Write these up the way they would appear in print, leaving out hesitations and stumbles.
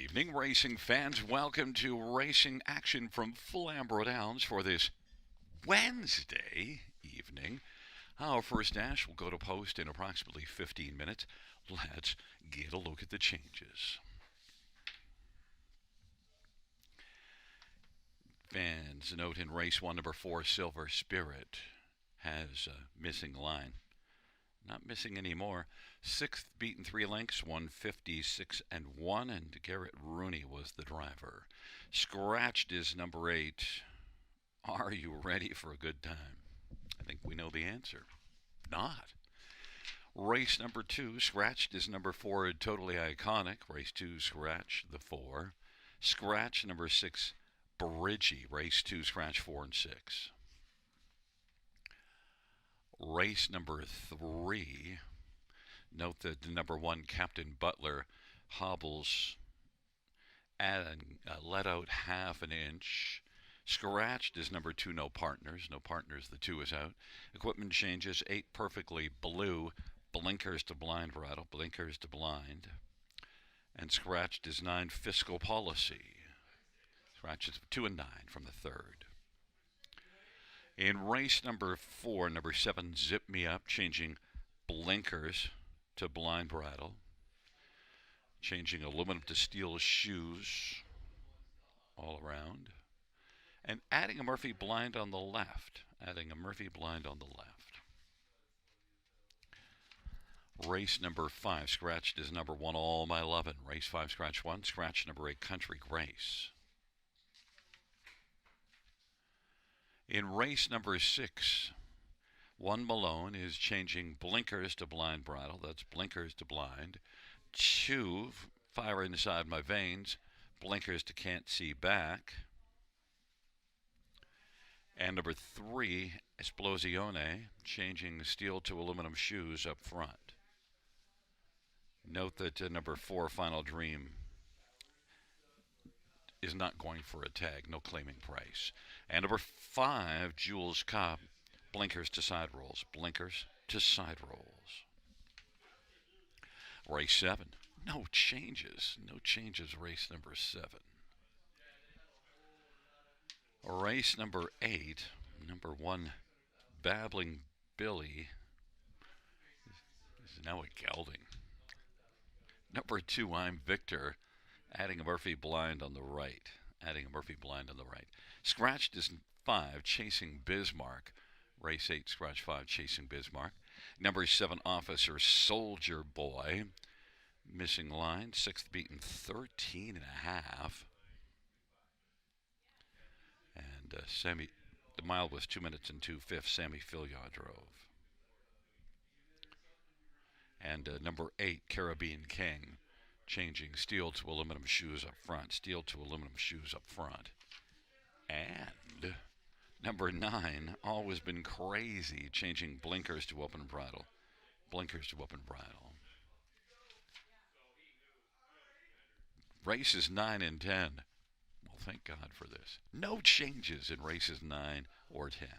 Evening, racing fans. Welcome to racing action from Flamboro Downs for this Wednesday evening. Our first dash will go to post in approximately 15 minutes. Let's get a look at the changes. Fans note in race one, number 4, Silver Spirit has a missing line. Not missing anymore. Sixth beaten 3 lengths, 156 and 1, and Garrett Rooney was the driver. Scratched is number 8. Are you ready for a good time? I think we know the answer. Not. Race number 2, Scratched is number 4, Totally Iconic. Race 2, Scratch, the 4. Scratch number 6, Bridgie. Race 2, Scratch 4 and 6. Race number 3. Note that the number 1, Captain Butler, hobbles and let out half an inch. Scratched is number 2, No Partners. No Partners, the 2 is out. Equipment changes, 8, Perfectly Blue. Blinkers to blind rattle. Blinkers to blind. And scratched is 9, Fiscal Policy. Scratch is 2 and 9 from the 3rd. In race number 4, number 7, Zip Me Up, changing blinkers to blind rattle, changing aluminum to steel shoes all around, and adding a Murphy blind on the left. Adding a Murphy blind on the left. Race number 5, scratched is number 1, All My Lovin'. Race 5, scratch 1, scratch number 8, Country Grace. In race number 6, 1, Malone is changing blinkers to blind bridle. That's blinkers to blind. 2, Fire Inside My Veins. Blinkers to can't see back. And number 3, Esplosione, changing steel to aluminum shoes up front. Note that number 4, Final Dream, is not going for a tag, no claiming price. And number 5, Jules Cobb, blinkers to side rolls. Blinkers to side rolls. Race 7, no changes. No changes, race number 7. Race number 8, number 1, Babbling Billy, is now a gelding. Number 2, I'm Victor, adding a Murphy blind on the right. Adding a Murphy blind on the right. Scratched is 5, Chasing Bismarck. Race 8, scratch 5, Chasing Bismarck. Number 7, Officer Soldier Boy, missing line. 6th beaten 13 and a half. And the mile was 2 minutes and 2/5. Sammy Filyaw drove. And number 8, Caribbean King, changing steel to aluminum shoes up front. Steel to aluminum shoes up front. And number 9, Always Been Crazy, changing blinkers to open bridle. Blinkers to open bridle. Races 9 and 10. Well, thank God for this. No changes in races 9 or 10.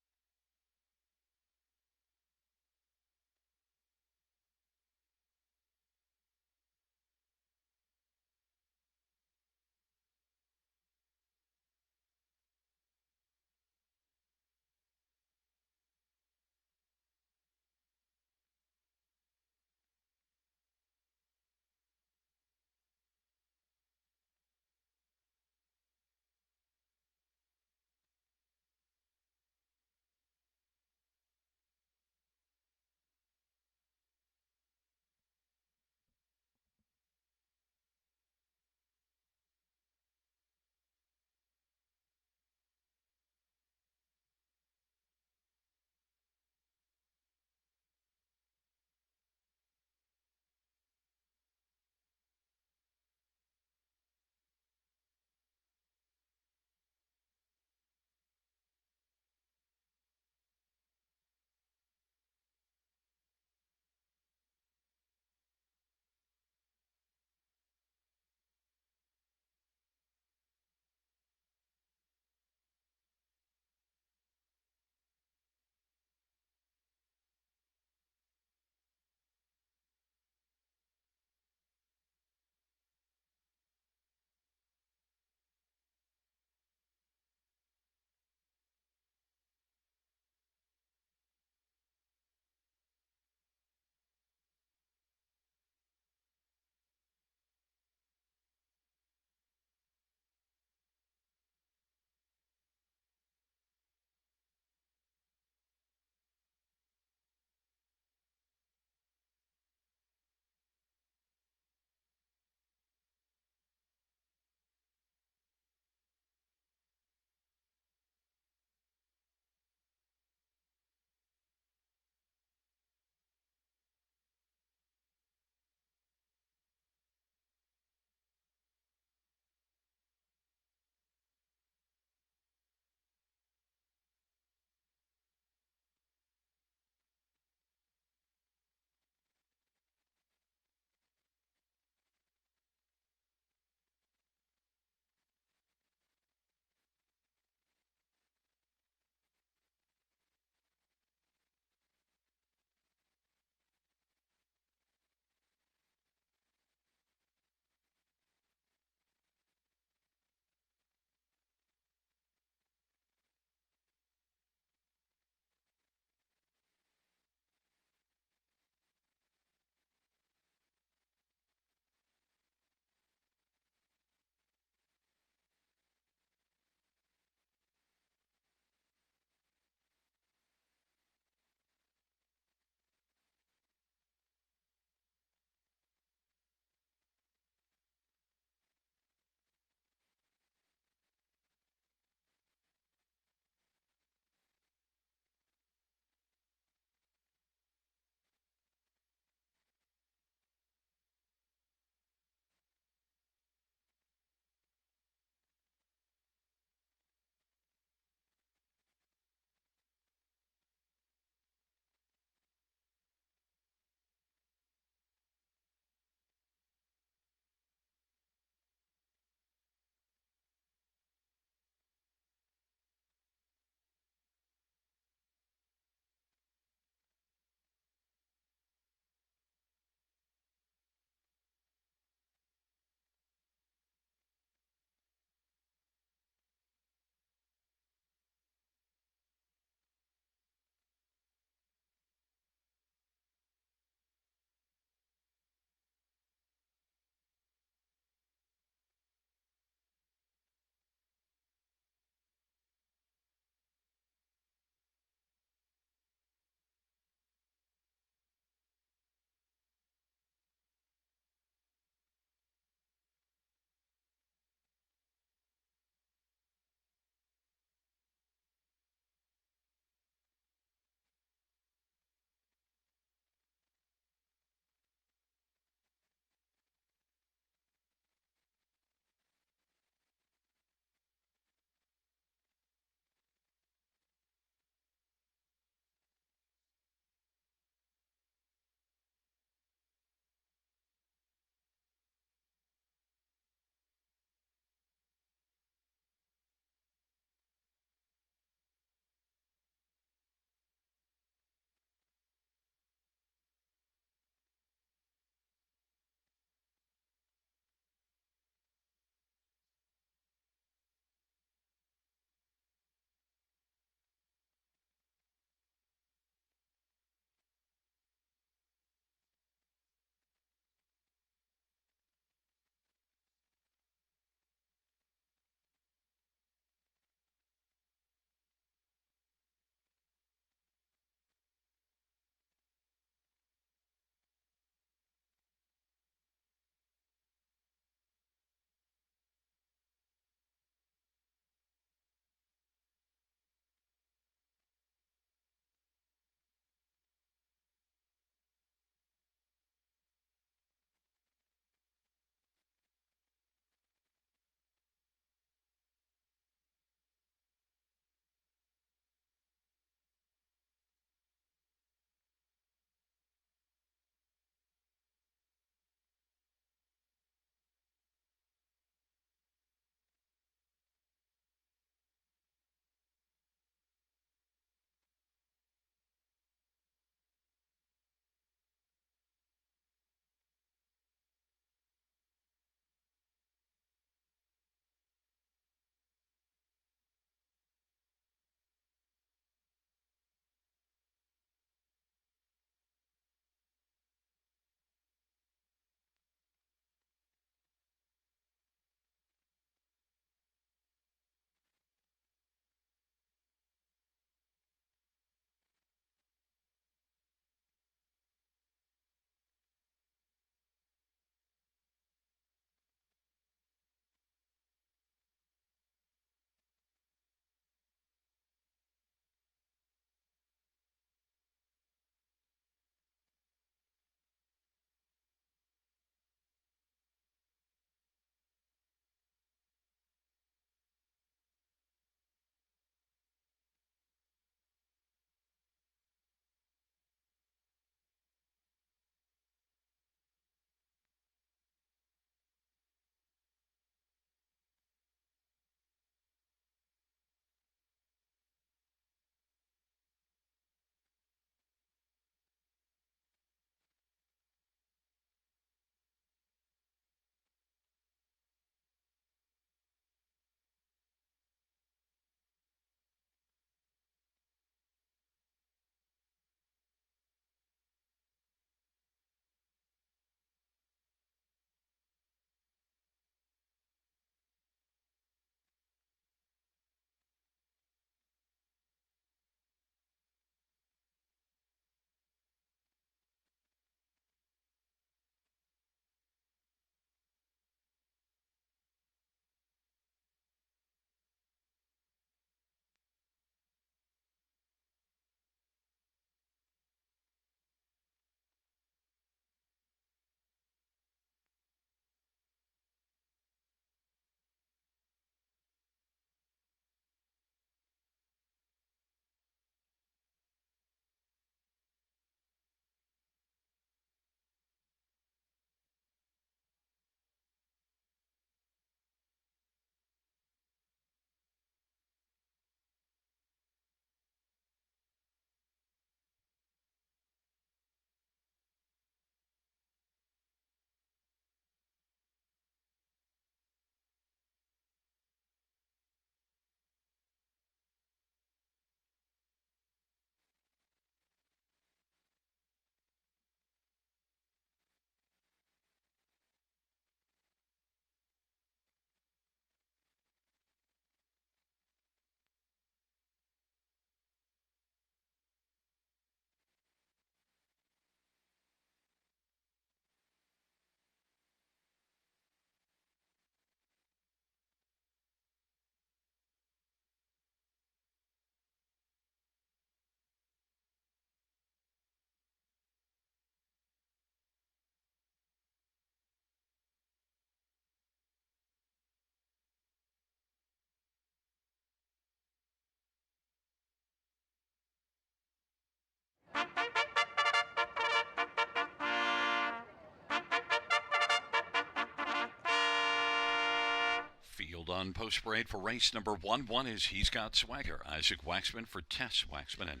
field on post parade for race number 1. One is He's Got Swagger, Isaac Waxman for Tess Waxman and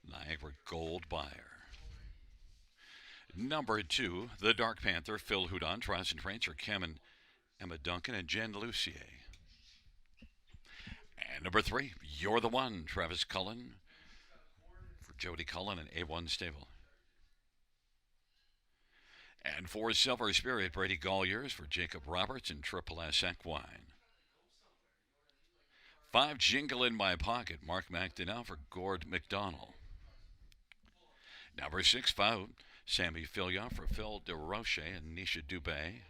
Niagara Gold Buyer. Number 2, The Dark Panther, Phil Houdon, tries and trains for Kim and Emma Duncan and Jen Lucier. And number 3, You're the One, Travis Cullen for Jody Cullen and A1 Stable. And for Silver Spirit, Brady Golliers for Jacob Roberts and Triple S Equine. 5, Jingle in My Pocket, Mark McDonnell for Gord McDonald. Number 6, Faut, Sammy Filia for Phil DeRoche and Nisha Dubé.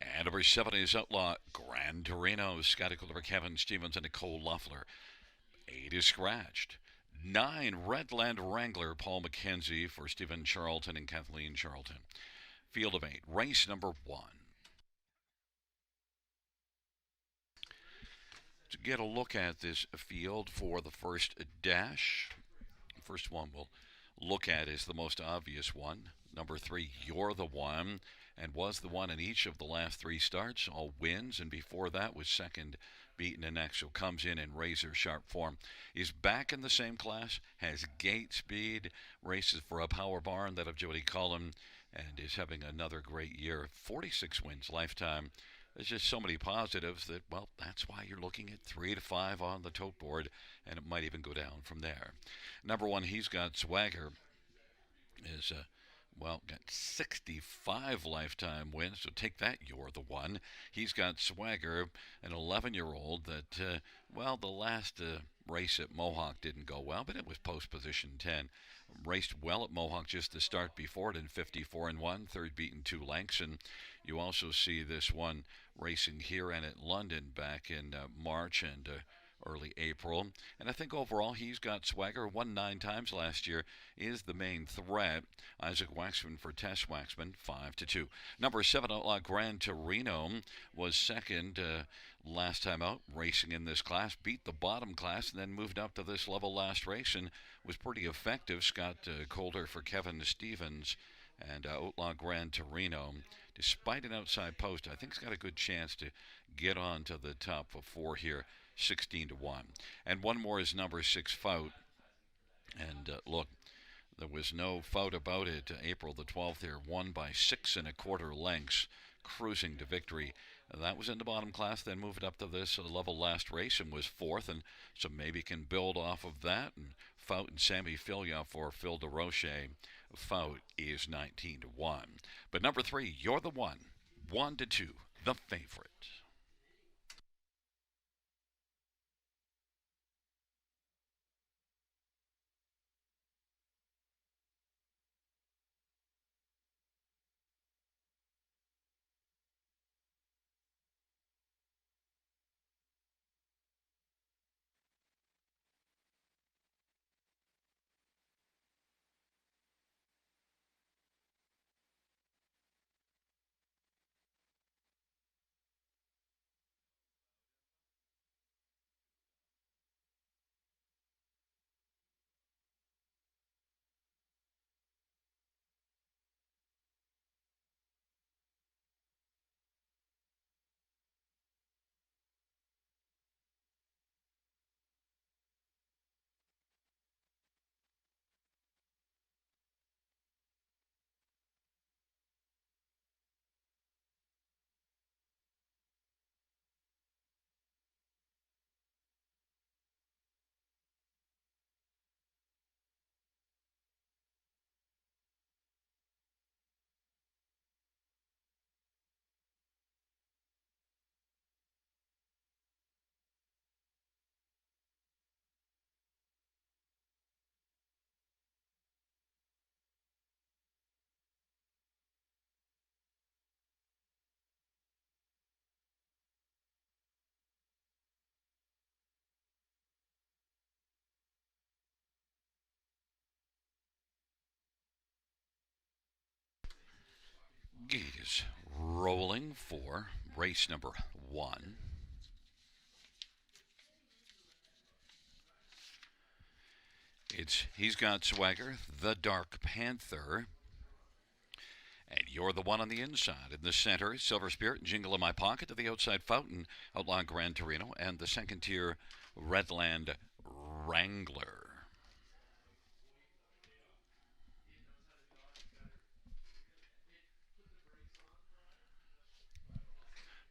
And number 7 is Outlaw Gran Torino, Scotty Cooler, Kevin Stevens, and Nicole Loeffler. 8 is Scratched. 9, Redland Wrangler, Paul McKenzie for Stephen Charlton and Kathleen Charlton. Field of 8, race number 1. To get a look at this field for the first dash, the first one we'll look at is the most obvious one. Number 3, You're the One, and was the one in each of the last 3 starts, all wins, and before that was second beaten in Exo, comes in razor sharp form, is back in the same class, has gate speed, races for a power barn that of Jody Cullen, and is having another great year. 46 wins lifetime. There's just so many positives that, well, that's why you're looking at 3 to 5 on the tote board, and it might even go down from there. Number 1, He's Got Swagger, is got 65 lifetime wins, so take that, You're the One. He's Got Swagger, an 11-year-old that, the last race at Mohawk didn't go well, but it was post position 10. Raced well at Mohawk just to start before it in 54-1, third beaten 2 lengths, and you also see this one racing here and at London back in March and early April. And I think overall He's Got Swagger, won 9 times last year, is the main threat. Isaac Waxman for Tess Waxman, 5-2. Number 7, Outlaw Gran Torino, was second last time out, racing in this class, beat the bottom class, and then moved up to this level last race and was pretty effective. Scott Calder for Kevin Stevens, and Outlaw Gran Torino, despite an outside post, I think he's got a good chance to get on to the top of 4 here, 16-1. And one more is number 6, Faut. And look, there was no Faut about it. April the 12th here, won by 6 1/4 lengths, cruising to victory. That was in the bottom class, then moved up to this level last race and was 4th, and so maybe can build off of that. And Faut and Sammy Filia for Phil DeRoche. Faut is 19-1. But number 3, You're the One, 1-2, the favorite. Gate is rolling for race number 1. He's Got Swagger, The Dark Panther, And you're the one on the inside. In the center, Silver Spirit, Jingle in My Pocket. To the outside, Fountain, Outlaw Gran Torino. And the second tier, Redland Wrangler.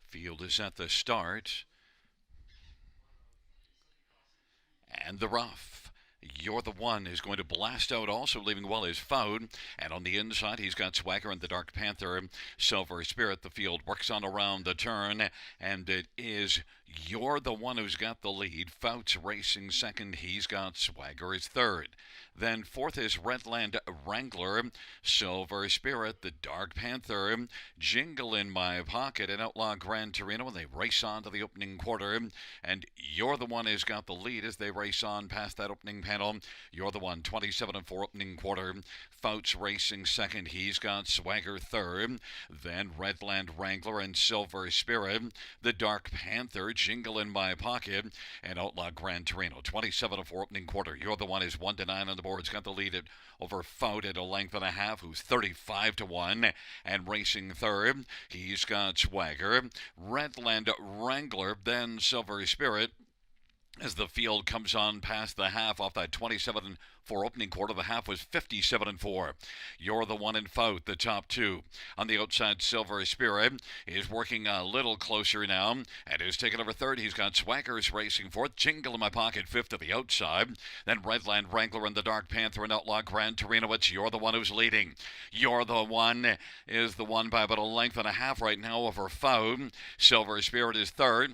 Field is at the start. And the rough. You're the One is going to blast out, also leaving well is Foud. And on the inside, he's got Swagger and the Dark Panther. Silver Spirit, the field works on around the turn. And it is You're the One who's got the lead. Foud's racing second. He's got Swagger is third. Then fourth is Redland Wrangler. Silver Spirit, the Dark Panther. Jingle in My Pocket and Outlaw Gran Torino. And they race on to the opening quarter. And You're the One has got the lead as they race on past that opening panel. You're the One, 27-4 opening quarter. Fouts racing second. He's got Swagger third. Then Redland Wrangler and Silver Spirit. The Dark Panther, Jingle in My Pocket, and Outlaw Gran Torino. 27-4 opening quarter. You're the One is 1-9 on the board. It's got the lead over Fout at a length and a half, who's 35-1. And racing third, he's got Swagger. Redland Wrangler, then Silver Spirit. As the field comes on past the half off that 27-4 opening quarter, the half was 57-4. You're the One in Fout, the top two. On the outside, Silver Spirit is working a little closer now and is taking over third. He's got Swaggers racing fourth. Jingle in My Pocket fifth to the outside. Then Redland Wrangler and the Dark Panther and Outlaw Gran Torino. It's You're the One who's leading. You're the One is the one by about a length and a half right now over Fout. Silver Spirit is third.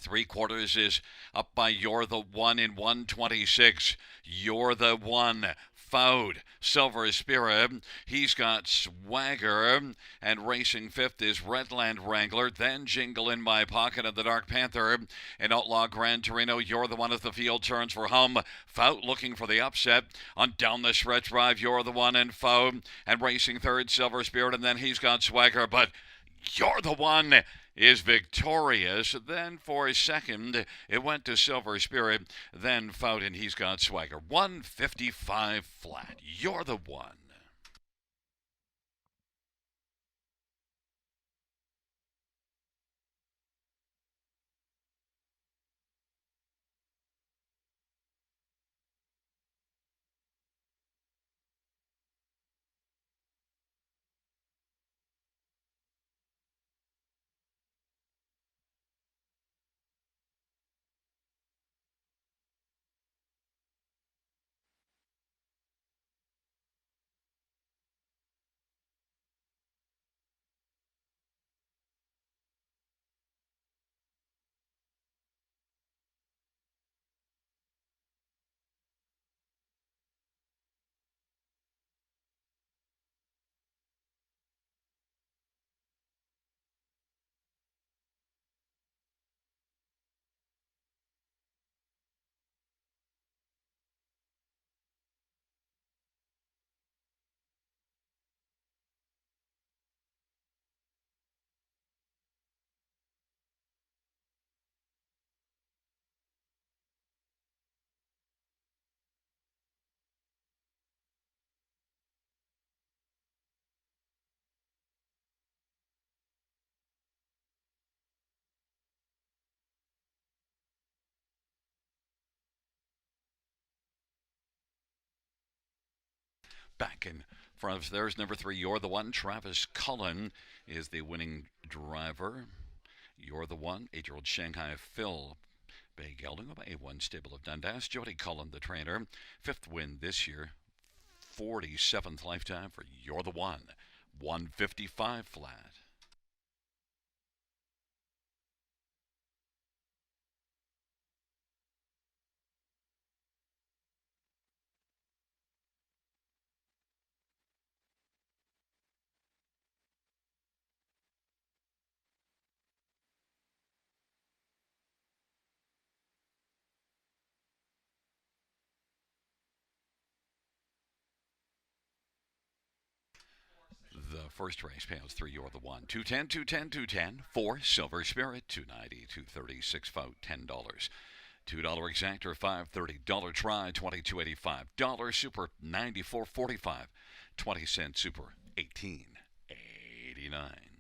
Three quarters is up by You're the One in 126. You're the One. Foud, Silver Spirit. He's got Swagger. And racing fifth is Redland Wrangler. Then Jingle in My Pocket of the Dark Panther. And Outlaw Gran Torino. You're the One as the field turns for home. Fout looking for the upset. On down the stretch drive, You're the One and Foud. And racing third, Silver Spirit. And then he's got Swagger. But You're the One is victorious. Then for a second, it went to Silver Spirit. Then Fountain, he's got Swagger. 155 flat. You're the One. Back in front of us, there's number 3, You're the One. Travis Cullen is the winning driver. You're the One. 8-year-old Shanghai Phil Bay Gelding of A1 Stable of Dundas. Jody Cullen, the trainer. 5th win this year. 47th lifetime for You're the One. 155 flat. The first race pays 3, You're the One. 210, 210, 210. 4, Silver Spirit. 290, 236 vote, $10. $2 exactor, $5.30. Try, $22.85. Super, $94.45. 20-cent super, $18. $1.99.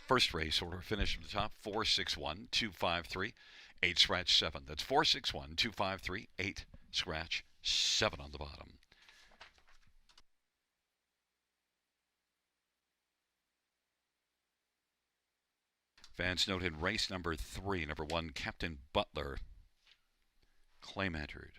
First race order finish from the top 461 253 8 scratch 7. That's 461 253 8 scratch 7 on the bottom. Fans noted race number 3, number 1, Captain Butler. Claim entered.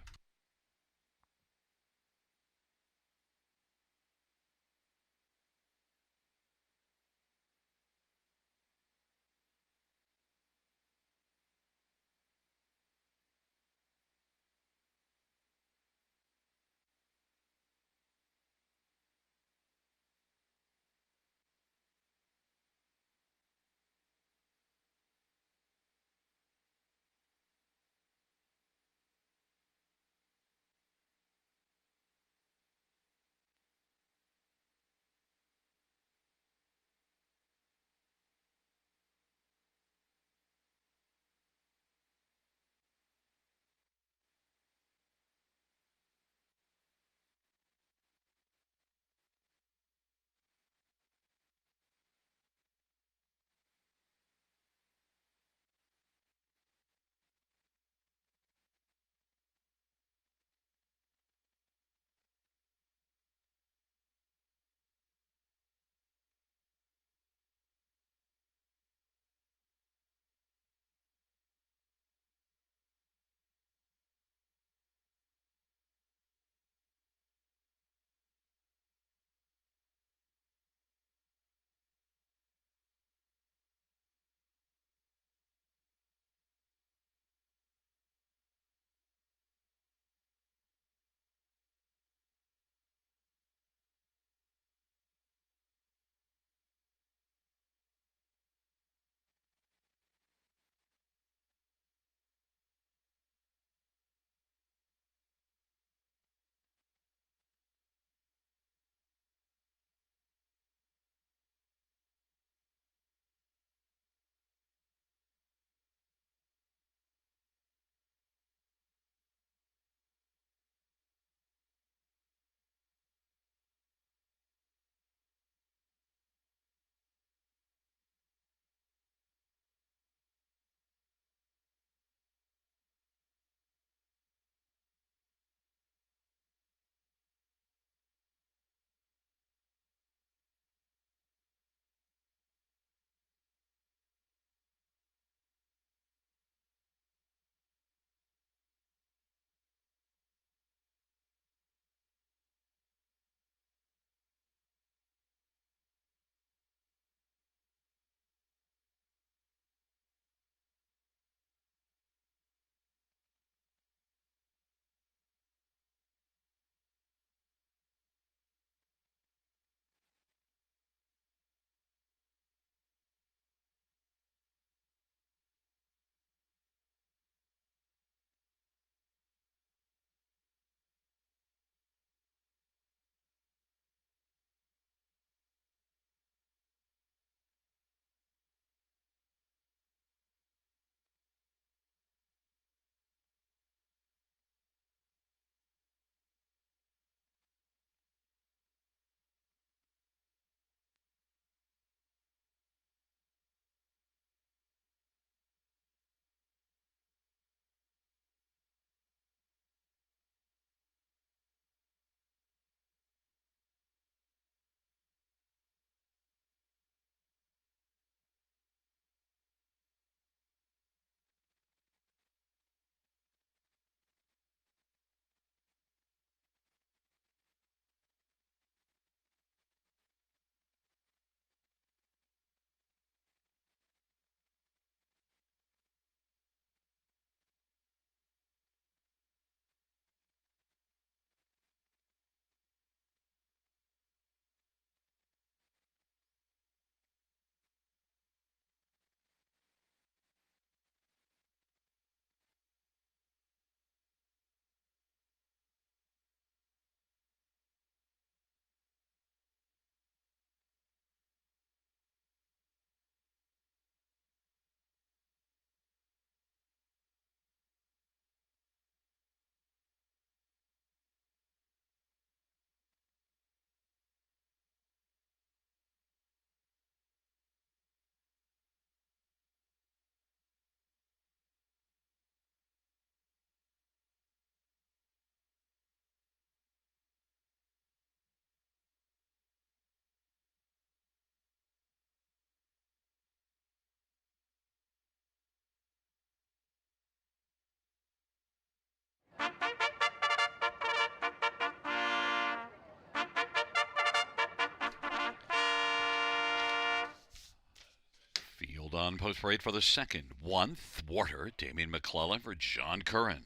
Field on post parade for the second. One, Thwarter, Damian McClellan for John Curran.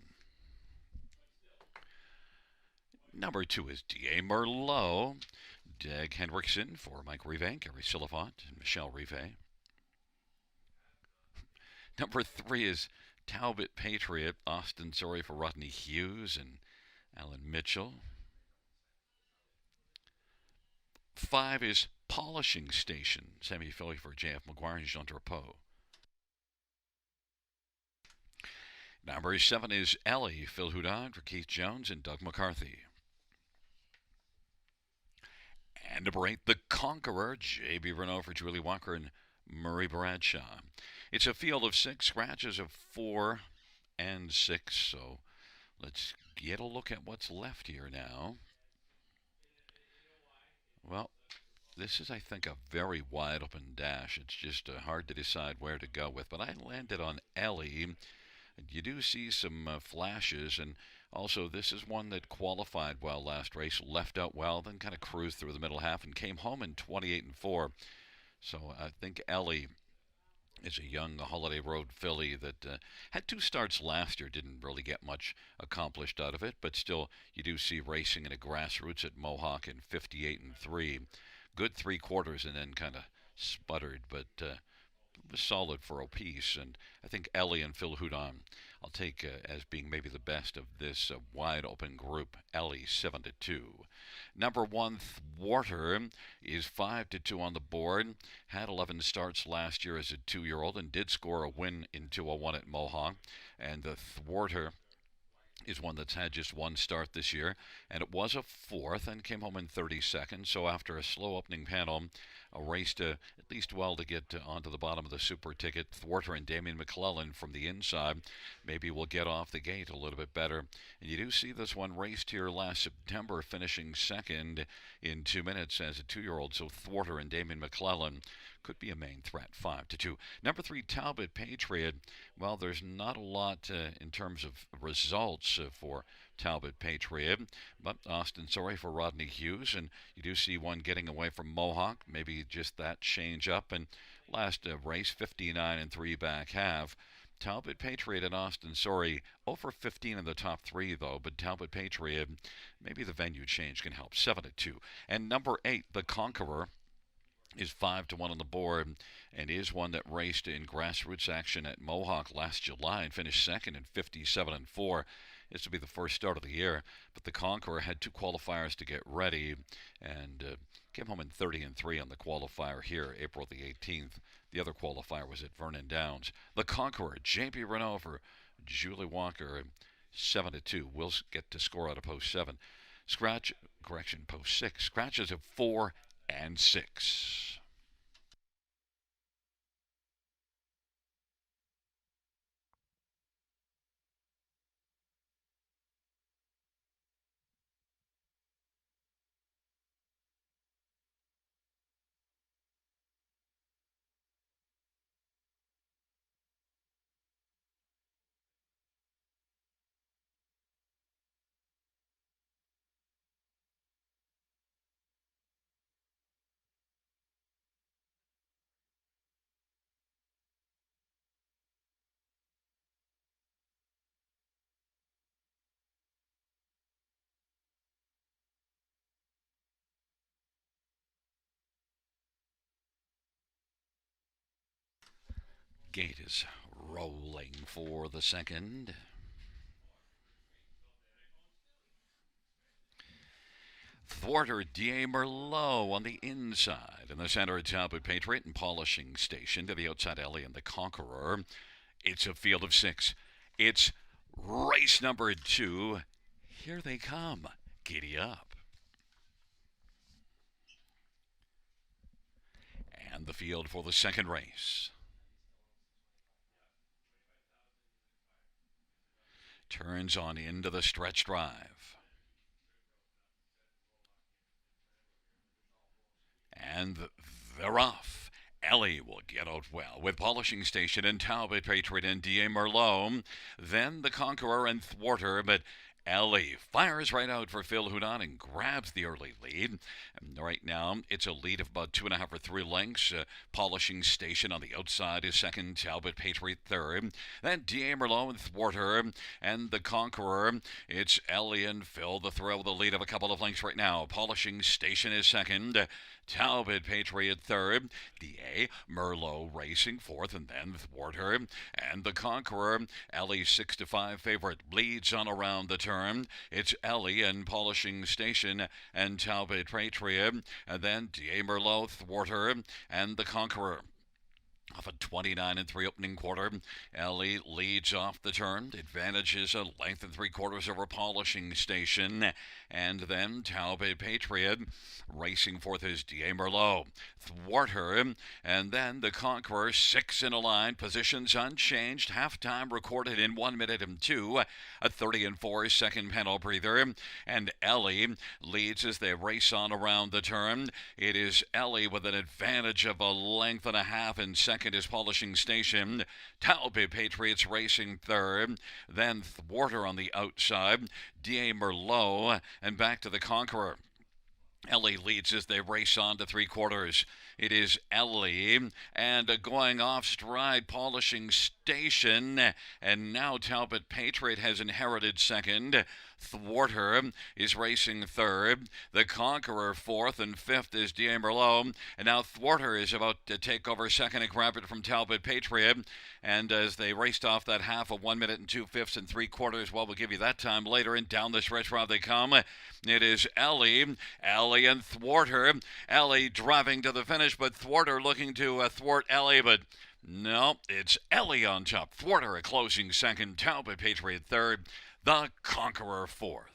Number 2 is D.A. Merlot. Dag Hendrickson for Mike Rive, Gary Silifant, and Michelle Rive. Number 3 is Talbot Patriot, Austin Sorry for Rodney Hughes and Alan Mitchell. 5 is Polishing Station, Sammy Philly for J.F. McGuire and Jean Drapeau. Number 7 is Ellie, Phil Houdon for Keith Jones and Doug McCarthy. And number 8, The Conqueror, J.B. Renault for Julie Walker and Murray Bradshaw. It's a field of 6, scratches of 4 and 6, so let's get a look at what's left here now. Well, this is, I think, a very wide open dash. It's just hard to decide where to go with, but I landed on Ellie. You do see some flashes, and also this is one that qualified well last race, left out well, then kind of cruised through the middle half and came home in 28-4. So I think Ellie is a young Holiday Road filly that had 2 starts last year, didn't really get much accomplished out of it, but still you do see racing in a grassroots at Mohawk in 58-3. Good 3 quarters and then kind of sputtered, but was solid for a piece. And I think Ellie and Phil Houdon I'll take as being maybe the best of this wide open group. Ellie 7-2. Number 1 Thwarter is 5-2 on the board. Had 11 starts last year as a 2-year-old and did score a win in 201 at Mohawk. And the Thwarter is one that's had just 1 start this year, and it was a 4th and came home in 32nd. So after a slow opening panel, raced at least well to get onto the bottom of the super ticket. Thwarter and Damian McClellan from the inside maybe will get off the gate a little bit better. And you do see this one raced here last September, finishing 2nd in 2 minutes as a 2-year-old. So Thwarter and Damian McClellan could be a main threat. 5-2. Number 3 Talbot Patriot. Well, there's not a lot in terms of results for Talbot Patriot, but Austin Sorry for Rodney Hughes, and you do see one getting away from Mohawk, maybe just that change up. And last race 59-3 back half. Talbot Patriot and Austin Sorry over 15 in the top 3 though, but Talbot Patriot, maybe the venue change can help. 7-2. And number 8 The Conqueror is 5-1 on the board and is one that raced in grassroots action at Mohawk last July and finished 2nd in 57-4. This will be the first start of the year, but the Conqueror had 2 qualifiers to get ready and came home in 30-3 on the qualifier here, April the 18th. The other qualifier was at Vernon Downs. The Conqueror, J.B. Renault for Julie Walker, 7-2. Will get to score out of post 7. Post 6. Scratches of 4 and 6. Gate is rolling for the second. Thwarter, D.A. Merlot on the inside. In the center, Talbot Patriot and Polishing Station. To the outside, Ellie and the Conqueror. It's a field of 6. It's race number 2. Here they come. Giddy up. And the field for the second race. Turns on into the stretch drive. And they're off. Ellie will get out well with Polishing Station and Talbot Patriot and D.A. Merlot. Then the Conqueror and Thwarter, but Ellie fires right out for Phil Hudon and grabs the early lead. And right now, it's a lead of about 2.5 or 3 lengths. Polishing Station on the outside is second, Talbot Patriot third. Then D.A. Merlot and Thwarter and the Conqueror. It's Ellie and Phil, the thrill with a lead of a couple of lengths right now. Polishing Station is second. Talbot Patriot third, D.A. Merlot racing fourth, and then Thwarter and the Conqueror. Ellie 6-5 favorite leads on around the turn. It's Ellie and Polishing Station and Talbot Patriot, and then D.A. Merlot, Thwarter, and the Conqueror. Off a 29 3 opening quarter, Ellie leads off the turn. Advantages a length and 3/4 over Polishing Station. And then Talbot Patriot racing fourth is D.A. Merlot. Thwarter, and then the Conqueror, 6 in a line. Positions unchanged. Halftime recorded in 1 minute and 2. A 30-4 second panel breather. And Ellie leads as they race on around the turn. It is Ellie with an advantage of a length and a half in second is Polishing Station. Talbot Patriots racing third. Then Thwarter on the outside. D.A. Merlot and back to the Conqueror. Ellie leads as they race on to 3/4. It is Ellie and going off stride Polishing Station, and now Talbot Patriot has inherited second. Thwarter is racing third. The Conqueror fourth, and fifth is D.A. Merlot. And now Thwarter is about to take over second and grab it from Talbot Patriot. And as they raced off that half of 1 minute and 2/5 and 3/4, well, we'll give you that time later. And down the stretch route they come. It is Ellie and Thwarter. Ellie driving to the finish, but Thwarter looking to thwart Ellie, but no, it's Ellie on top. Thwarter a closing second. Talbot Patriot third. The Conqueror fourth.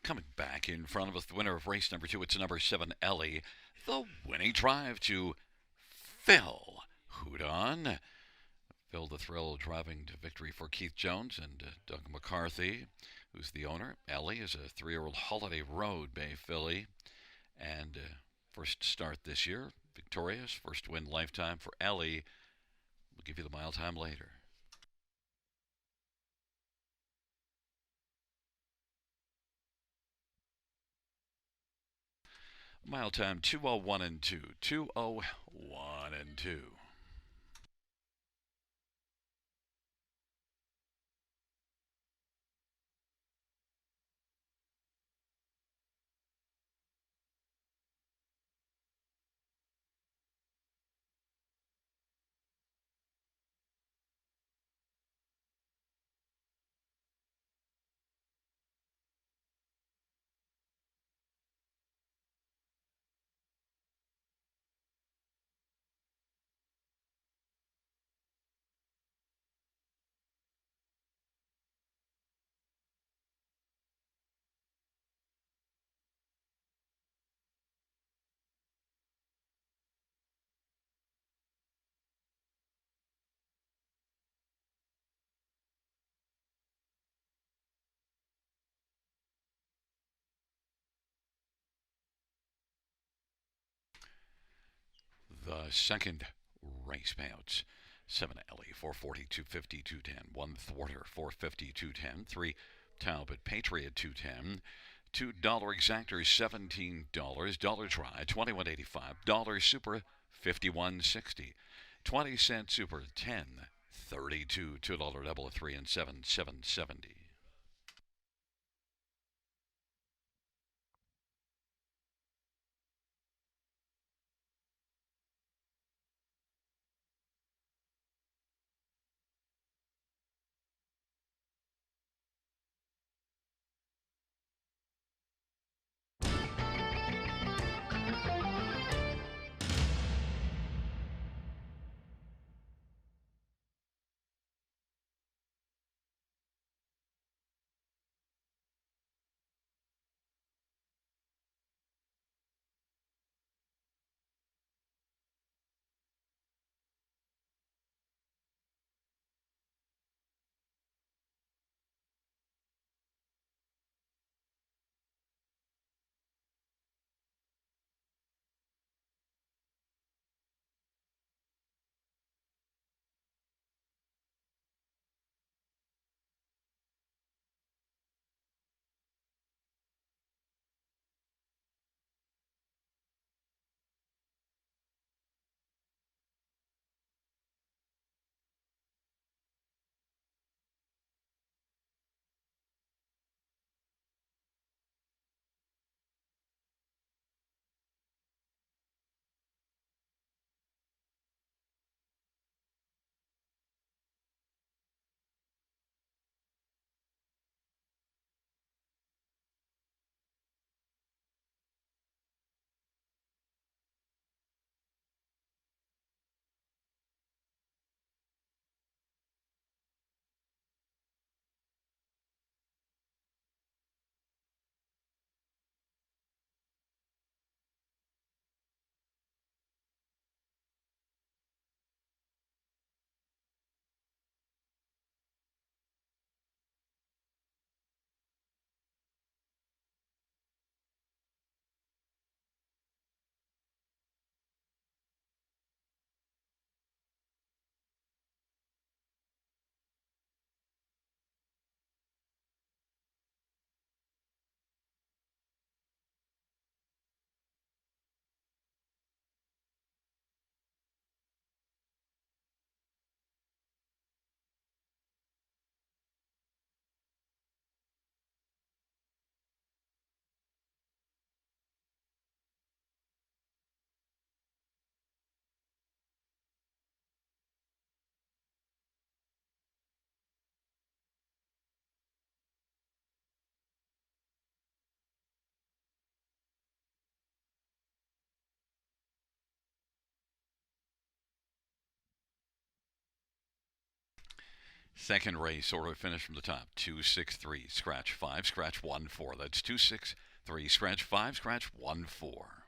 Coming back in front of us, the winner of race number 2, it's number 7, Ellie. The winning drive to Phil Hudon. Phil the Thrill driving to victory for Keith Jones and Doug McCarthy, who's the owner. Ellie is a 3-year-old Holiday Road Bay filly, and first start this year, victorious, first win lifetime for Ellie. We'll give you the mile time later. Mile time 2:01 and 2. 2:01 and 2. The second race payouts. 7 Ellie, 440, 250, 210. 1 Thwarter, 450, 210. 3 Talbot Patriot, 210. $2 exactor $17. Dollar try 21.85. Dollar super 51.60. 20-cent super 10.32. $2 double 3 and 7.70. Second race, order finish from the top. 263, scratch 5, scratch 1, 4. That's 263, scratch 5, scratch 1, 4.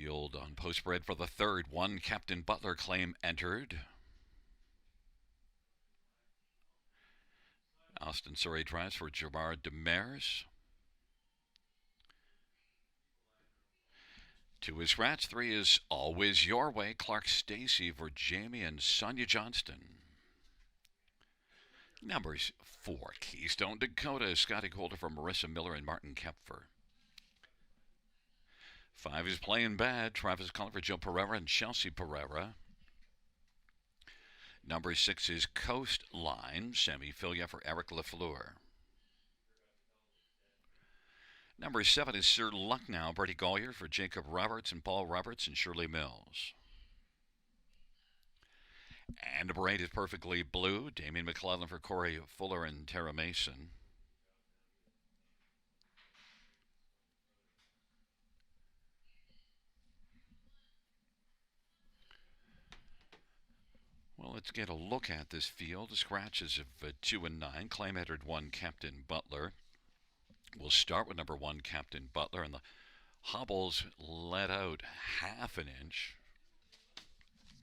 field on post spread for the third. One Captain Butler claim entered. Austin Surrey drives for Gerard Demers. Two is scratch. Three is Always Your Way. Clark Stacy for Jamie and Sonia Johnston. Numbers 4, Keystone Dakota, Scotty Calder for Marissa Miller and Martin Kepfer. 5 is Playing Bad, Travis Cullen for Joe Pereira and Chelsea Pereira. Number 6 is Coastline, Sammy Filia for Eric Lafleur. Number 7 is Sir Lucknow, Bertie Gollier for Jacob Roberts and Paul Roberts and Shirley Mills. And number 8 is Perfectly Blue, Damien McClellan for Corey Fuller and Tara Mason. Well, let's get a look at this field. The scratches of 2 and 9. Claim entered 1, Captain Butler. We'll start with number 1, Captain Butler, and the hobbles let out half an inch.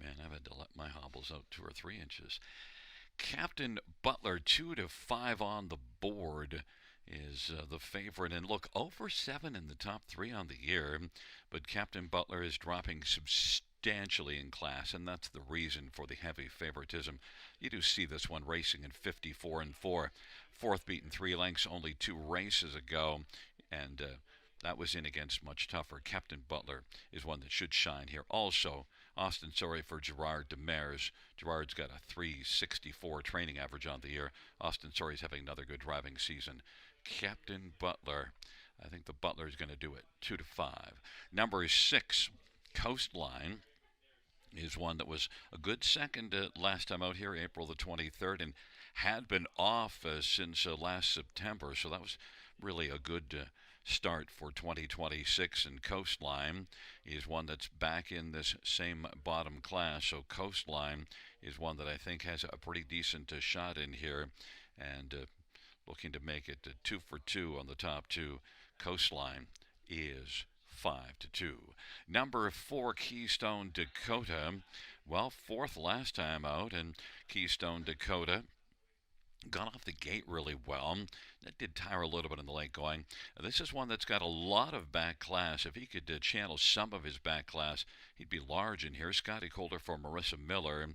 Man, I've had to let my hobbles out 2 or 3 inches. Captain Butler, 2 to 5 on the board, is the favorite. And look, 0 for 7 in the top 3 on the year. But Captain Butler is dropping substantially in class, and that's the reason for the heavy favoritism. You do see this one racing in 54 and 4. Fourth beaten 3 lengths only 2 races ago. And that was in against much tougher. Captain Butler is one that should shine here. Also, Austin Surrey for Gerard Demers. Gerard's got a 364 training average on the year. Austin Surrey's having another good driving season. Captain Butler, I think the Butler is going to do it. 2 to 5. Number 6, Coastline, is one that was a good second last time out here, April the 23rd, and had been off since last September. So that was really a good start for 2026. And Coastline is one that's back in this same bottom class. So Coastline is one that I think has a pretty decent shot in here, and looking to make it 2 for 2 on the top 2. Coastline is 5 to 2. Number 4, Keystone Dakota. Well, 4th last time out, and Keystone Dakota got off the gate really well. That did tire a little bit in the late going. This is one that's got a lot of back class. If he could channel some of his back class, he'd be large in here. Scotty Calder for Marissa Miller.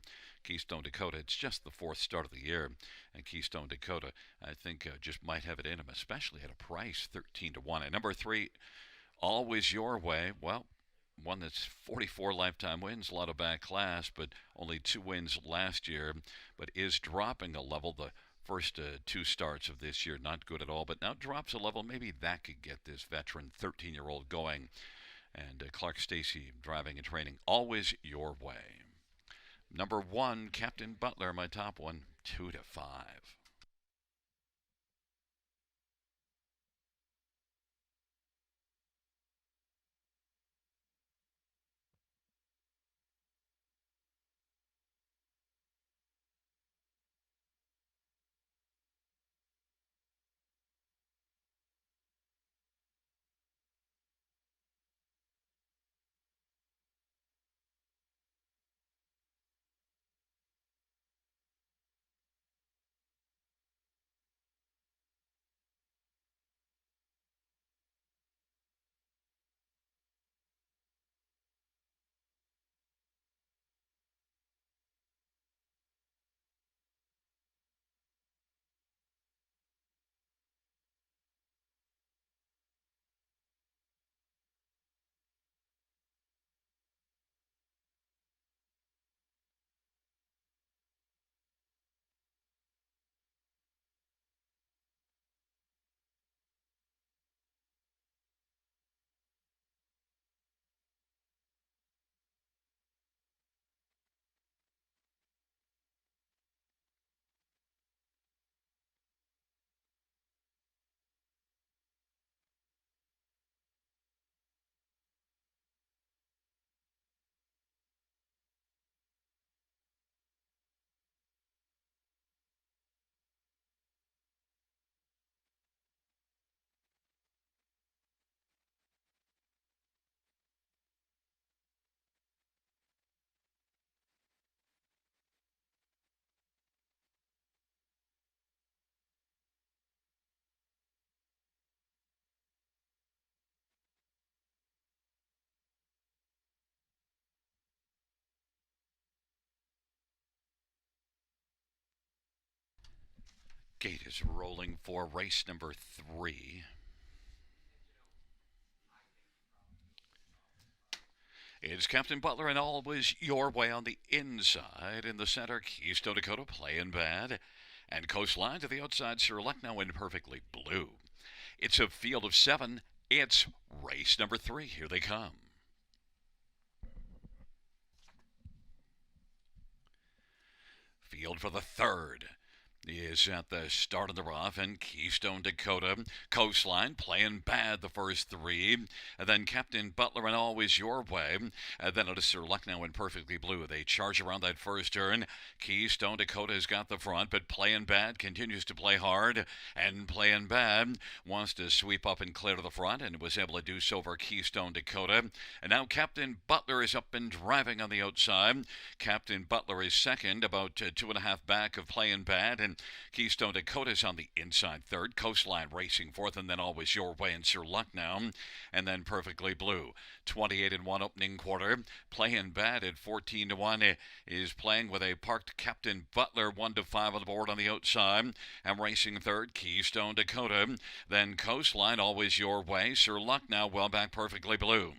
Keystone Dakota, it's just the 4th start of the year. And Keystone Dakota, I think, just might have it in him, especially at a price 13 to 1. And number 3, Always Your Way. Well, one that's 44 lifetime wins, a lot of back class, but only 2 wins last year, but is dropping a level. The first 2 starts of this year, not good at all, but now drops a level. Maybe that could get this veteran 13-year-old going. And Clark Stacy driving and training. Always Your Way. Number 1, Captain Butler, my top one, 2 to 5. Gate is rolling for race number 3. It's Captain Butler and always your way on the inside. In the center, Keystone Dakota playing bad. And Coastline to the outside, Sir Lucknow in perfectly blue. It's a field of 7. It's race number 3. Here they come. Field for the third is at the start of the rough, and Keystone Dakota Coastline playing bad the first 3, and then Captain Butler and always your way, and then it is Sir Lucknow in perfectly blue. They charge around that first turn. Keystone Dakota has got the front, but playing bad continues to play hard, and playing bad wants to sweep up and clear to the front, and was able to do so for Keystone Dakota. And now Captain Butler is up and driving on the outside. Captain Butler is second, about 2.5 back of playing bad, and Keystone Dakota's on the inside third. Coastline racing fourth, and then always your way and Sir Lucknow, and then perfectly blue. 28-1 opening quarter. Playing bad at 14-1 is playing with a parked Captain Butler 1-5 on the board on the outside, and racing third Keystone Dakota. Then Coastline always your way. Sir Lucknow well back perfectly blue.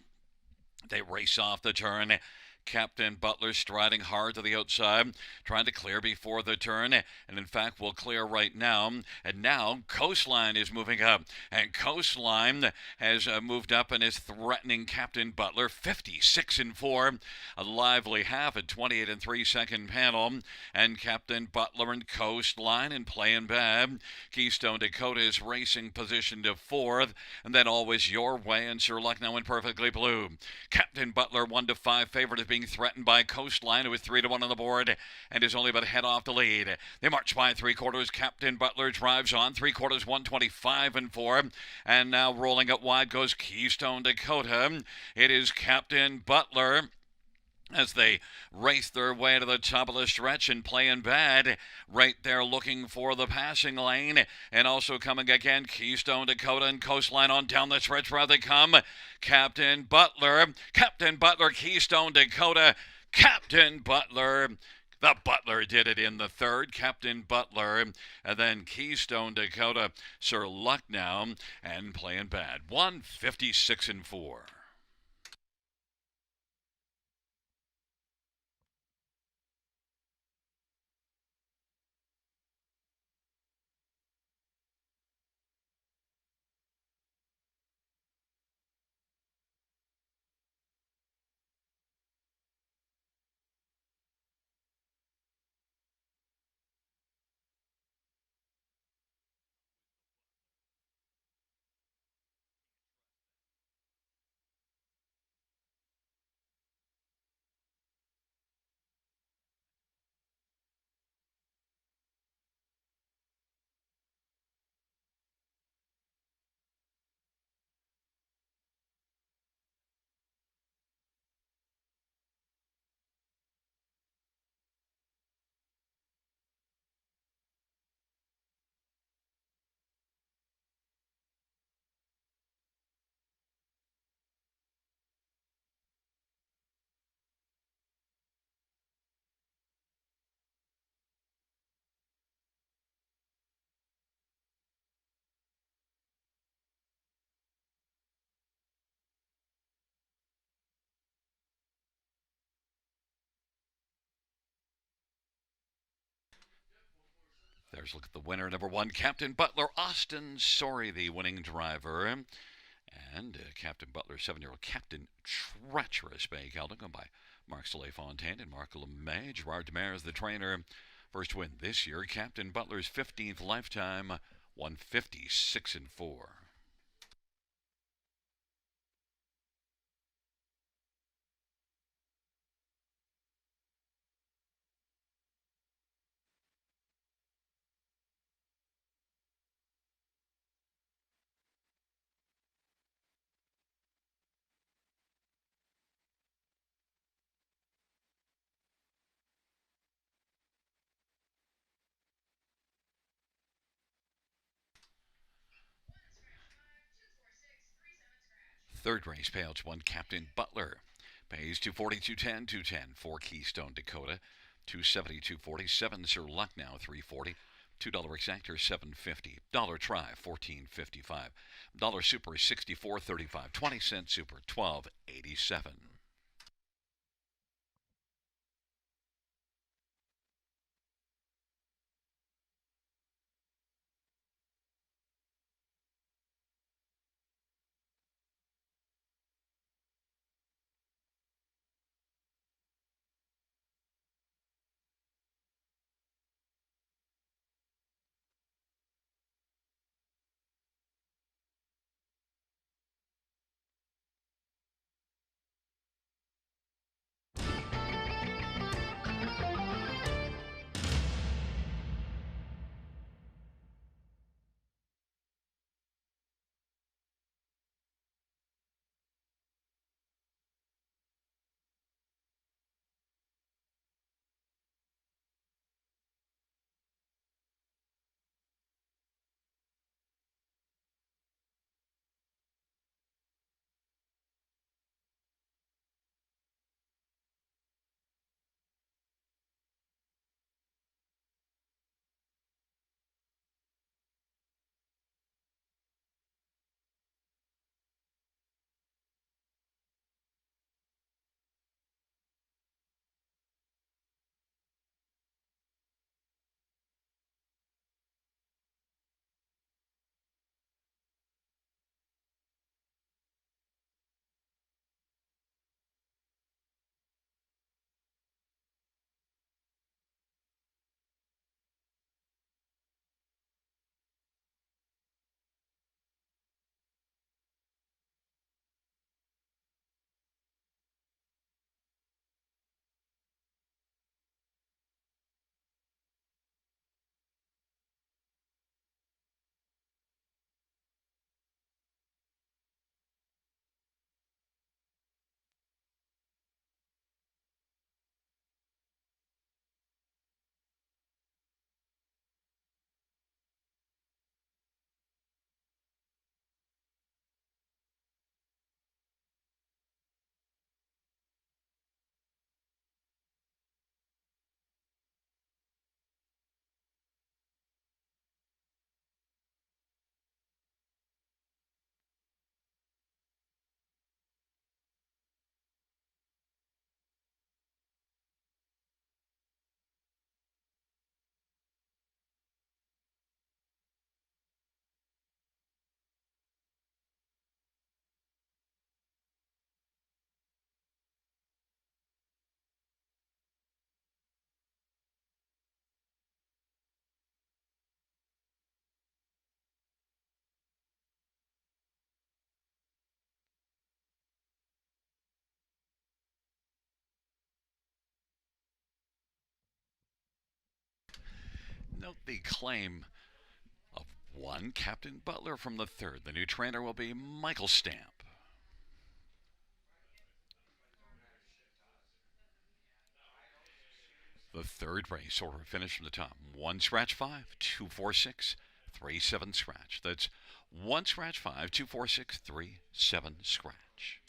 They race off the turn. Captain Butler striding hard to the outside, trying to clear before the turn, and in fact will clear right now. And now Coastline is moving up, and Coastline has moved up and is threatening Captain Butler. 56-4, a lively half at 28-3 second panel, and Captain Butler and Coastline and playing bad. Keystone Dakota is racing position to fourth, and then always your way and Sir Lucknow in perfectly blue. Captain Butler 1-5 favorite is being threatened by Coastline, who is 3-1 on the board and is only about a head off the lead. They march by 3/4. Captain Butler drives on 3/4, 125-4, and now rolling it wide goes Keystone Dakota. It is Captain Butler as they race their way to the top of the stretch and playing bad right there, looking for the passing lane, and also coming again Keystone Dakota and Coastline on down the stretch where they come. Captain Butler, Keystone Dakota, Captain Butler. The Butler did it in the third. Captain Butler, and then Keystone Dakota, Sir Lucknow, and playing bad. 156-4. There's a look at the winner, number 1, Captain Butler. Austin Sorry, the winning driver. And Captain Butler, 7-year-old Captain Treacherous Bay Gelding, by Marc Soleil Fontaine and Marc Lemay. Gerard Demers, the trainer. First win this year. Captain Butler's 15th lifetime, 156-4. Third race payouts 1, Captain Butler. Pays 240, 210, 210 for Keystone Dakota. 270, 247, Sir Lucknow, 340. $2 exactor 750. Dollar try 14.55. Dollar super 64.35. 20-cent super 12.87. Note the claim of one Captain Butler from the third. The new trainer will be Michael Stamp. The third race order finish from the top. 1 scratch 5, 2 4 6, 3 7 scratch. That's 1 scratch 5, 2 4 6, 3 7 scratch.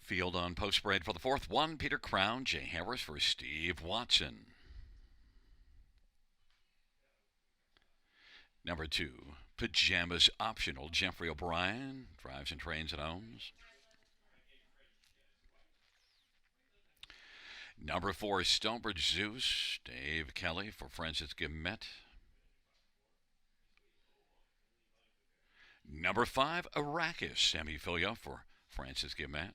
Field on post parade for the fourth one. Peter Crown, Jay Harris for Steve Watson. Number 2, Pajamas Optional. Jeffrey O'Brien drives and trains and owns. Number 4, Stonebridge Zeus. Dave Kelly for Francis Gimet. Number 5, Arrakis. Sammy Filia for Francis Gimet.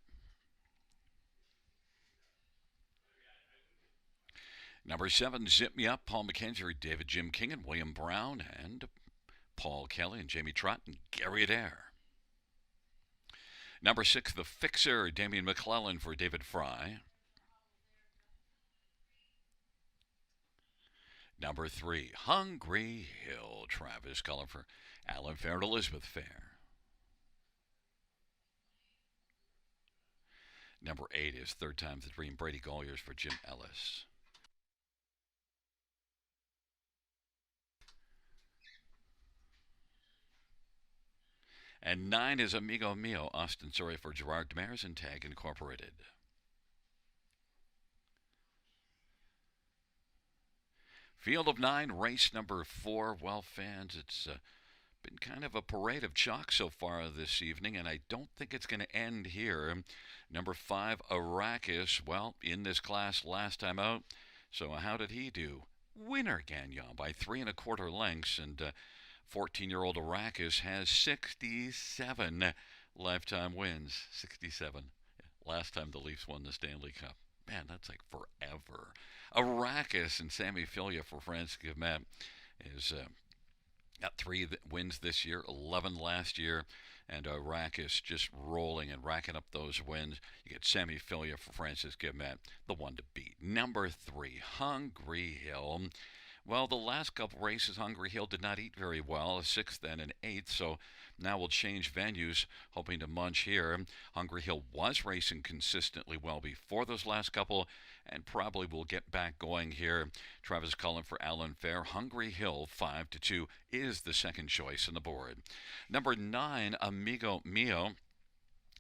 Number 7, Zip Me Up. Paul McKenzie, David Jim King, and William Brown. And Paul Kelly and Jamie Trott and Gary Adair. Number 6, The Fixer. Damian McClellan for David Fry. Number 3, Hungry Hill. Travis Cullen for Alan Fair and Elizabeth Fair. Number 8 is Third Time's the Dream. Brady Golliers for Jim Ellis. And 9 is Amigo Mio. Austin Surrey for Gerard Demers and Tag Incorporated. Field of 9, race number 4. Well, fans, it's been kind of a parade of chalk so far this evening, and I don't think it's going to end here. Number 5, Arrakis, well, in this class last time out. So how did he do? Winner Gagnon by 3 1/4 lengths, and 14-year-old Arrakis has 67 lifetime wins. 67. Last time the Leafs won the Stanley Cup. Man, that's like forever. Arrakis and Sammy Filia for Francis Gimet is got 3 wins this year, 11 last year, and Arrakis just rolling and racking up those wins. You get Sammy Filia for Francis Gimet, the one to beat. Number 3, Hungry Hill. Well, the last couple races, Hungry Hill did not eat very well, a 6th and an 8th, so now we'll change venues, hoping to munch here. Hungry Hill was racing consistently well before those last couple, and probably will get back going here. Travis Cullen for Alan Fair. Hungry Hill, 5-2, is the second choice on the board. Number 9, Amigo Mio.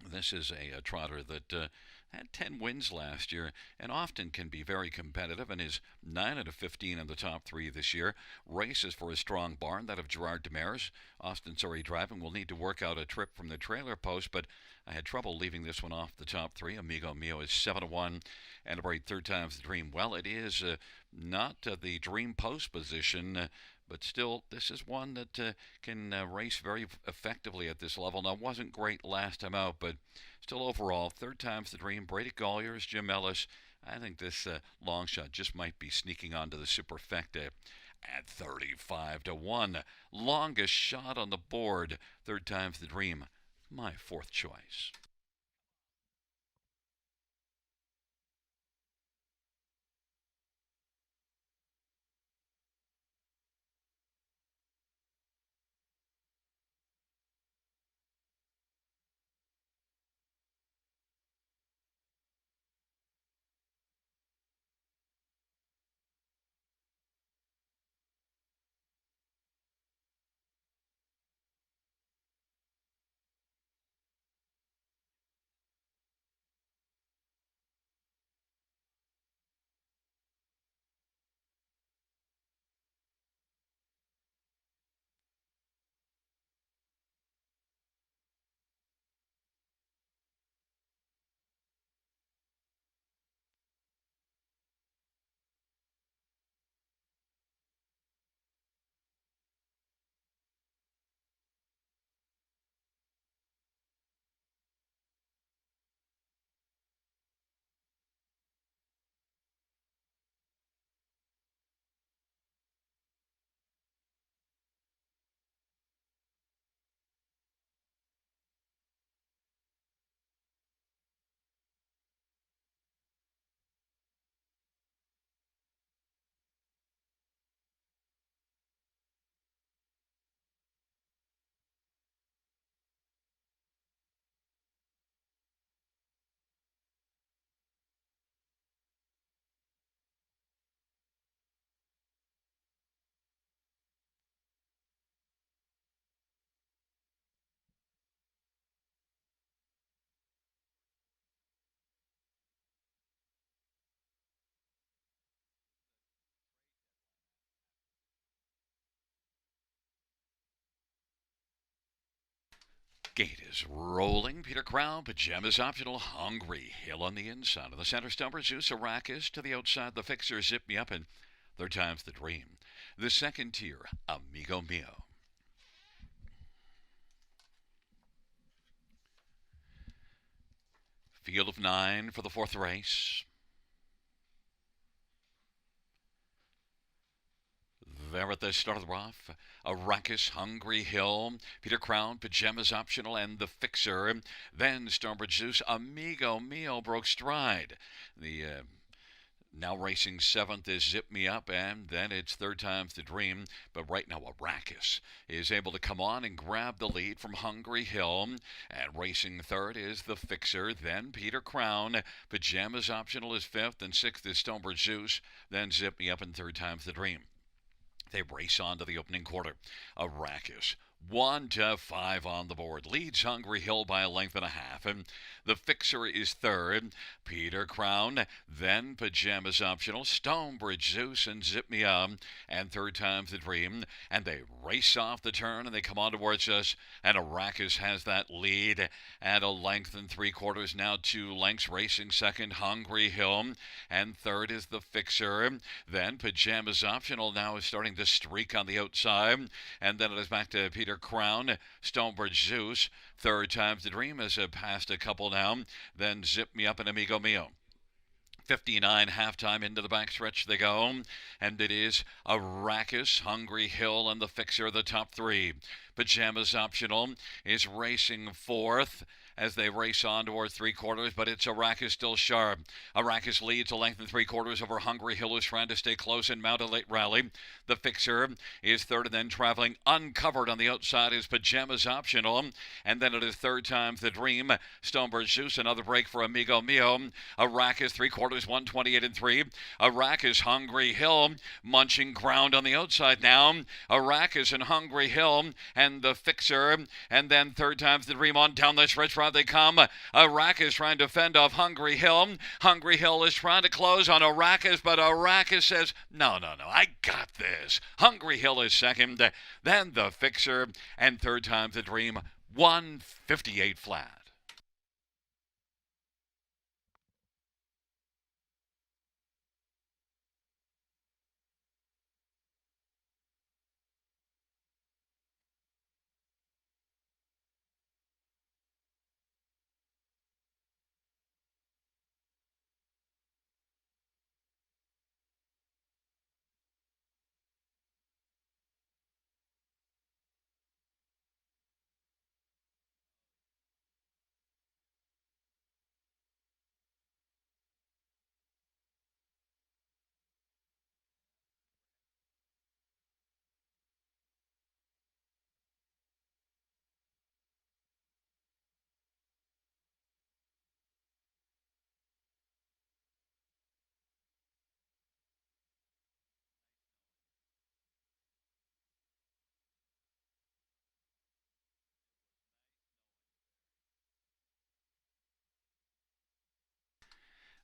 This is a trotter that had 10 wins last year and often can be very competitive, and is 9 out of 15 in the top 3 this year. Races for a strong barn, that of Gerard Demers. Austin Surrey driving will need to work out a trip from the trailer post, but I had trouble leaving this one off the top 3. Amigo Mio is 7-1, and a Third Time's the Dream. Well, it is not the dream post position, but still, this is one that can race very effectively at this level. Now, wasn't great last time out, but still overall, Third Time's the Dream. Brady Golliers, Jim Ellis. I think this long shot just might be sneaking onto the superfecta at 35-1. Longest shot on the board. Third Time's the Dream. My 4th choice. Gate is rolling. Peter Crown, Pajamas Optional, Hungry Hill on the inside of the center stumper. Zeus Arrakis to the outside. The Fixer, Zip Me Up, and third time's the Dream. The second tier, Amigo Mio. Field of 9 for the fourth race. There at the start of the rough, Arrakis, Hungry Hill, Peter Crown, Pajamas Optional, and the Fixer. Then Stonebridge Zeus, Amigo Mio broke stride. The now racing seventh is Zip Me Up, and then it's third time's the Dream. But right now, Arrakis is able to come on and grab the lead from Hungry Hill. And racing third is the Fixer, then Peter Crown. Pajamas Optional is fifth, and sixth is Stonebridge Zeus. Then Zip Me Up, and third time's the Dream. They race on to the opening quarter. Arrakis 1-5 on the board. Leads Hungry Hill by a length and a half. And the Fixer is third. Peter Crown, then Pajamas Optional, Stonebridge Zeus, and Zip Me Up, and third time's the Dream. And they race off the turn, and they come on towards us. And Arrakis has that lead at a length and three quarters. Now 2 lengths. Racing second, Hungry Hill. And third is the Fixer. Then Pajamas Optional now is starting to streak on the outside. And then it is back to Peter Crown, Stonebridge Zeus. Third time's the Dream has passed a couple now. Then Zip Me Up and Amigo Mio. 59 halftime into the backstretch they go, and it is Arrakis, Hungry Hill, and the Fixer, the top three. Pajamas Optional is racing fourth as they race on towards three quarters, but it's Arrakis still sharp. Arrakis leads a length and three quarters over Hungry Hill, who's trying to stay close and mount a late rally. The Fixer is third, and then traveling uncovered on the outside is Pajamas Optional, and then it is third time's the Dream. Stonebridge Zeus, another break for Amigo Mio. Arrakis three quarters, 128 and 3. Arrakis, Hungry Hill, munching ground on the outside now. Arrakis and Hungry Hill, and the Fixer, and then third time's the Dream on down the stretch. They come. Arrakis trying to fend off Hungry Hill. Hungry Hill is trying to close on Arrakis, but Arrakis says, no, I got this. Hungry Hill is second. Then the Fixer, and third time's the Dream. 158 flat.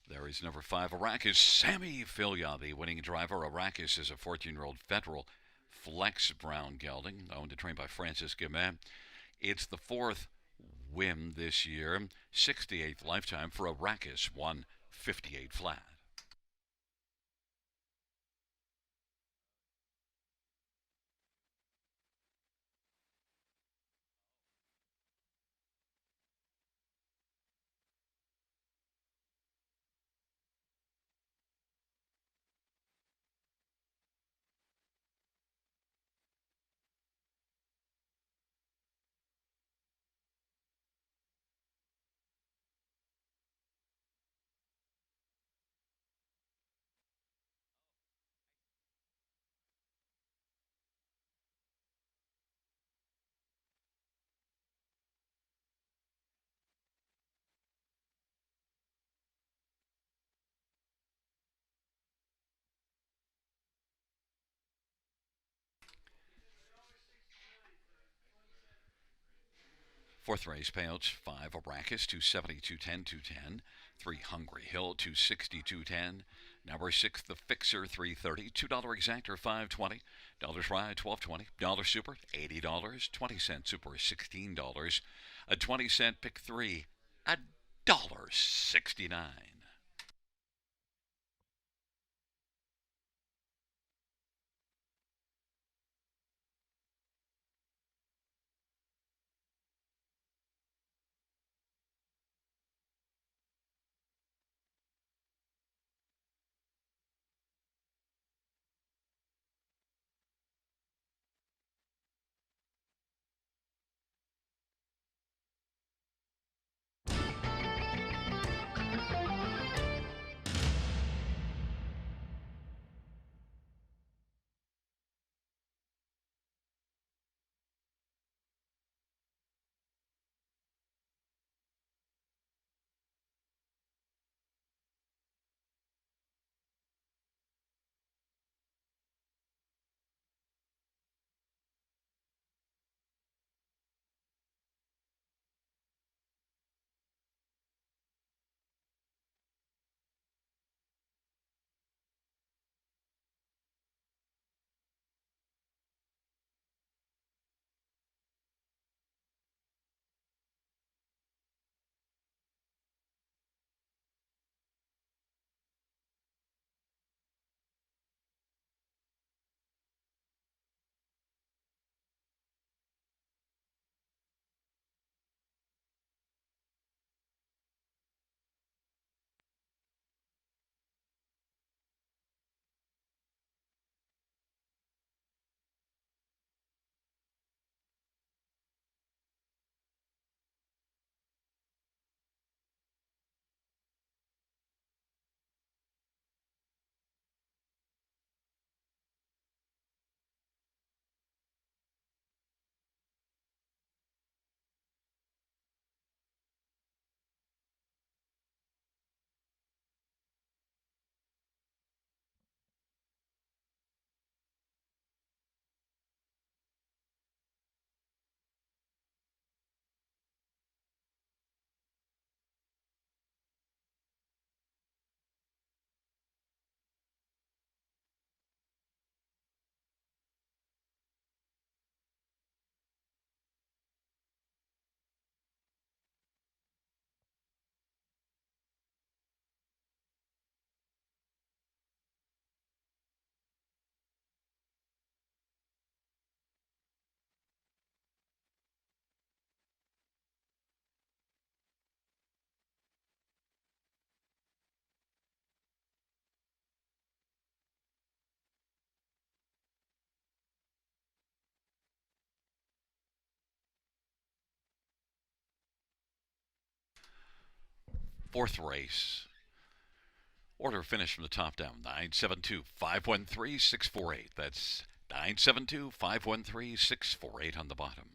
There is number 5, Arrakis, Sammy Filia, the winning driver. Arrakis is a 14-year-old federal flex brown gelding, owned and trained by Francis Guimet. It's the 4th win this year, 68th lifetime for Arrakis, 158 flat. Fourth race payouts: 5 Arrakis, 270, 210, 210. 3 Hungry Hill, 260, 210. Number 6, the Fixer, 330. $2 exactor, 520. Dollars ride, 1220. Dollar super, $80. 20-cent super, $16. A 20-cent pick 3, $1.69. Fourth race. Order finished from the top down. 972-513-648. That's 972-513-648 on the bottom.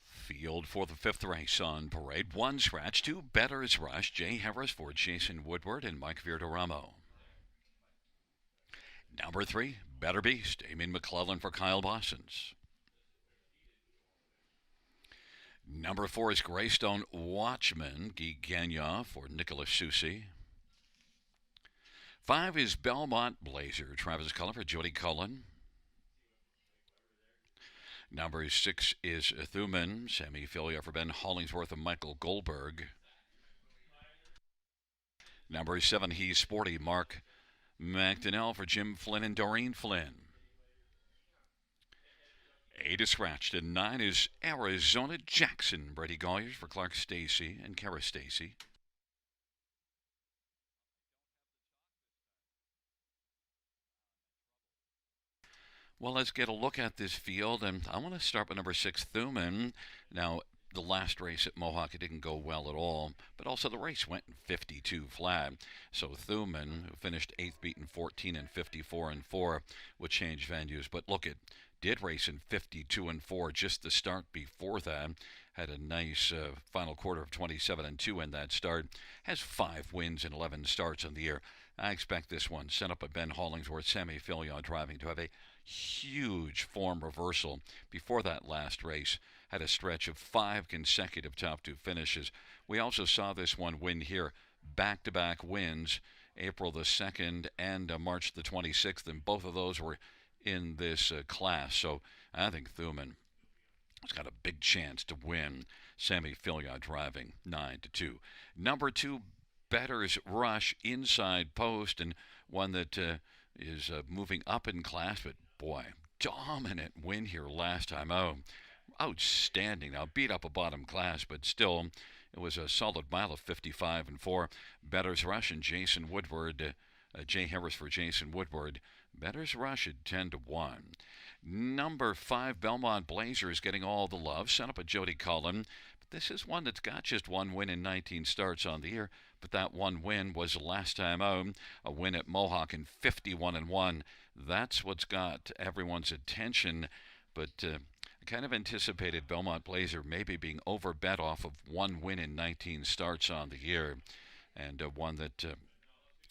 Field for the fifth race on parade. One scratch, two Bettor's Rush, Jay Harris for Jason Woodward and Mike Viertoramo. Number three, Better Beast, Amy McClellan for Kyle Bossons. Number four is Greystone Watchman, Guy Gagnon for Nicholas Susi. Five is Belmont Blazer, Travis Cullen for Jody Cullen. Number six is Thuman, Sammy Filia for Ben Hollingsworth and Michael Goldberg. Number seven, He's Sporty, Mark McDonnell for Jim Flynn and Doreen Flynn. 8 is scratched, and 9 is Arizona Jackson, Brady Goyers for Clark Stacy and Kara Stacy. Well, let's get a look at this field, and I want to start with number 6, Thuman. Now, the last race at Mohawk, it didn't go well at all, but also the race went in 52 flat. So Thuman, who finished 8th, beaten 14 and 54 and 4, would change venues. But look, it did race in 52 and 4 just the start before that. Had a nice final quarter of 27 and 2 in that start. Has 5 wins and 11 starts on the year. I expect this one, sent up by Ben Hollingsworth, Sammy Filion driving, to have a huge form reversal before that last race. Had a stretch of 5 consecutive top 2 finishes. We also saw this one win here, back-to-back wins, April the 2nd and March the 26th, and both of those were in this class. So I think Thuman has got a big chance to win. Sammy Filion driving 9-2. Number 2, Bettor's Rush, inside post, and one that is moving up in class, but boy, dominant win here last time. Oh, outstanding. Now beat up a bottom class, but still, it was a solid mile of 55 and 4. Bettor's Rush and Jason Woodward, Jay Harris for Jason Woodward. Bettor's Rush at 10-1. Number 5, Belmont Blazer is getting all the love, sent up a Jody Cullen. But this is one that's got just one win in 19 starts on the year. But that one win was last time out, a win at Mohawk in 51 and 1. That's what's got everyone's attention. But I kind of anticipated Belmont Blazer maybe being overbet off of one win in 19 starts on the year, and one that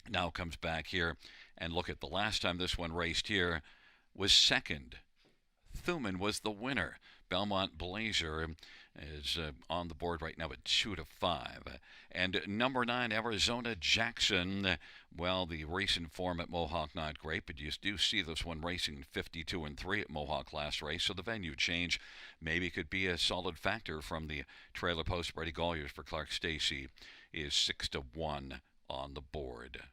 now comes back here. And look at the last time this one raced here was second. Thuman was the winner. Belmont Blazer is on the board right now at 2-5. And number 9, Arizona Jackson. Well, the racing form at Mohawk not great, but you do see this one racing 52 and 3 at Mohawk last race. So the venue change maybe could be a solid factor from the trailer post. Brady Goyers for Clark Stacy is 6-1 on the board.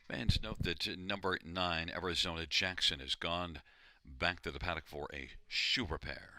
Fans note that number 9, Arizona Jackson, has gone back to the paddock for a shoe repair.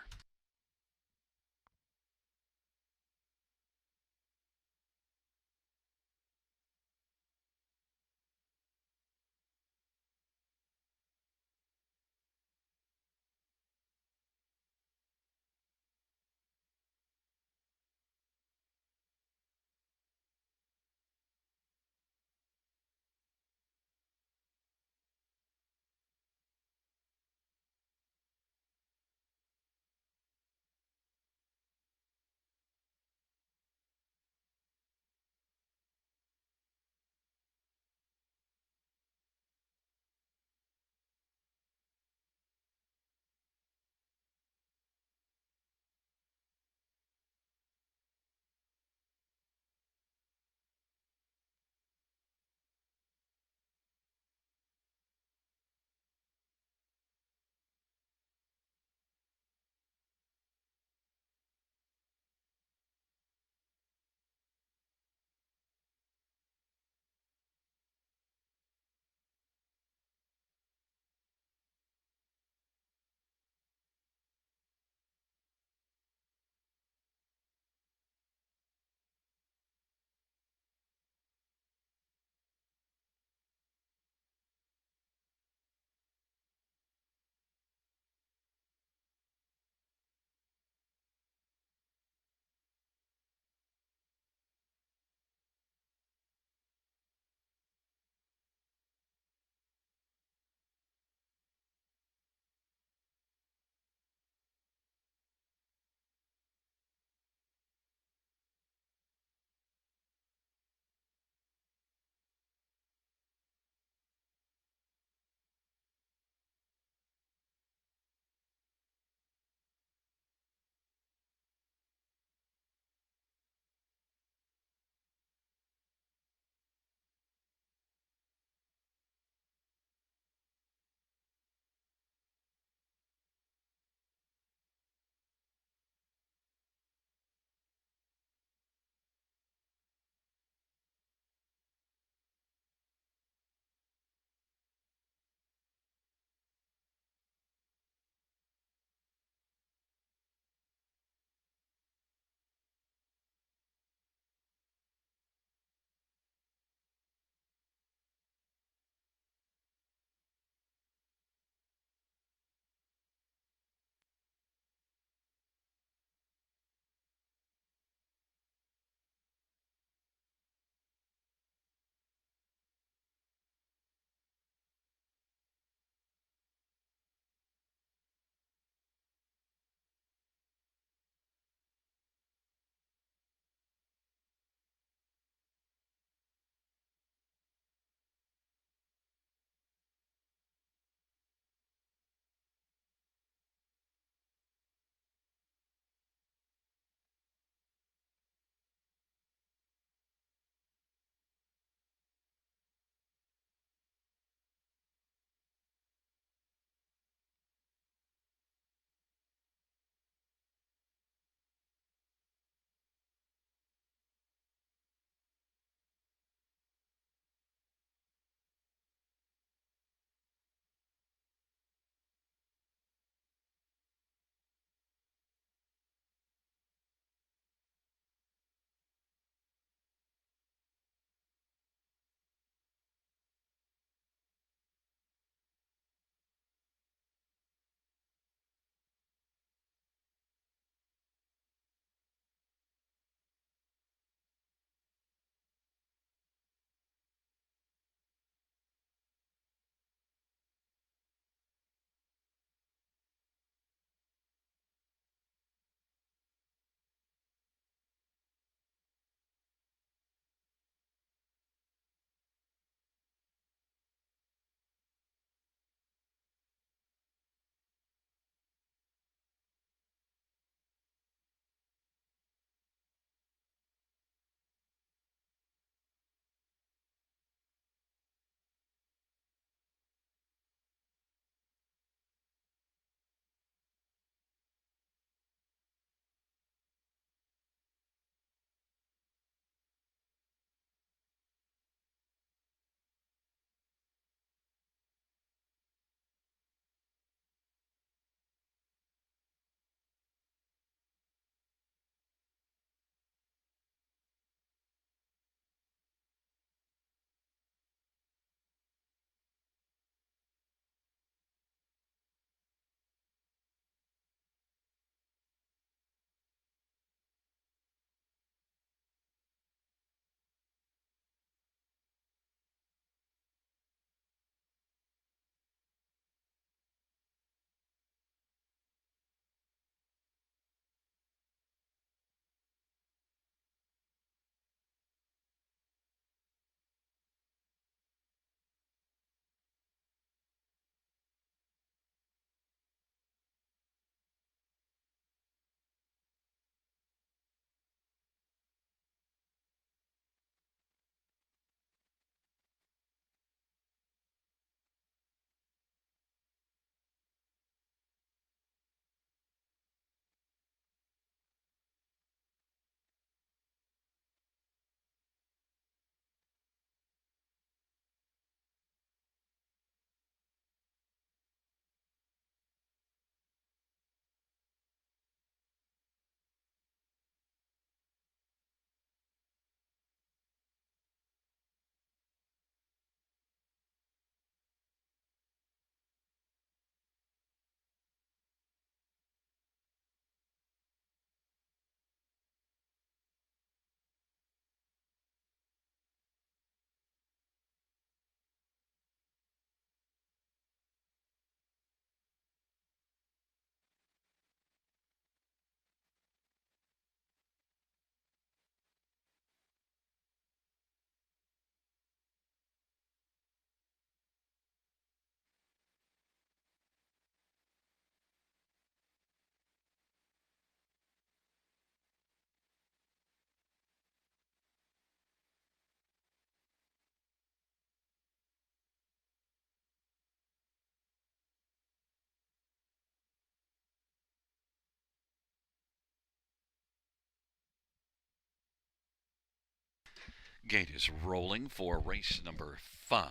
Gate is rolling for race number 5.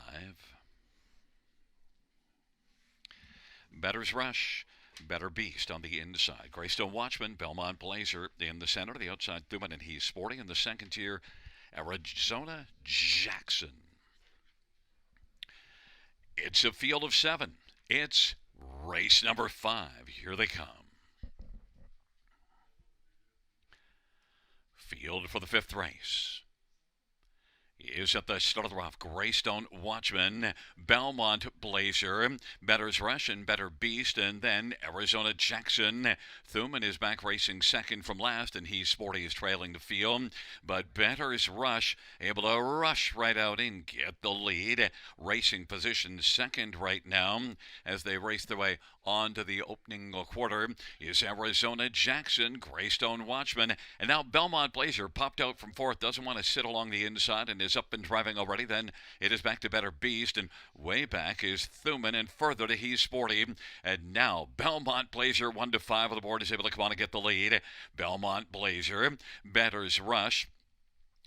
Better's Rush, Better Beast on the inside. Greystone Watchman, Belmont Blazer in the center. The outside, Thuman and He's Sporting. In the second tier, Arizona Jackson. It's a field of 7. It's race number 5. Here they come. Field for the 5th race is at the start of the rough. Greystone Watchman, Belmont Blazer, Better's Rush and Better Beast, and then Arizona Jackson. Thuman is back racing second from last, and He's Sporty is trailing the field. But Better's Rush able to rush right out and get the lead. Racing position second right now as they race their way on to the opening quarter is Arizona Jackson, Greystone Watchman, and now Belmont Blazer popped out from fourth, doesn't want to sit along the inside and is up and driving already. Then it is back to Better Beast, and way back is Thuman, and further to He's Sporty. And now Belmont Blazer 1 to 5 on the board is able to come on and get the lead. Belmont Blazer, Better's Rush,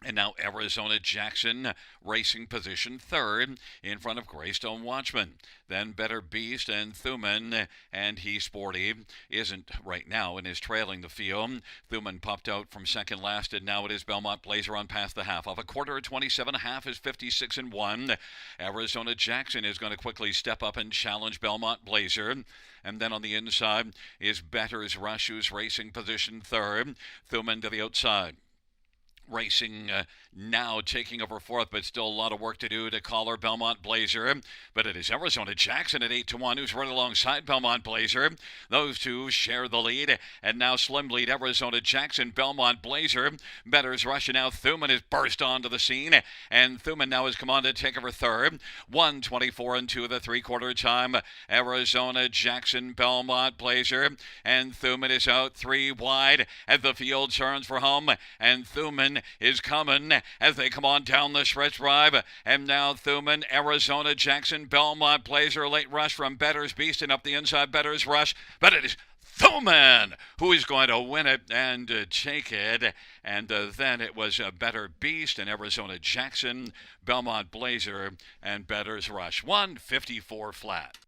and now Arizona Jackson racing position third in front of Greystone Watchman. Then Better Beast and Thuman, and He's Sporty isn't right now and is trailing the field. Thuman popped out from second last, and now it is Belmont Blazer on past the half. Off a quarter of 27.5 is 56 and 1. Arizona Jackson is going to quickly step up and challenge Belmont Blazer. And then on the inside is Better's Rush, who's racing position third. Thuman to the outside. Racing now taking over fourth, but still a lot of work to do to collar Belmont Blazer. But it is Arizona Jackson at 8 to 1, who's right alongside Belmont Blazer. Those two share the lead, and now slim lead Arizona Jackson, Belmont Blazer. Better's Rush, and now Thuman has burst onto the scene, and Thuman now has come on to take over third. 1:24 and 2 of the 3/4 time. Arizona Jackson, Belmont Blazer, and Thuman is out 3 wide as the field turns for home, and Thuman is coming as they come on down the stretch drive. And now Thuman, Arizona Jackson, Belmont Blazer, late rush from Better's Beast, and up the inside Better's Rush. But it is Thuman who is going to win it and take it. And then it was Better Beast and Arizona Jackson, Belmont Blazer, and Better's Rush. 154 flat.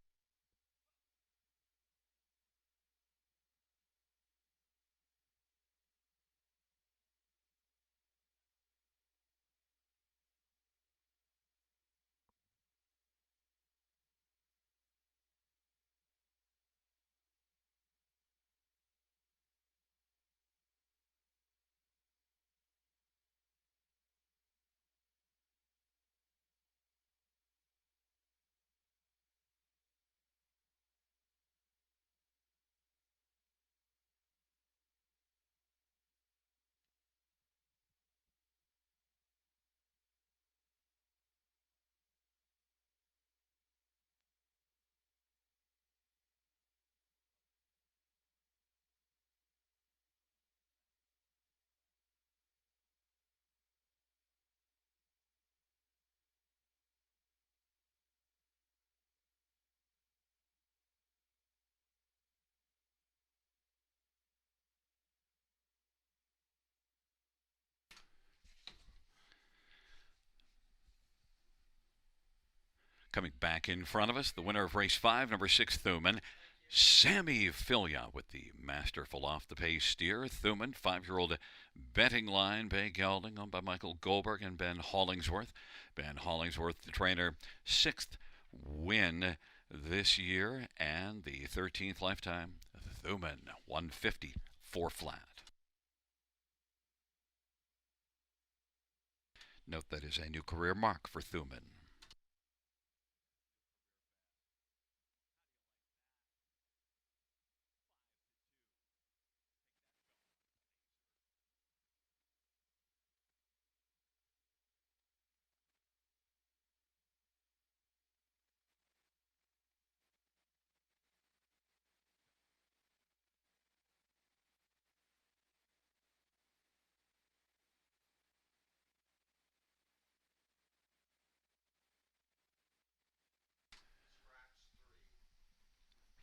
Coming back in front of us, the winner of race 5, number 6, Thuman. Sammy Filia with the masterful off-the-pace steer. Thuman, 5-year-old betting line, Bay Gelding, owned by Michael Goldberg and Ben Hollingsworth. Ben Hollingsworth, the trainer, 6th win this year, and the 13th lifetime. Thuman, 154 flat. Note that is a new career mark for Thuman.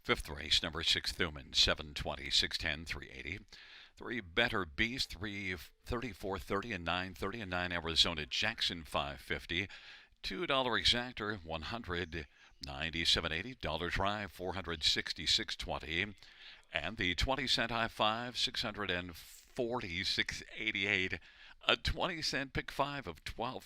Fifth race, number 6, Thuman, 720, 610, 380. 3 Better Beast, 334.30 and 9.30 and 9 Arizona Jackson 550. $2 exactor 197.80. Dollar Drive 466.20. And the 20-cent high five 646.88. A 20-cent pick five of $12.67.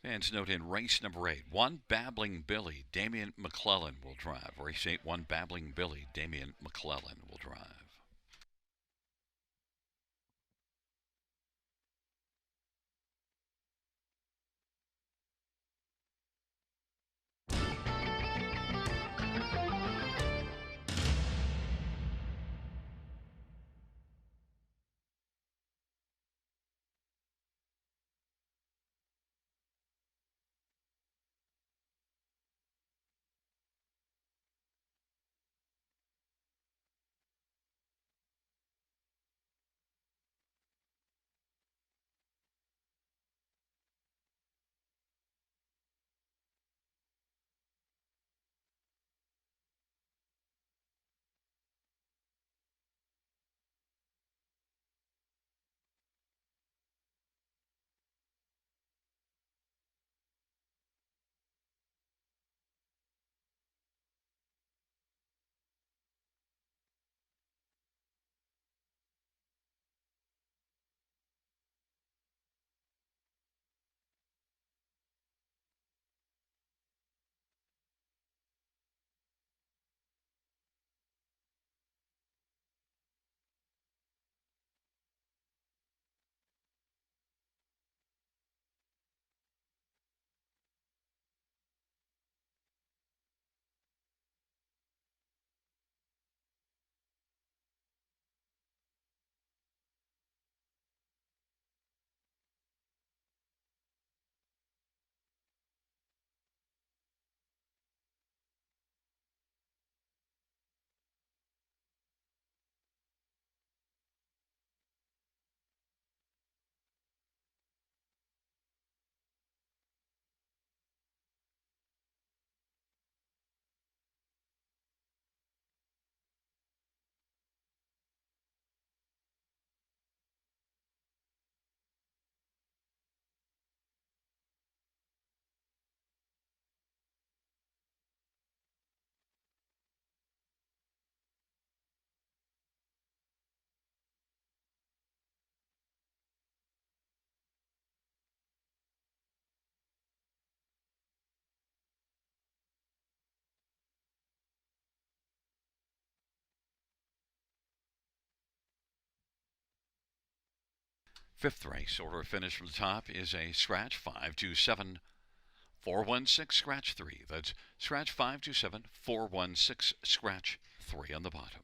Fans note in race number 8, 1 Babbling Billy, Damian McClellan will drive. Race 8, 1 Babbling Billy, Damian McClellan will drive. Fifth race order finish from the top is a scratch 527 416 scratch 3. That's scratch 527 416 scratch 3 on the bottom.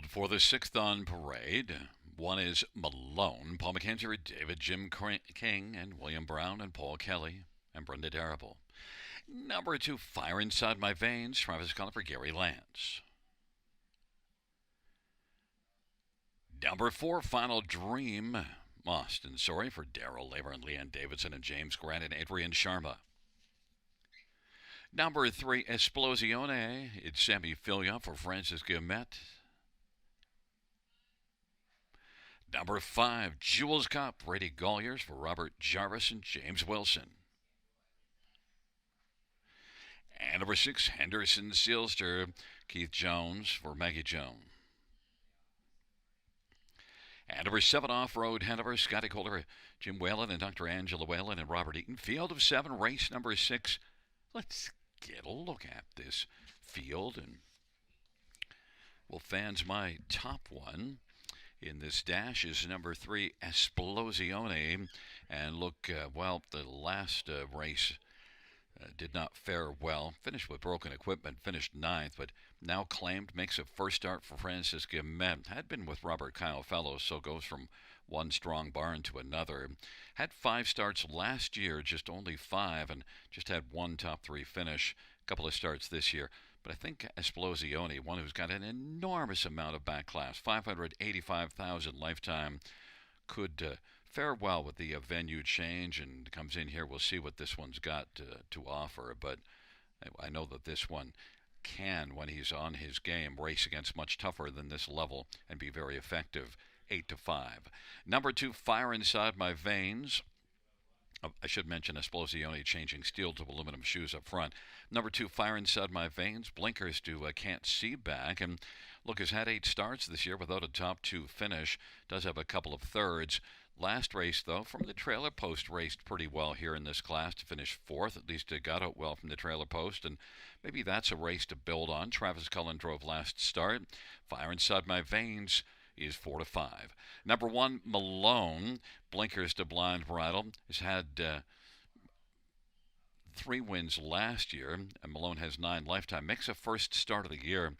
For the sixth on parade, one is Malone, Paul McKenzie, David Jim King, and William Brown, and Paul Kelly, and Brenda Darrable. Number 2, Fire Inside My Veins, Travis Cullen for Gary Lance. Number 4, Final Dream, Austin Sorry for Daryl Laver and Leanne Davidson and James Grant and Adrian Sharma. Number 3, Esplosione, it's Sammy Filia for Francis Guillemette. Number 5, Jules Cup, Brady Golliers for Robert Jarvis and James Wilson. And number 6, Henderson Sealster, Keith Jones for Maggie Jones. And number 7, Off-Road Hanover, Scotty Kohler, Jim Whalen and Dr. Angela Whalen and Robert Eaton. Field of 7, race number 6. Let's get a look at this field. And, well, fans, my top one in this dash is number 3, Esplosione. And look, well, the last race did not fare well. Finished with broken equipment, finished 9th, but now claimed makes a first start for Francis Guillemette. Had been with Robert Kyle Fellows, so goes from one strong barn to another. Had 5 starts last year, just only 5, and just had one top 3 finish. A couple of starts this year. But I think Esplosione, one who's got an enormous amount of back class, 585,000 lifetime, could fare well with the venue change and comes in here. We'll see what this one's got to offer, but I know that this one can, when he's on his game, race against much tougher than this level and be very effective. 8-5. Number 2, Fire Inside My Veins. I should mention Esplosione changing steel to aluminum shoes up front. Number 2, Fire Inside My Veins. Blinkers to Can't See back. And look, has had 8 starts this year without a top 2 finish. Does have a couple of thirds. Last race, though, from the trailer post, raced pretty well here in this class to finish 4th. At least it got out well from the trailer post, and maybe that's a race to build on. Travis Cullen drove last start. Fire Inside My Veins is 4-5. Number 1, Malone, Blinkers to Blind Bridle, has had 3 wins last year, and Malone has 9 lifetime. Makes a first start of the year.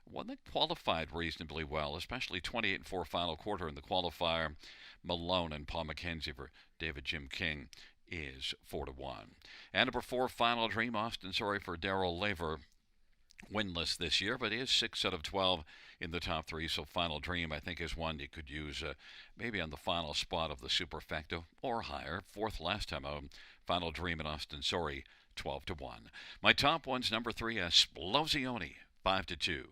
One that qualified reasonably well, especially 28-4 final quarter in the qualifier. Malone and Paul McKenzie for David Jim King is 4-1. And number 4, Final Dream, Austin Sorry for Daryl Laver. Winless this year, but is 6 out of 12 in the top 3. So Final Dream, I think, is one you could use maybe on the final spot of the Superfecta or higher. 4th last time out. Final Dream and Austin Sorry, 12-1. My top one's number 3, Esplosione, 5-2.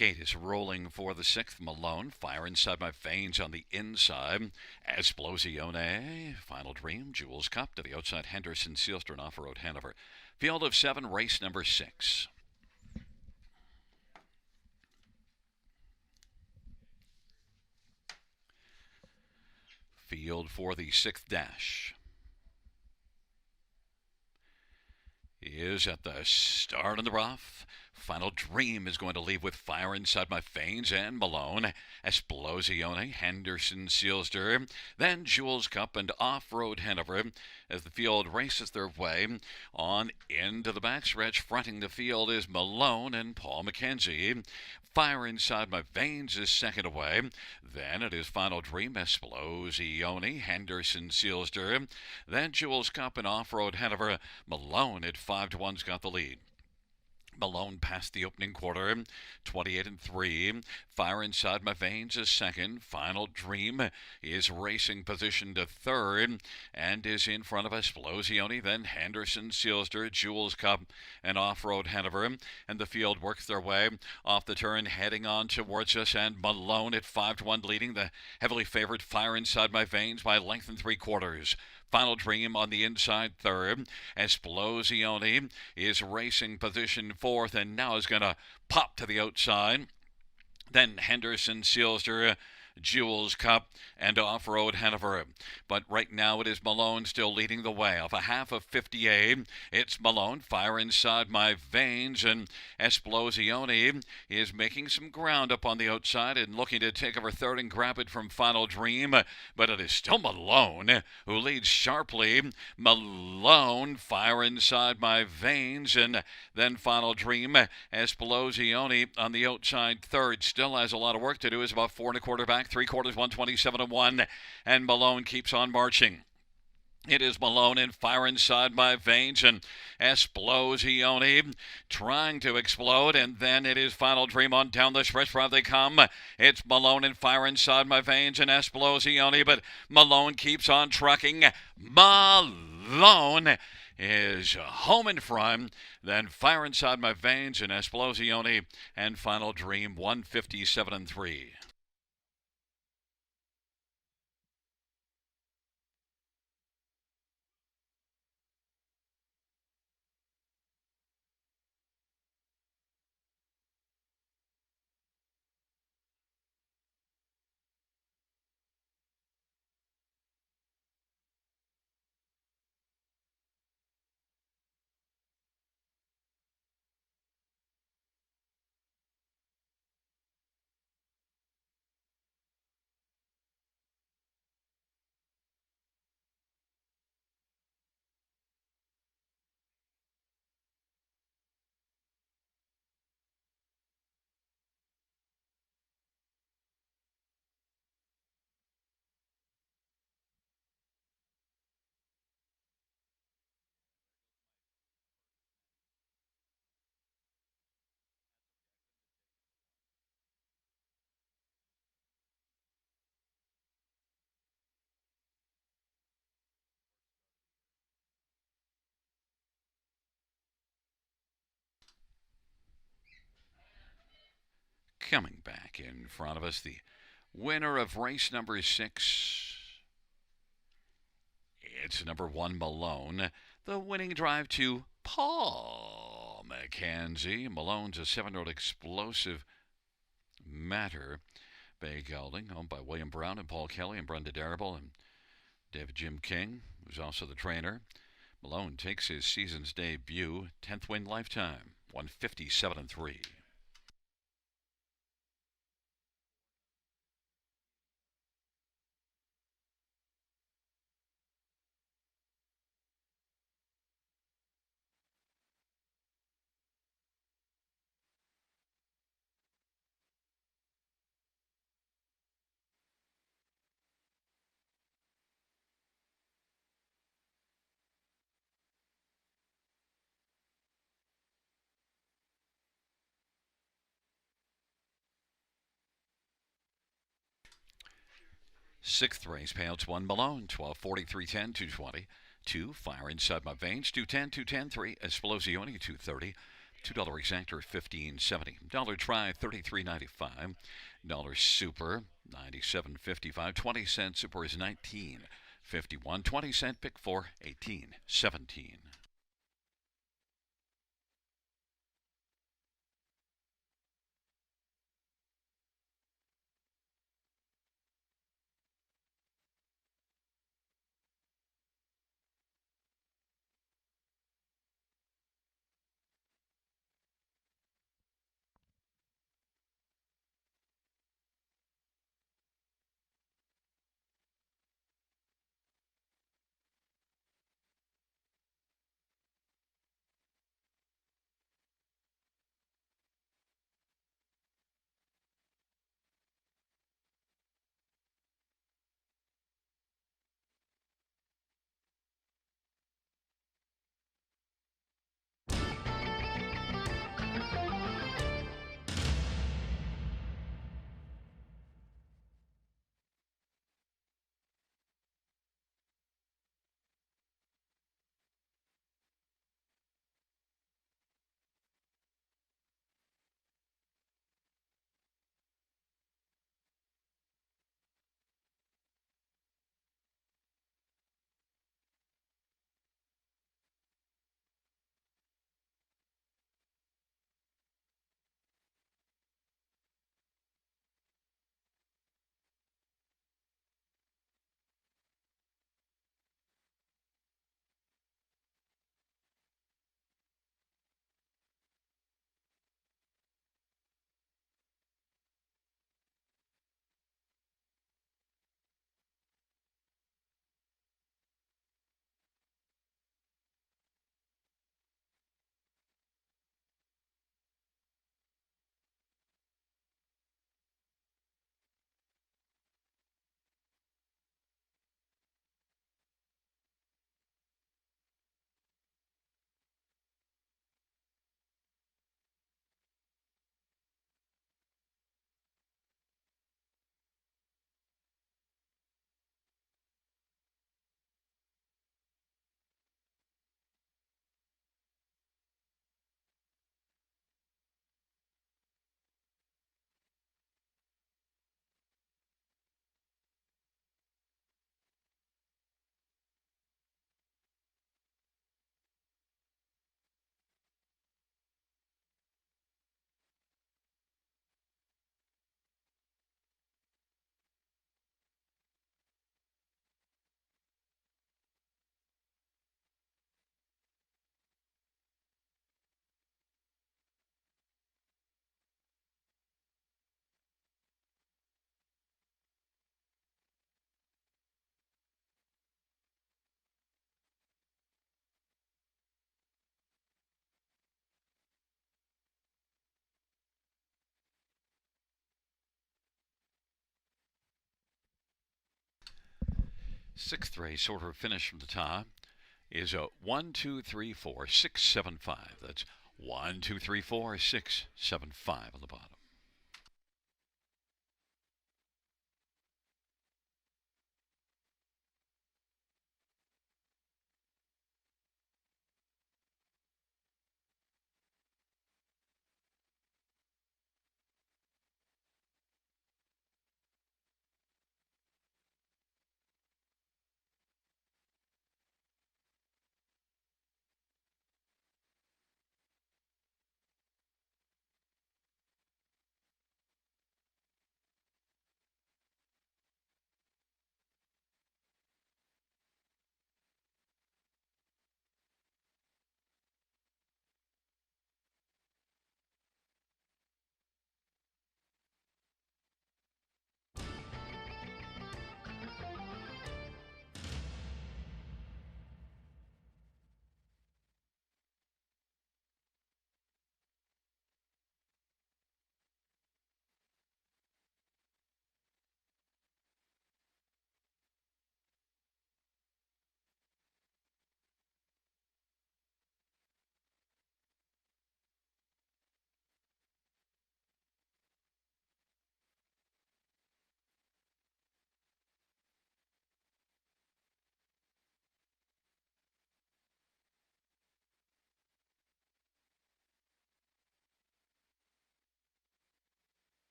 Gate is rolling for the 6th. Malone, Fire Inside My Veins on the inside. Esplosione, Final Dream, Jules Cup to the outside. Henderson, Sealster, and Off-Road Hanover. Field of 7, race number 6. Field for the 6th dash is at the start of the rough. Final Dream is going to leave with Fire Inside My Veins and Malone. Esplosione, Henderson, Sealster, then Jules Cup and Off-Road Hanover as the field races their way on into the backstretch. Fronting the field is Malone and Paul McKenzie. Fire Inside My Veins is second away. Then it is Final Dream, Esplosione, Henderson, Sealster, then Jules Cup and Off-Road Hanover. Malone at 5-1's got the lead. Malone passed the opening quarter, 28-3. Fire Inside My Veins is second. Final Dream is racing position to third and is in front of Esplosione, then Henderson, Sealster, Jules Cup, and Off-Road Hanover. And the field works their way off the turn, heading on towards us, and Malone at 5-1 leading the heavily favored Fire Inside My Veins by length and 3/4. Final Dream on the inside third. Esplosione is racing position fourth and now is going to pop to the outside. Then Henderson, Sealster, Jules Cup, and Off-Road Hanover. But right now it is Malone still leading the way. Off a half of 58, it's Malone, Fire Inside My Veins, and Esplosione is making some ground up on the outside and looking to take over third and grab it from Final Dream. But it is still Malone who leads sharply. Malone, Fire Inside My Veins, and then Final Dream. Esplosione on the outside third. Still has a lot of work to do. Is about 4 1/4 back. 3/4, 127-1, and Malone keeps on marching. It is Malone and Fire Inside My Veins and Esplosione trying to explode, and then it is Final Dream on down the stretch where they come. It's Malone and Fire Inside My Veins and Esplosione, but Malone keeps on trucking. Malone is home in front, then Fire Inside My Veins and Esplosione and Final Dream 157-3. Coming back in front of us, the winner of race number 6. It's number 1, Malone. The winning drive to Paul McKenzie. Malone's a 7-year-old explosive matter. Bay Gelding, owned by William Brown and Paul Kelly and Brenda Darrable and David Jim King, who's also the trainer. Malone takes his season's debut, 10th win lifetime, 157-3. Sixth race, payouts 1, Malone, 12:43.10, 2:20. 2, Fire Inside My Veins, 2:10, 2:10, 3, Esplosione, 2:30. $2 exactor 15.70. Dollar try 33.95. Dollar super 97.55. 20-cent super is 19.51. 20-cent pick four 18.17. Sixth race order finish from the top is a 1, 2, 3, 4, 6, 7, 5. That's 1, 2, 3, 4, 6, 7, 5 on the bottom.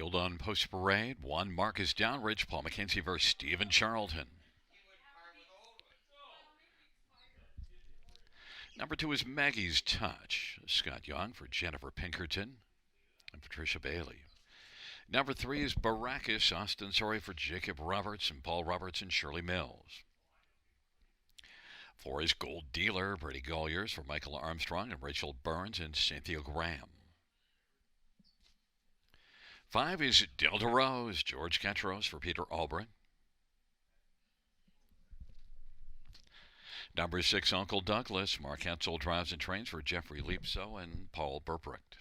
Field on Post Parade. 1, Marcus Downridge. Paul McKenzie versus Stephen Charlton. Number 2 is Maggie's Touch. Scott Young for Jennifer Pinkerton and Patricia Bailey. Number 3 is Baracus. Austin Sorry for Jacob Roberts and Paul Roberts and Shirley Mills. 4 is Gold Dealer. Brady Golliers for Michael Armstrong and Rachel Burns and Cynthia Graham. 5 is Delta Rose. George Ketros for Peter Albrecht. Number 6, Uncle Douglas. Mark Hetzel drives and trains for Jeffrey Leapso and Paul Burbricht.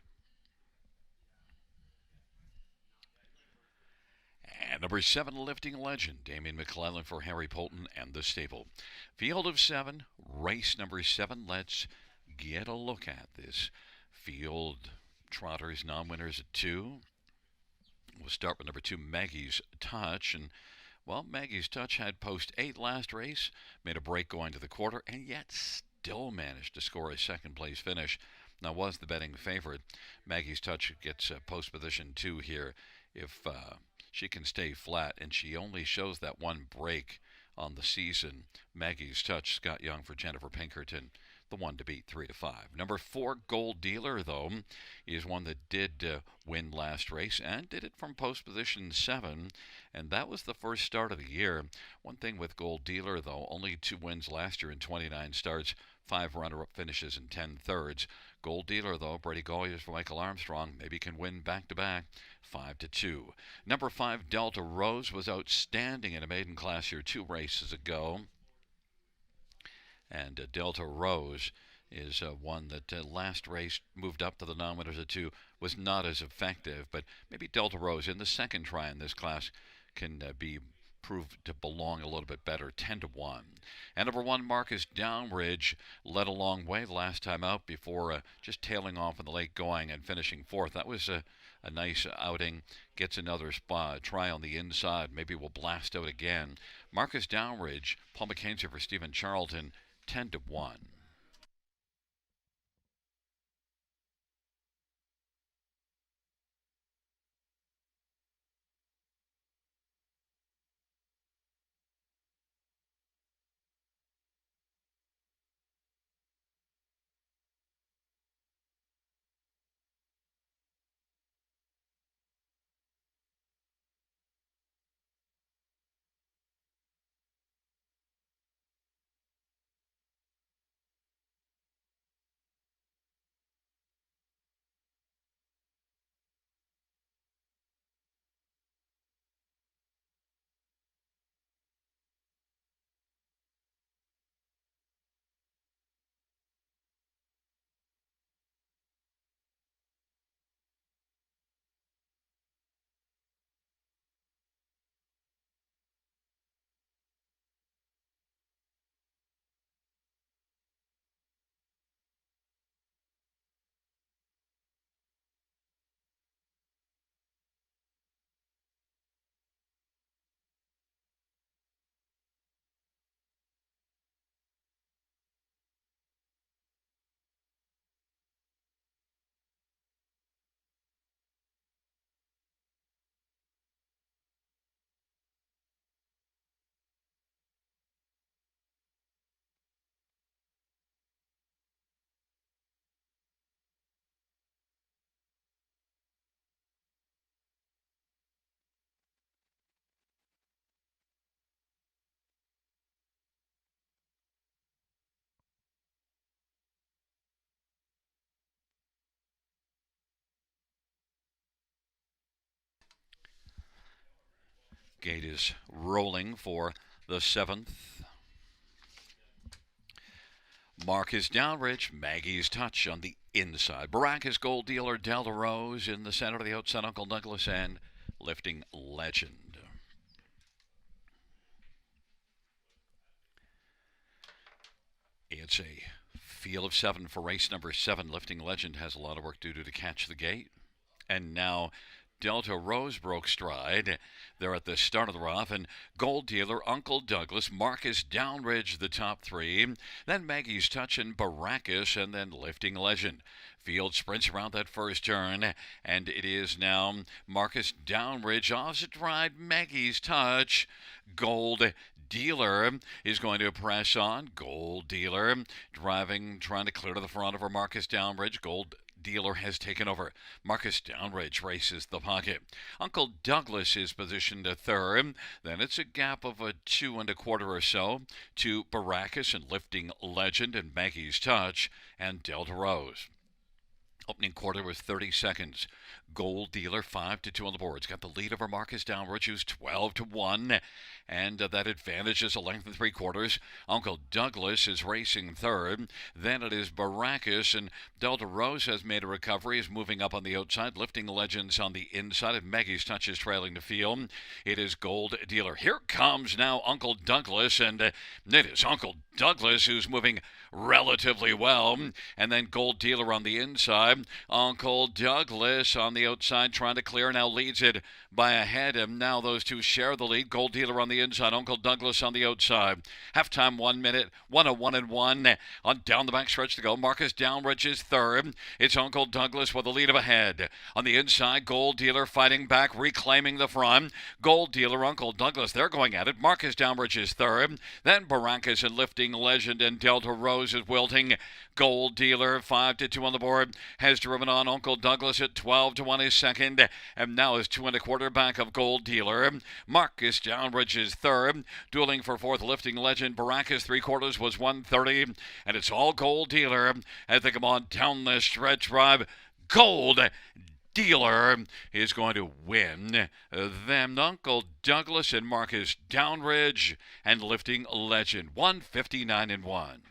And number 7, Lifting Legend. Damien McClellan for Harry Polton and the stable. Field of 7, race number 7. Let's get a look at this field. Trotters, non-winners at 2. We'll start with number 2, Maggie's Touch. And well, Maggie's Touch had post 8 last race, made a break going to the quarter, and yet still managed to score a second place finish. Now was the betting favorite. Maggie's Touch gets post position 2 here if she can stay flat, and she only shows that one break on the season. Maggie's Touch, Scott Young for Jennifer Pinkerton, the one to beat 3-5. Number 4, Gold Dealer, though, is one that did win last race and did it from post position 7, and that was the first start of the year. One thing with Gold Dealer, though, only 2 wins last year in 29 starts, 5 runner-up finishes and 10 thirds. Gold Dealer, though, Brady Golliers for Michael Armstrong, maybe can win back-to-back, 5-2. Number 5, Delta Rose, was outstanding in a maiden class here 2 races ago. And Delta Rose is one that last race moved up to the non-winners at 2, was not as effective, but maybe Delta Rose in the second try in this class can be proved to belong a little bit better, 10-1. And number 1, Marcus Downridge, led a long way the last time out before just tailing off in the late going and finishing 4th. That was a nice outing. Gets another spot, try on the inside. Maybe we'll blast out again. Marcus Downridge, Paul McKenzie for Stephen Charlton, 10-1. Gate is rolling for the 7th. Marcus Downridge, Maggie's Touch on the inside. Baracus, Gold Dealer, Delta Rose in the center of the outside, Uncle Douglas, and Lifting Legend. It's a field of 7 for race number 7. Lifting Legend has a lot of work to do to catch the gate. And now Delta Rose broke stride there at the start of the rough, and Gold Dealer, Uncle Douglas, Marcus Downridge, the top three. Then Maggie's Touch and Baracus, and then Lifting Legend. Field sprints around that first turn, and it is now Marcus Downridge off the stride, Maggie's Touch. Gold Dealer is going to press on. Gold Dealer driving, trying to clear to the front of her Marcus Downridge. Gold Dealer has taken over. Marcus Downridge races the pocket. Uncle Douglas is positioned to third. Then it's a gap of a 2 1/4 or so to Baracus and Lifting Legend and Maggie's Touch and Delta Rose. Opening quarter was 30 seconds. Gold Dealer 5-2 on the boards. Got the lead over Marcus Downridge, who's 12-1, and that advantage is a length and 3/4. Uncle Douglas is racing third. Then it is Baracus, and Delta Rose has made a recovery, is moving up on the outside. Lifting Legends on the inside, and Maggie's Touch is trailing the field. It is Gold Dealer. Here comes now Uncle Douglas, and it is Uncle Douglas who's moving relatively well. And then Gold Dealer on the inside. Uncle Douglas on the outside trying to clear, now leads it by a head, and now those two share the lead. Gold Dealer on the inside, Uncle Douglas on the outside. Halftime 1 minute, 101-1 on down the back stretch to go. Marcus Downridge is third. It's Uncle Douglas with a lead of ahead. On the inside, Gold Dealer fighting back, reclaiming the front. Gold Dealer, Uncle Douglas, they're going at it. Marcus Downridge is third. Then Baracus and Lifting Legend and Delta Rose is wilting. Gold Dealer 5-2 on the board has driven on. Uncle Douglas at 12-1 is second, and now is 2 1/4 back of Gold Dealer. Marcus Downridge is third, dueling for fourth. Lifting Legend. Baracus 3/4 was 130, and it's all Gold Dealer as they come on down the stretch drive. Gold Dealer is going to win. Then Uncle Douglas and Marcus Downridge and Lifting Legend 159-1.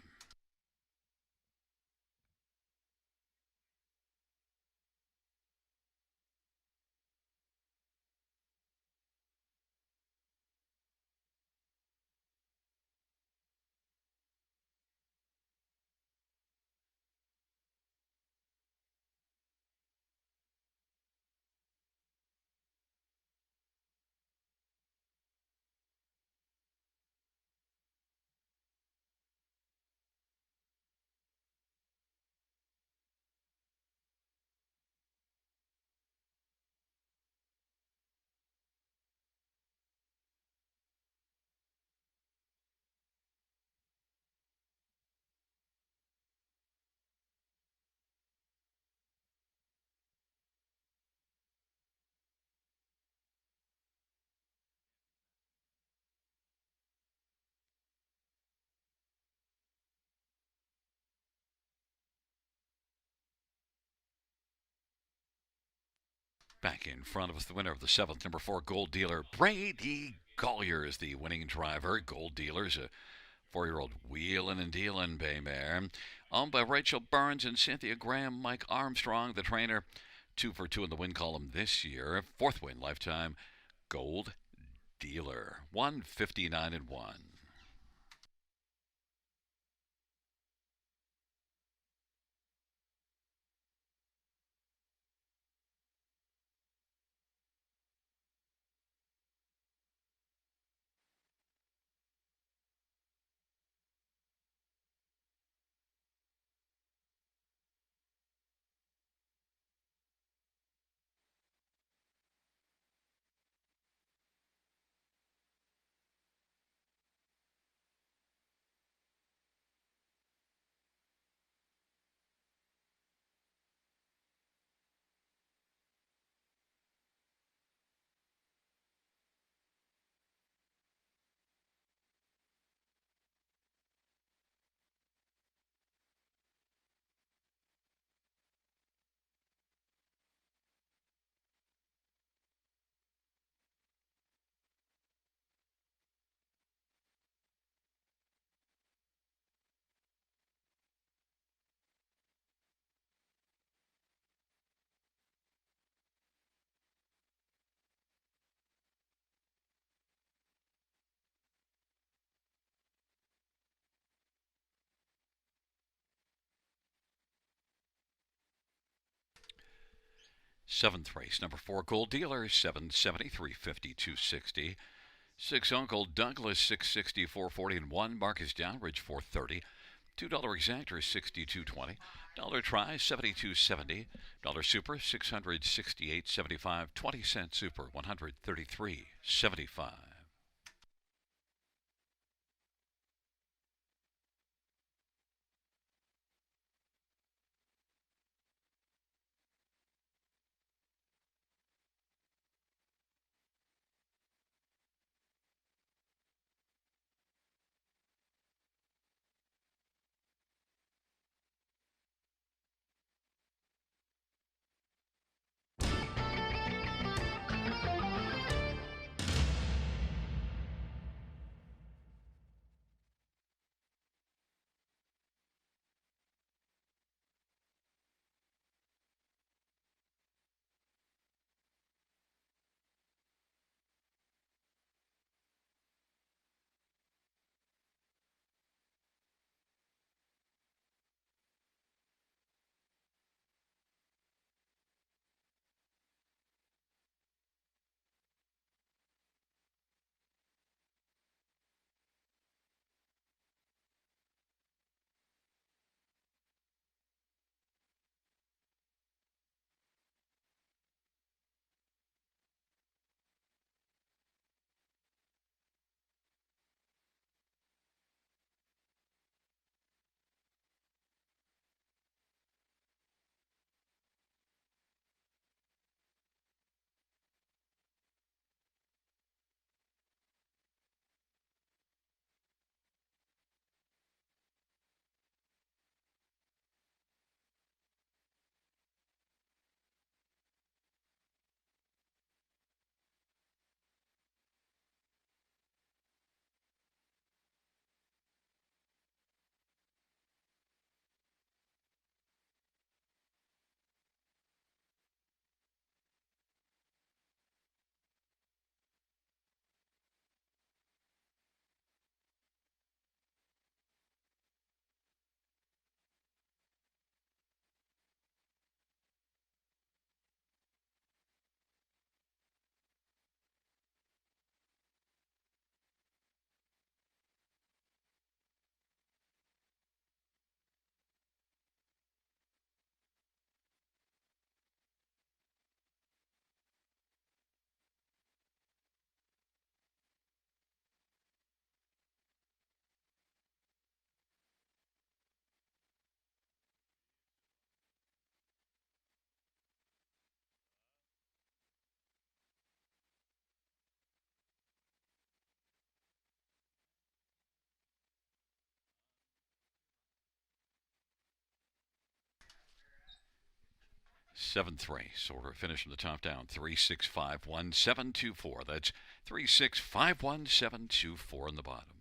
Back in front of us, the winner of the seventh, number 4, Gold Dealer, Brady Collier is the winning driver. Gold Dealer's a 4-year-old wheeling and dealing bay mare. Owned by Rachel Burns and Cynthia Graham. Mike Armstrong, the trainer, 2 for 2 in the win column this year. Fourth win lifetime, Gold Dealer, 159-1. Seventh race, number 4, Gold Dealer, 770, 350, 260. 6, Uncle Douglas, 660, 440, and 1, Marcus Downridge, 430. $2 exactor, 62.20. Dollar try, 72.70. Dollar super, 668.75. 20-cent super, 133.75. Seventh race, order of finish from the top down, 3651724. That's 3651724 in the bottom.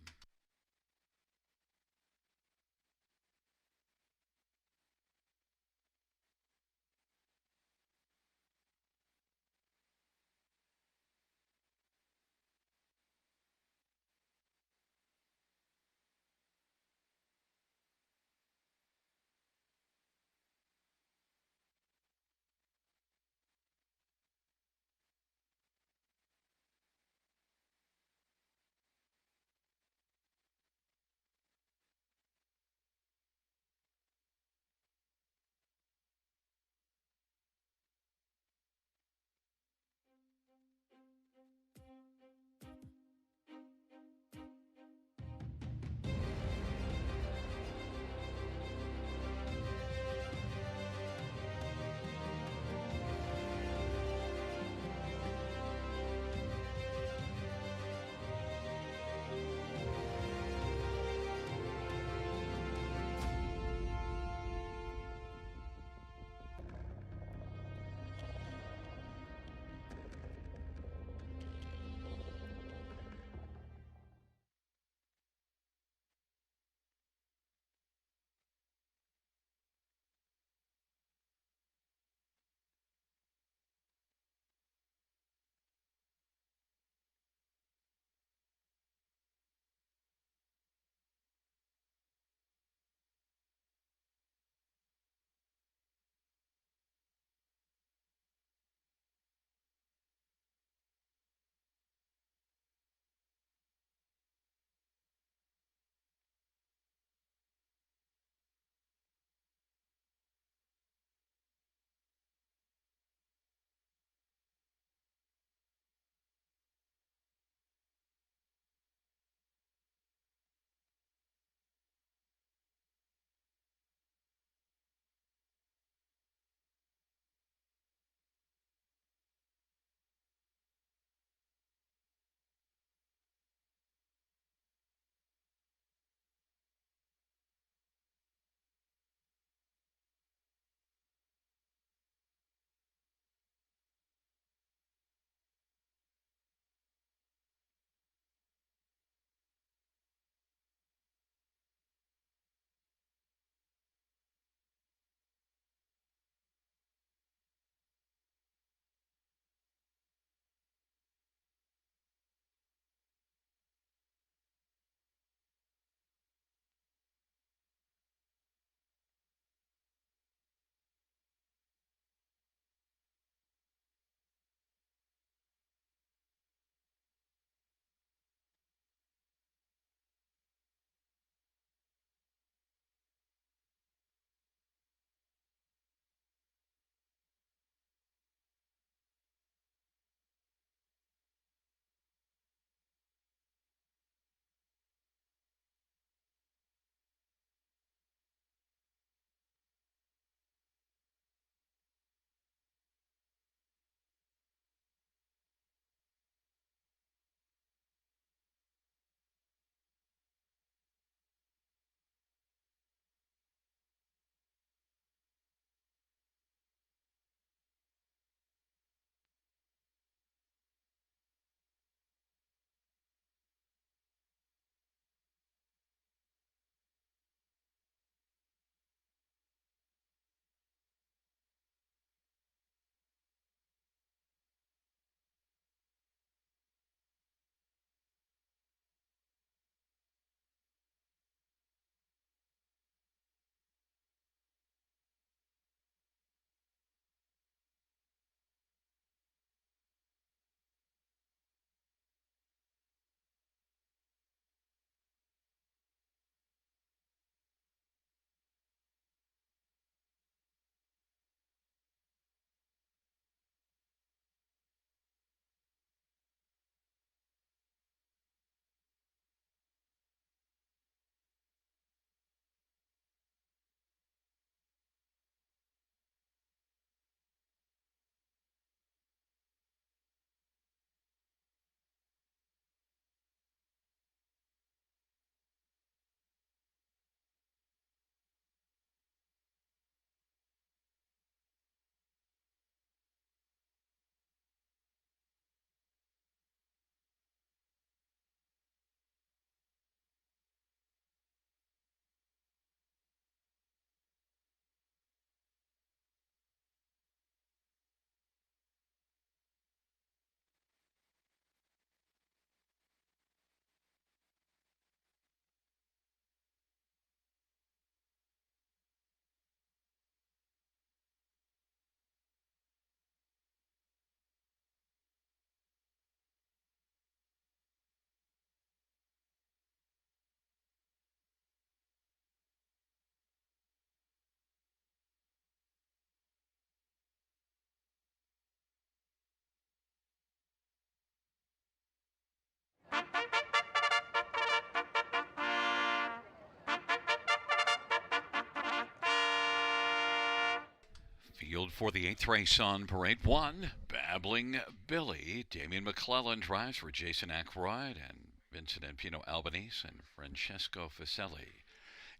Field for the 8th race on Parade 1. Babbling Billy. Damian McClellan drives for Jason Ackroyd and Vincent and Pino Albanese and Francesco Fiselli.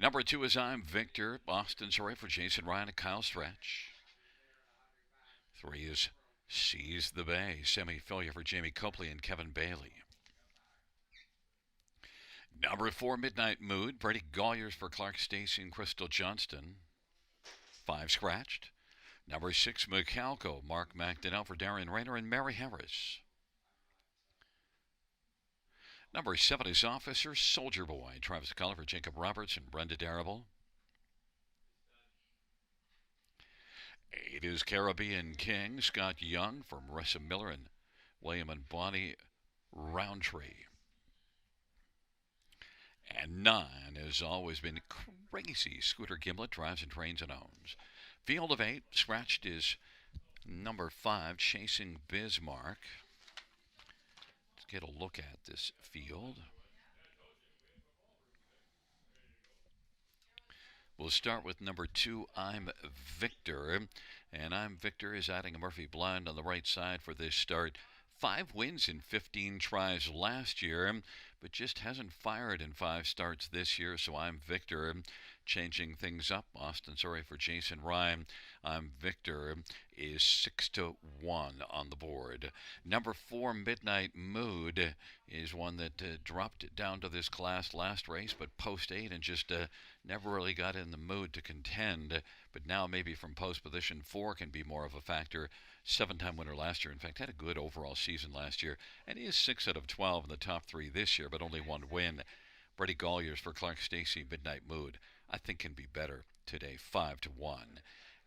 Number 2 is I'm Victor. Boston Surrey for Jason Ryan and Kyle Stretch. 3 is Seize the Bay. Semi-Filia for Jamie Copley and Kevin Bailey. Number 4, Midnight Mood. Brady Golliers for Clark Stacy and Crystal Johnston. 5 scratched. Number 6, Macalco. Mark McDonnell for Darian Rayner and Mary Harris. Number 7 is Officer Soldier Boy. Travis Cullen for Jacob Roberts and Brenda Darrable. 8 is Caribbean King. Scott Young for Marissa Miller and William and Bonnie Roundtree. And 9 has always been crazy. Scooter Gimlet drives and trains and owns. Field of 8, scratched is number 5, Chasing Bismarck. Let's get a look at this field. We'll start with number 2, I'm Victor. And I'm Victor is adding a Murphy blind on the right side for this start. 5 wins in 15 tries last year, but just hasn't fired in 5 starts this year. So I'm Victor, changing things up. Austin Surrey for Jason Ryan. I'm Victor is 6-1 on the board. Number 4, Midnight Mood, is one that dropped down to this class last race, but post 8 and just never really got in the mood to contend. But now maybe from post position 4 can be more of a factor. 7-time winner last year. In fact, had a good overall season last year. And he is 6 out of 12 in the top 3 this year, but only 1 win. Brady Golliers for Clark Stacy, Midnight Mood, I think can be better today, 5-1.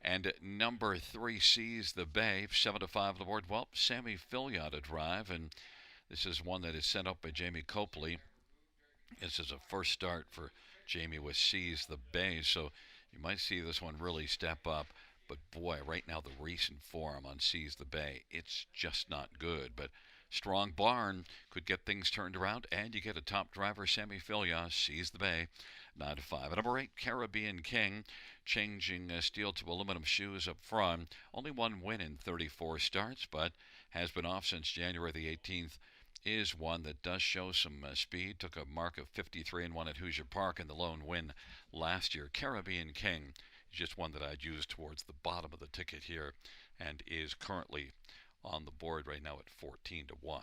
And number 3, Seize the Bay, 7-5 on the board. Well, Sammy Filia to drive, and this is one that is sent up by Jamie Copley. This is a first start for Jamie with Seize the Bay, so you might see this one really step up. But boy, right now the recent form on Seize the Bay, it's just not good. But strong barn could get things turned around, and you get a top driver, Sammy Filia, Seize the Bay, 9-5. And number 8, Caribbean King, changing steel to aluminum shoes up front. Only 1 win in 34 starts, but has been off since January the 18th. Is one that does show some speed. Took a mark of 53 and 1 at Hoosier Park in the lone win last year. Caribbean King is just one that I'd use towards the bottom of the ticket here, and is currently on the board right now at 14-1.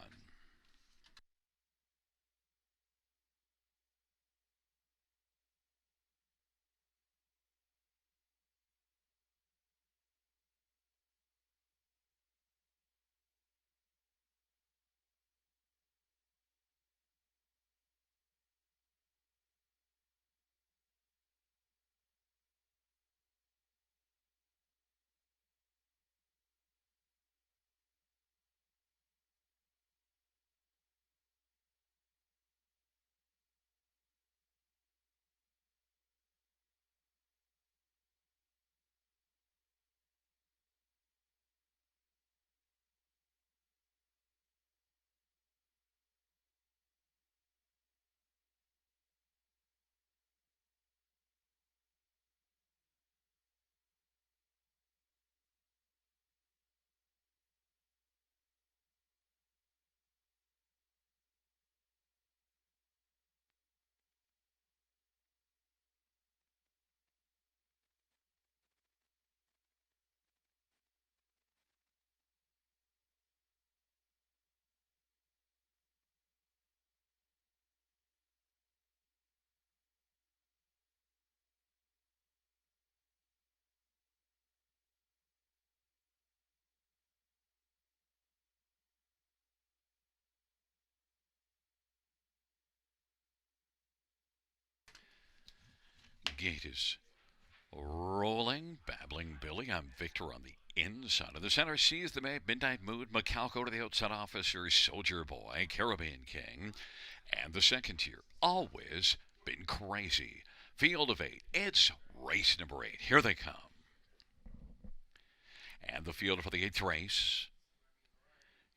Gate is rolling. Babbling Billy, I'm Victor on the inside of the center. Seize the Bay, Midnight Mood, Macalco to the outside officer, Soldier Boy, Caribbean King. And the second tier, always been crazy. Field of 8, it's race number 8. Here they come. And the field for the 8th race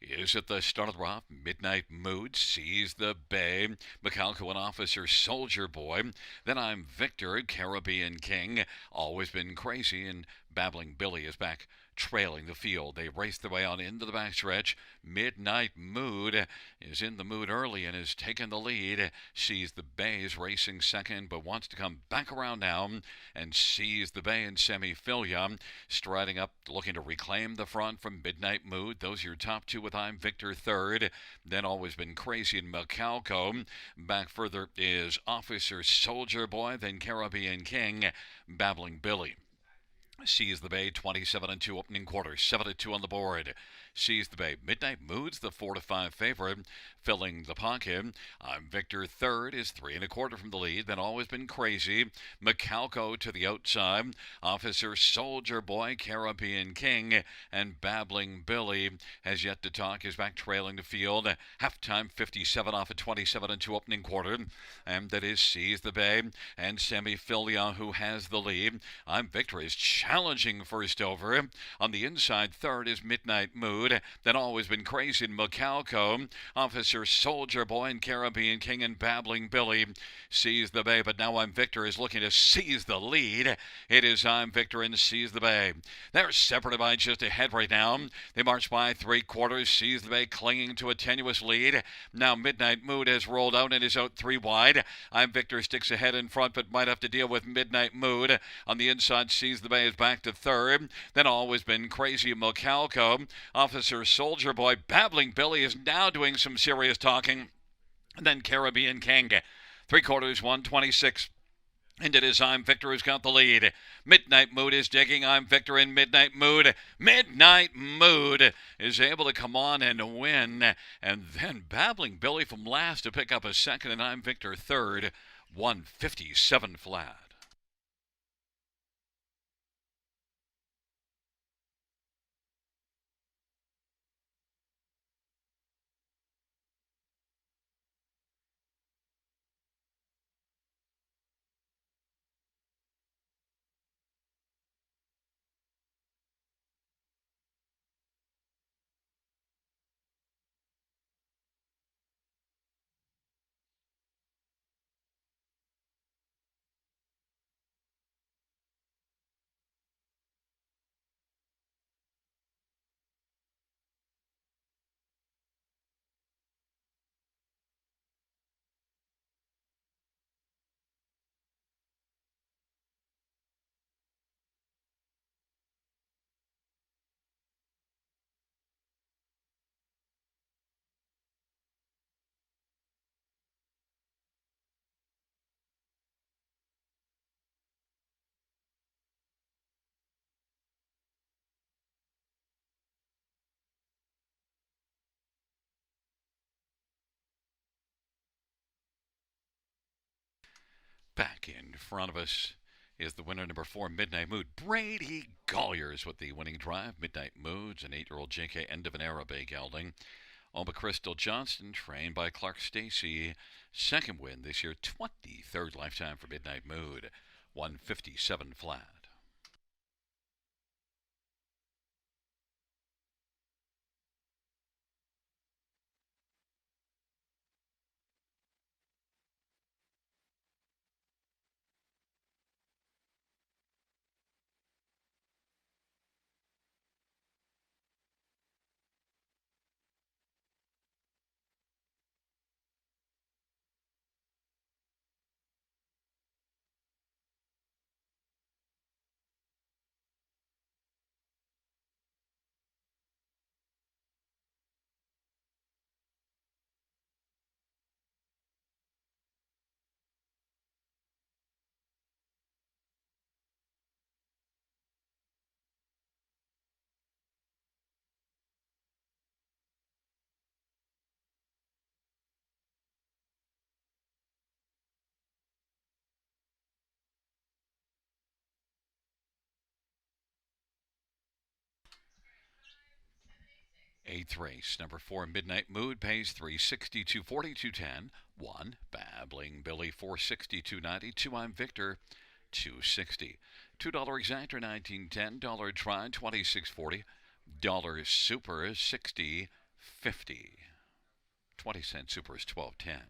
is at the start of the rough. Midnight Mood sees the bay. McCalco and Officer Soldier Boy. Then I'm Victor, Caribbean King. Always been crazy, and Babbling Billy is back trailing the field. They race their way on into the backstretch. Midnight Mood is in the mood early and has taken the lead. Sees the Bays racing second, but wants to come back around now and sees the Bay and Semifilia striding up, looking to reclaim the front from Midnight Mood. Those are your top two with I'm Victor third. Then Always Been Crazy in Macalco. Back further is Officer Soldier Boy, then Caribbean King, Babbling Billy. Sees the Bay 27-2 opening quarter, 7-2 on the board. Sees the Bay. Midnight Moods the 4-5 favorite, filling the pocket. I'm Victor third is 3-1/4 from the lead. Then Always Been Crazy. Macalco to the outside. Officer Soldier Boy, Caribbean King, and Babbling Billy has yet to talk. Is back trailing the field. Halftime 57 off a 27-2 opening quarter, and that is Sees the Bay and Semifilia who has the lead. I'm Victor is challenging first over. On the inside third is Midnight Mood. Then Always Been Crazy in Macalco. Officer Soldier Boy and Caribbean King and Babbling Billy Sees the Bay, but now I'm Victor is looking to seize the lead. It is I'm Victor and Sees the Bay. They're separated by just a head right now. They march by 3/4. Sees the Bay clinging to a tenuous lead. Now Midnight Mood has rolled out and is out 3 wide. I'm Victor sticks ahead in front, but might have to deal with Midnight Mood. On the inside, Sees the Bay is back to third. Then Always Been Crazy Macalco. Officer Soldier Boy, Babbling Billy is now doing some serious talking. And then Caribbean King, 3/4, 126. And it is I'm Victor who's got the lead. Midnight Mood is digging. I'm Victor in Midnight Mood. Midnight Mood is able to come on and win. And then Babbling Billy from last to pick up a second, and I'm Victor third, 157 flat. Back in front of us is the winner, number 4, Midnight Mood. Brady Colliers with the winning drive. Midnight Moods, an 8-year-old JK, end of an era, Bay Gelding. Oba Crystal Johnston, trained by Clark Stacy. Second win this year, 23rd lifetime for Midnight Mood. 157 flat. Eighth race, number 4, Midnight Mood, pays 362 42.10. 1, Babbling Billy, 462.90. 2, I'm Victor, 260. $2 exactor, 19.10. Dollar try, 26.40. Dollar super, 60. 50. 20-cent super is 12.10.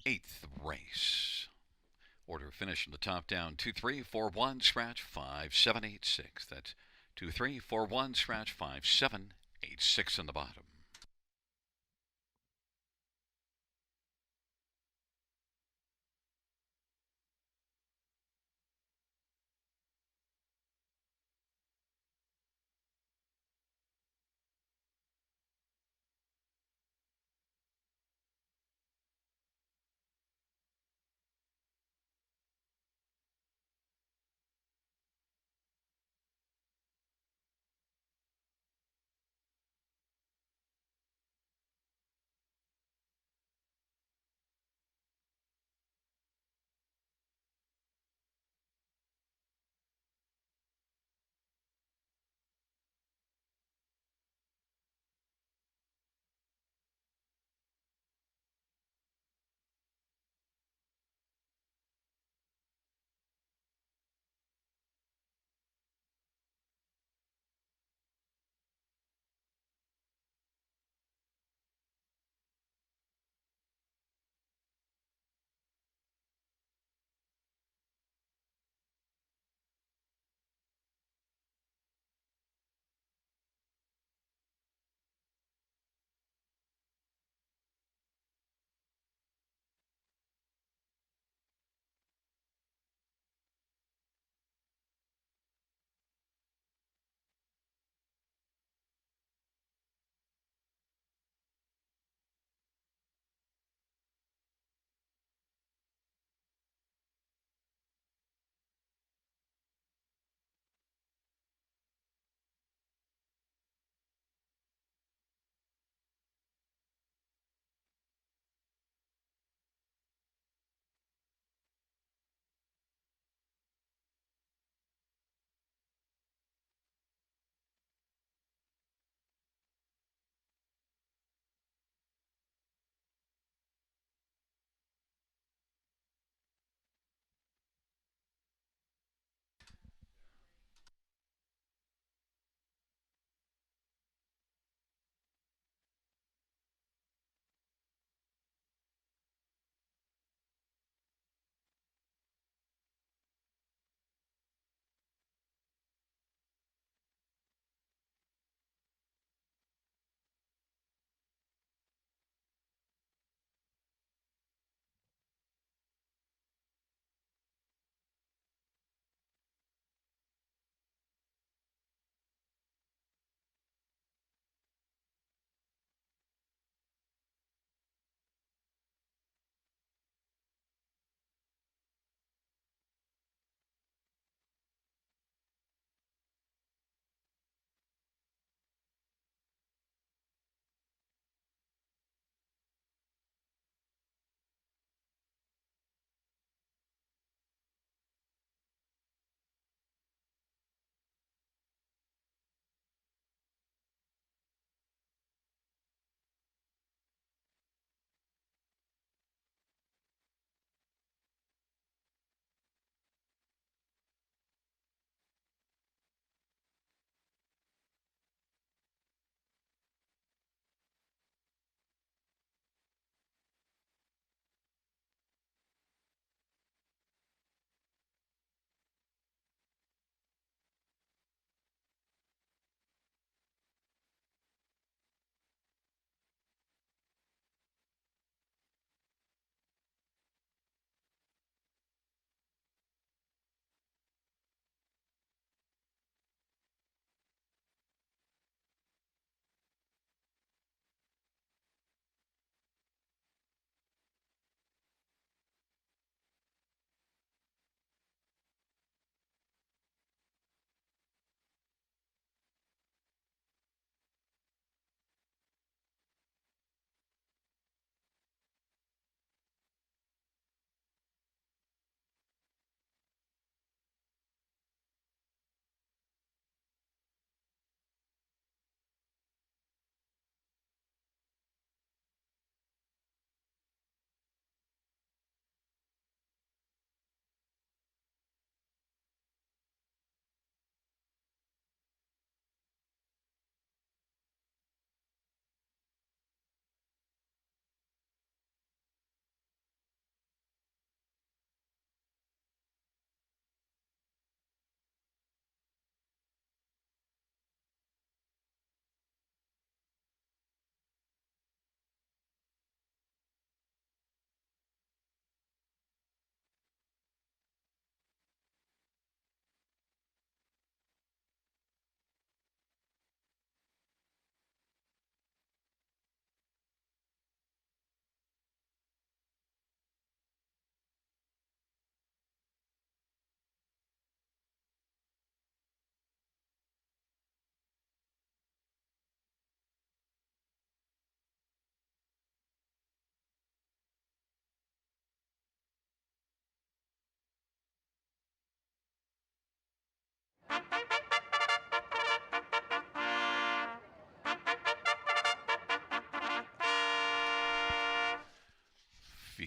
Eighth race. Order finish from the top down 2-3-4-1 scratch 5786. That's 2-3-4-1 scratch 5786 in the bottom.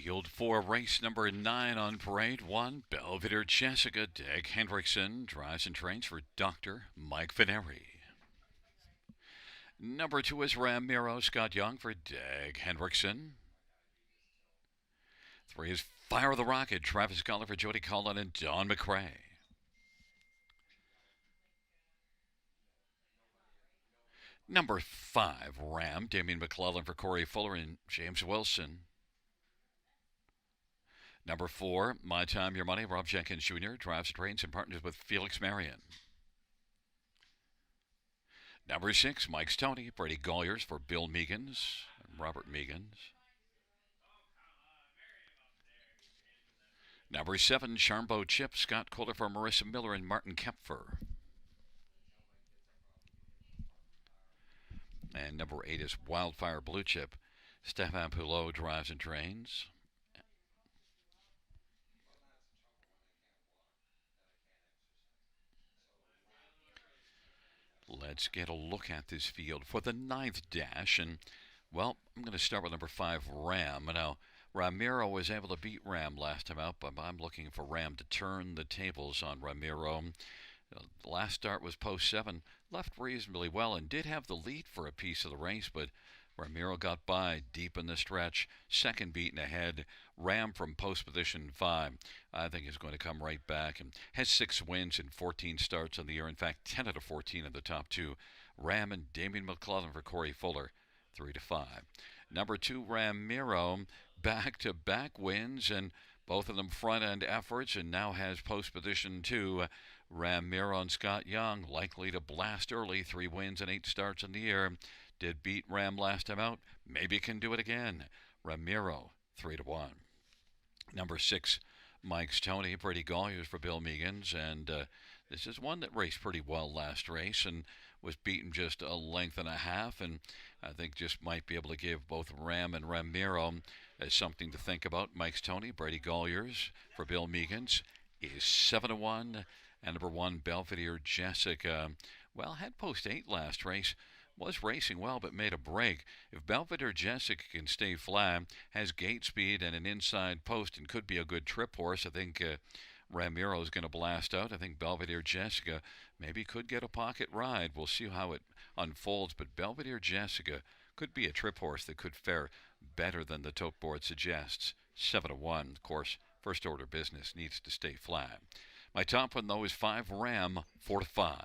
Field 4, race number 9 on parade 1. Belvedere Jessica. Dick Hendrickson drives and trains for Dr. Mike Fineri. Number 2 is Ramiro Scott Young for Dick Hendrickson. 3 is Fire the Rocket. Travis Scholar for Jody Collin and Don McRae. Number 5, Ram. Damian McClellan for Corey Fuller and James Wilson. Number 4, My Time, Your Money. Rob Jenkins Jr. drives and trains and partners with Felix Marion. Number 6, Mike's Tony. Brady Golliers for Bill Meegans and Robert Meegans. Number 7, Charmbo Chip. Scott Kohler for Marissa Miller and Martin Kepfer. And number 8 is Wildfire Blue Chip. Stefan Poulot drives and trains. Let's get a look at this field for the 9th dash. And, well, I'm going to start with number 5, Ram. Now, Ramiro was able to beat Ram last time out, but I'm looking for Ram to turn the tables on Ramiro. The last start was post 7, left reasonably well and did have the lead for a piece of the race, but Ramiro got by deep in the stretch, second beaten ahead. Ram from post position 5, I think is going to come right back and has 6 wins in 14 starts on the year. In fact, 10 out of 14 in the top 2. Ram and Damian McClellan for Corey Fuller, 3-5. Number 2, Ramiro, back-to-back wins, and both of them front-end efforts, and now has post position 2. Ramiro and Scott Young likely to blast early, 3 wins and 8 starts in the year. Did beat Ram last time out. Maybe can do it again. Ramiro, 3-1. Number 6, Mike's Tony. Brady Golliers for Bill Meegans. And this is one that raced pretty well last race and was beaten just a length and a half. And I think just might be able to give both Ram and Ramiro something to think about. Mike's Tony. Brady Golliers for Bill Meegans is 7-1. And number 1, Belvedere Jessica. Well, had post 8 last race. Was racing well but made a break. If Belvedere Jessica can stay flat, has gate speed and an inside post and could be a good trip horse, I think Ramiro is going to blast out. I think Belvedere Jessica maybe could get a pocket ride. We'll see how it unfolds, but Belvedere Jessica could be a trip horse that could fare better than the tote board suggests. 7-1. Of course, first order business needs to stay flat. My top one, though, is 5, Ram, 4-5.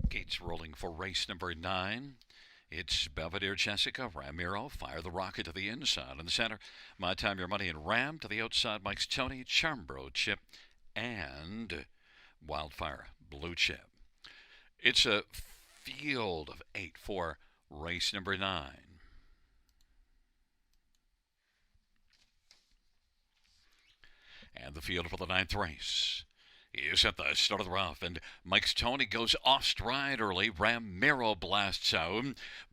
Gates rolling for race number 9. It's Belvedere Jessica, Ramiro, Fire the Rocket to the inside. In the center, My Time Your Money and Ram to the outside, Mike's Tony, Charmbro Chip, and Wildfire Blue Chip. It's a field of 8 for race number 9. And the field for the 9th race is at the start of the rough, and Mike's Tony goes off stride early. Ramiro blasts out.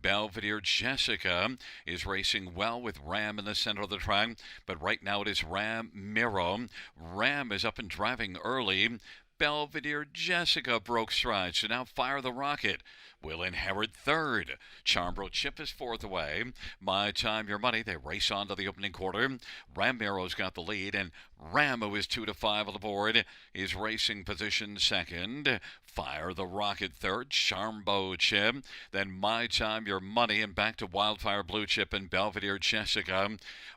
Belvedere Jessica is racing well with Ram in the center of the track, but right now it is Ramiro. Ram is up and driving early. Belvedere Jessica broke stride, so now Fire the Rocket will inherit third. Charmbro Chip is fourth away. My Time Your Money, they race on to the opening quarter. Ramiro's got the lead, and Ram, who is 2-5 on the board, is racing position second. Fire the Rocket third. Charmbro Chip. Then My Time Your Money, and back to Wildfire Blue Chip and Belvedere Jessica.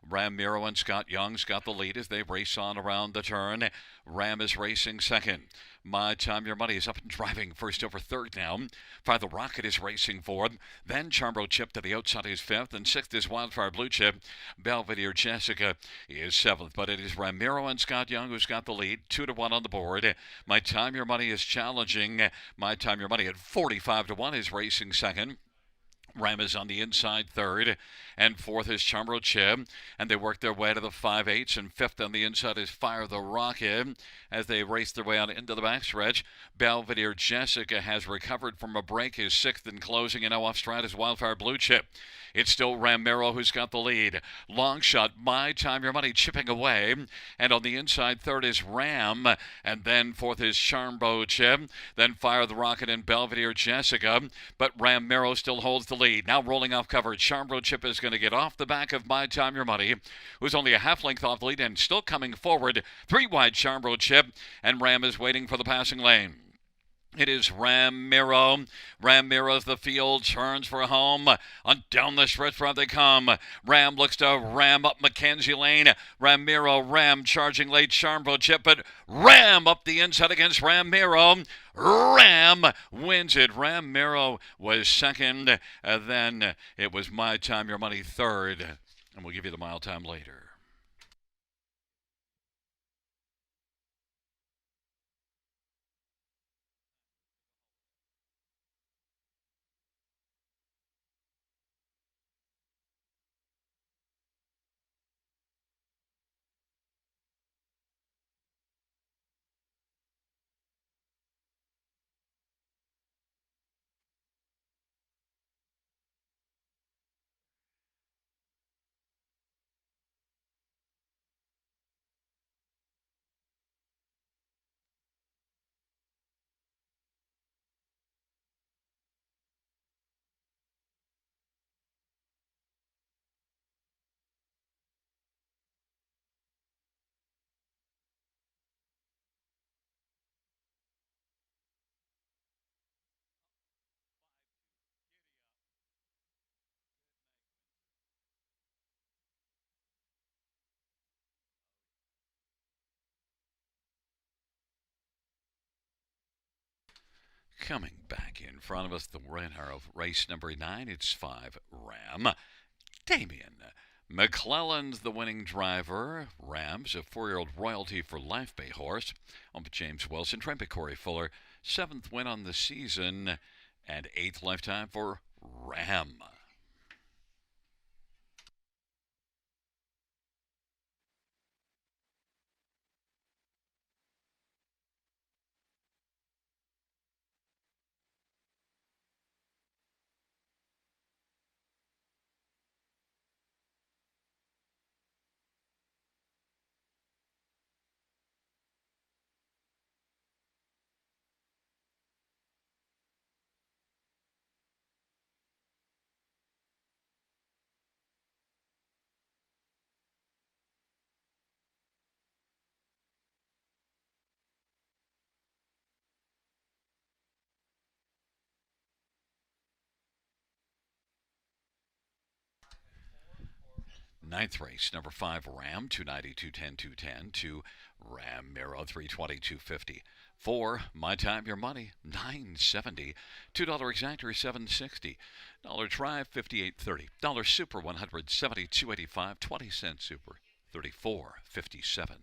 Ramiro and Scott Young's got the lead as they race on around the turn. Ram is racing second. My Time Your Money is up and driving first over third now. Fire the Rocket is racing fourth. Then Charmbro Chip to the outside is fifth, and sixth is Wildfire Blue Chip. Belvedere Jessica is seventh, but it is Ramiro and Scott Young who's got the lead, 2-1 on the board. My Time Your Money is challenging. My Time Your Money at 45-1 is racing second. Ram is on the inside third, and fourth is Charmbro Chip, and they work their way to the 5/8, and fifth on the inside is Fire the Rocket as they race their way on into the backstretch. Belvedere Jessica has recovered from a break, is sixth in closing, and now off stride is Wildfire Blue Chip. It's still Ramiro who's got the lead. Long shot, My Time Your Money chipping away, and on the inside third is Ram, and then fourth is Charmbro Chip, then Fire the Rocket and Belvedere Jessica, but Ramiro still holds the lead. Now rolling off cover, Charmbro Chip is going to get off the back of My Time Your Money, who's only a half length off the lead and still coming forward. 3 wide Charmbro Chip, and Ram is waiting for the passing lane. It is Ramiro. Ramiro's the field, turns for home. On down the stretch front they come. Ram looks to Ram up Mackenzie Lane. Ramiro, Ram charging late. Charmbro Chip, but Ram up the inside against Ramiro. Ram wins it. Ramiro was second. Then it was My Time Your Money third. And we'll give you the mile time later. Coming back in front of us, the winner of race number 9, it's 5 Ram. Damien McClellan's the winning driver. Ram's a 4-year-old royalty for life bay horse. On to James Wilson, trained by Corey Fuller. 7th win on the season and 8th lifetime for Ram. Ninth race, number 5 Ram, 290, 210, 210 to Ramiro, 320, 250. 4, my time, your money, $9.70. $2 exactor, $7.60. Dollar Tribe, $58.30. Dollar Super, $172.85. 20-cent Super, $34.57.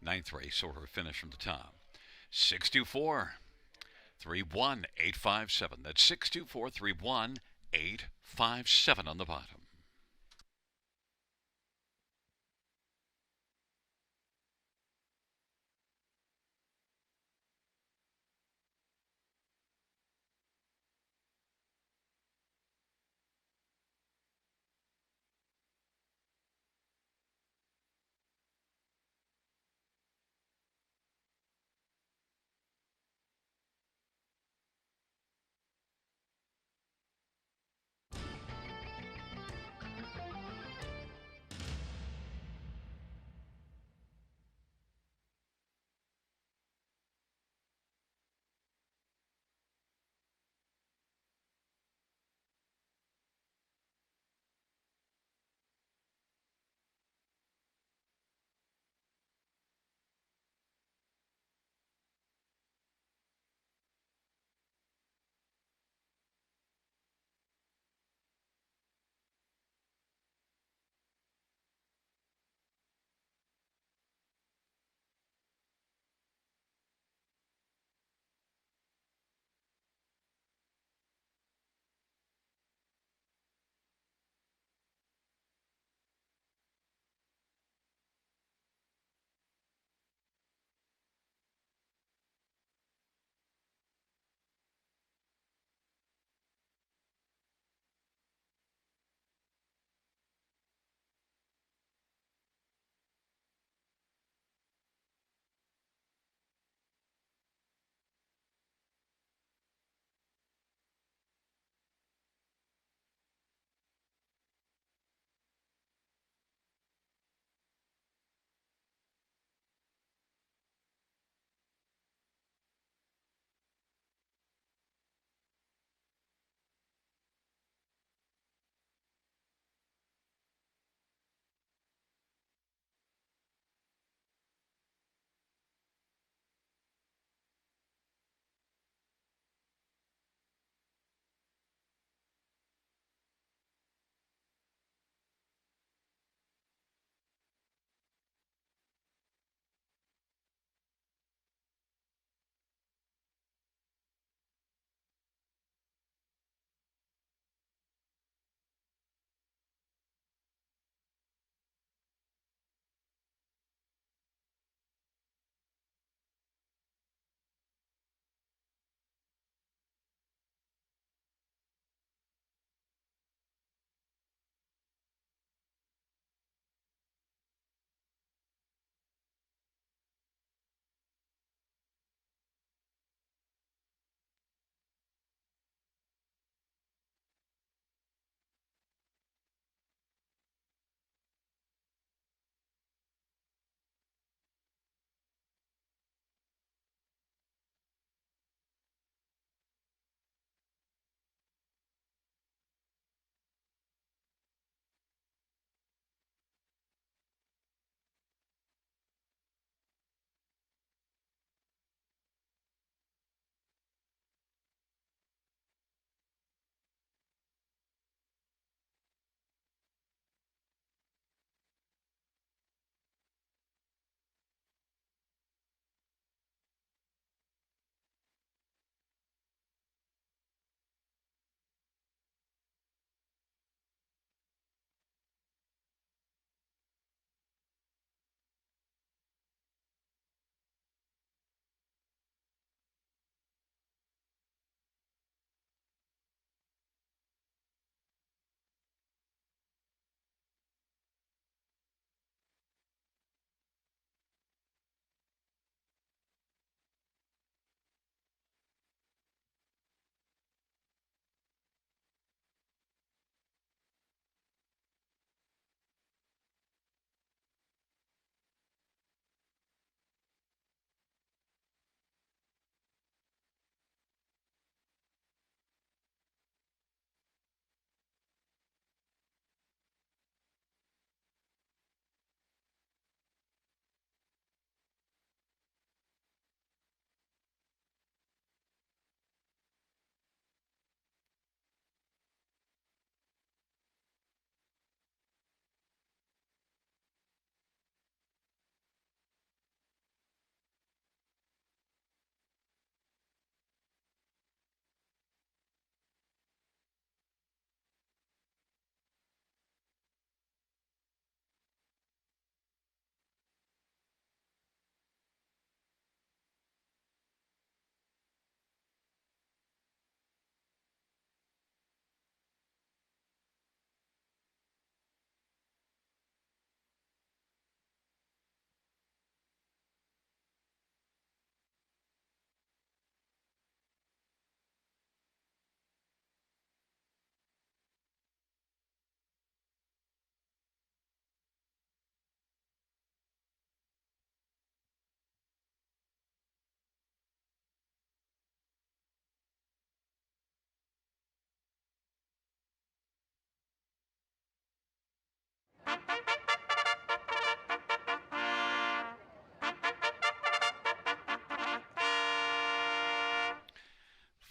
Ninth race order finish from the top. 624 31857. That's 624 31857 on the bottom.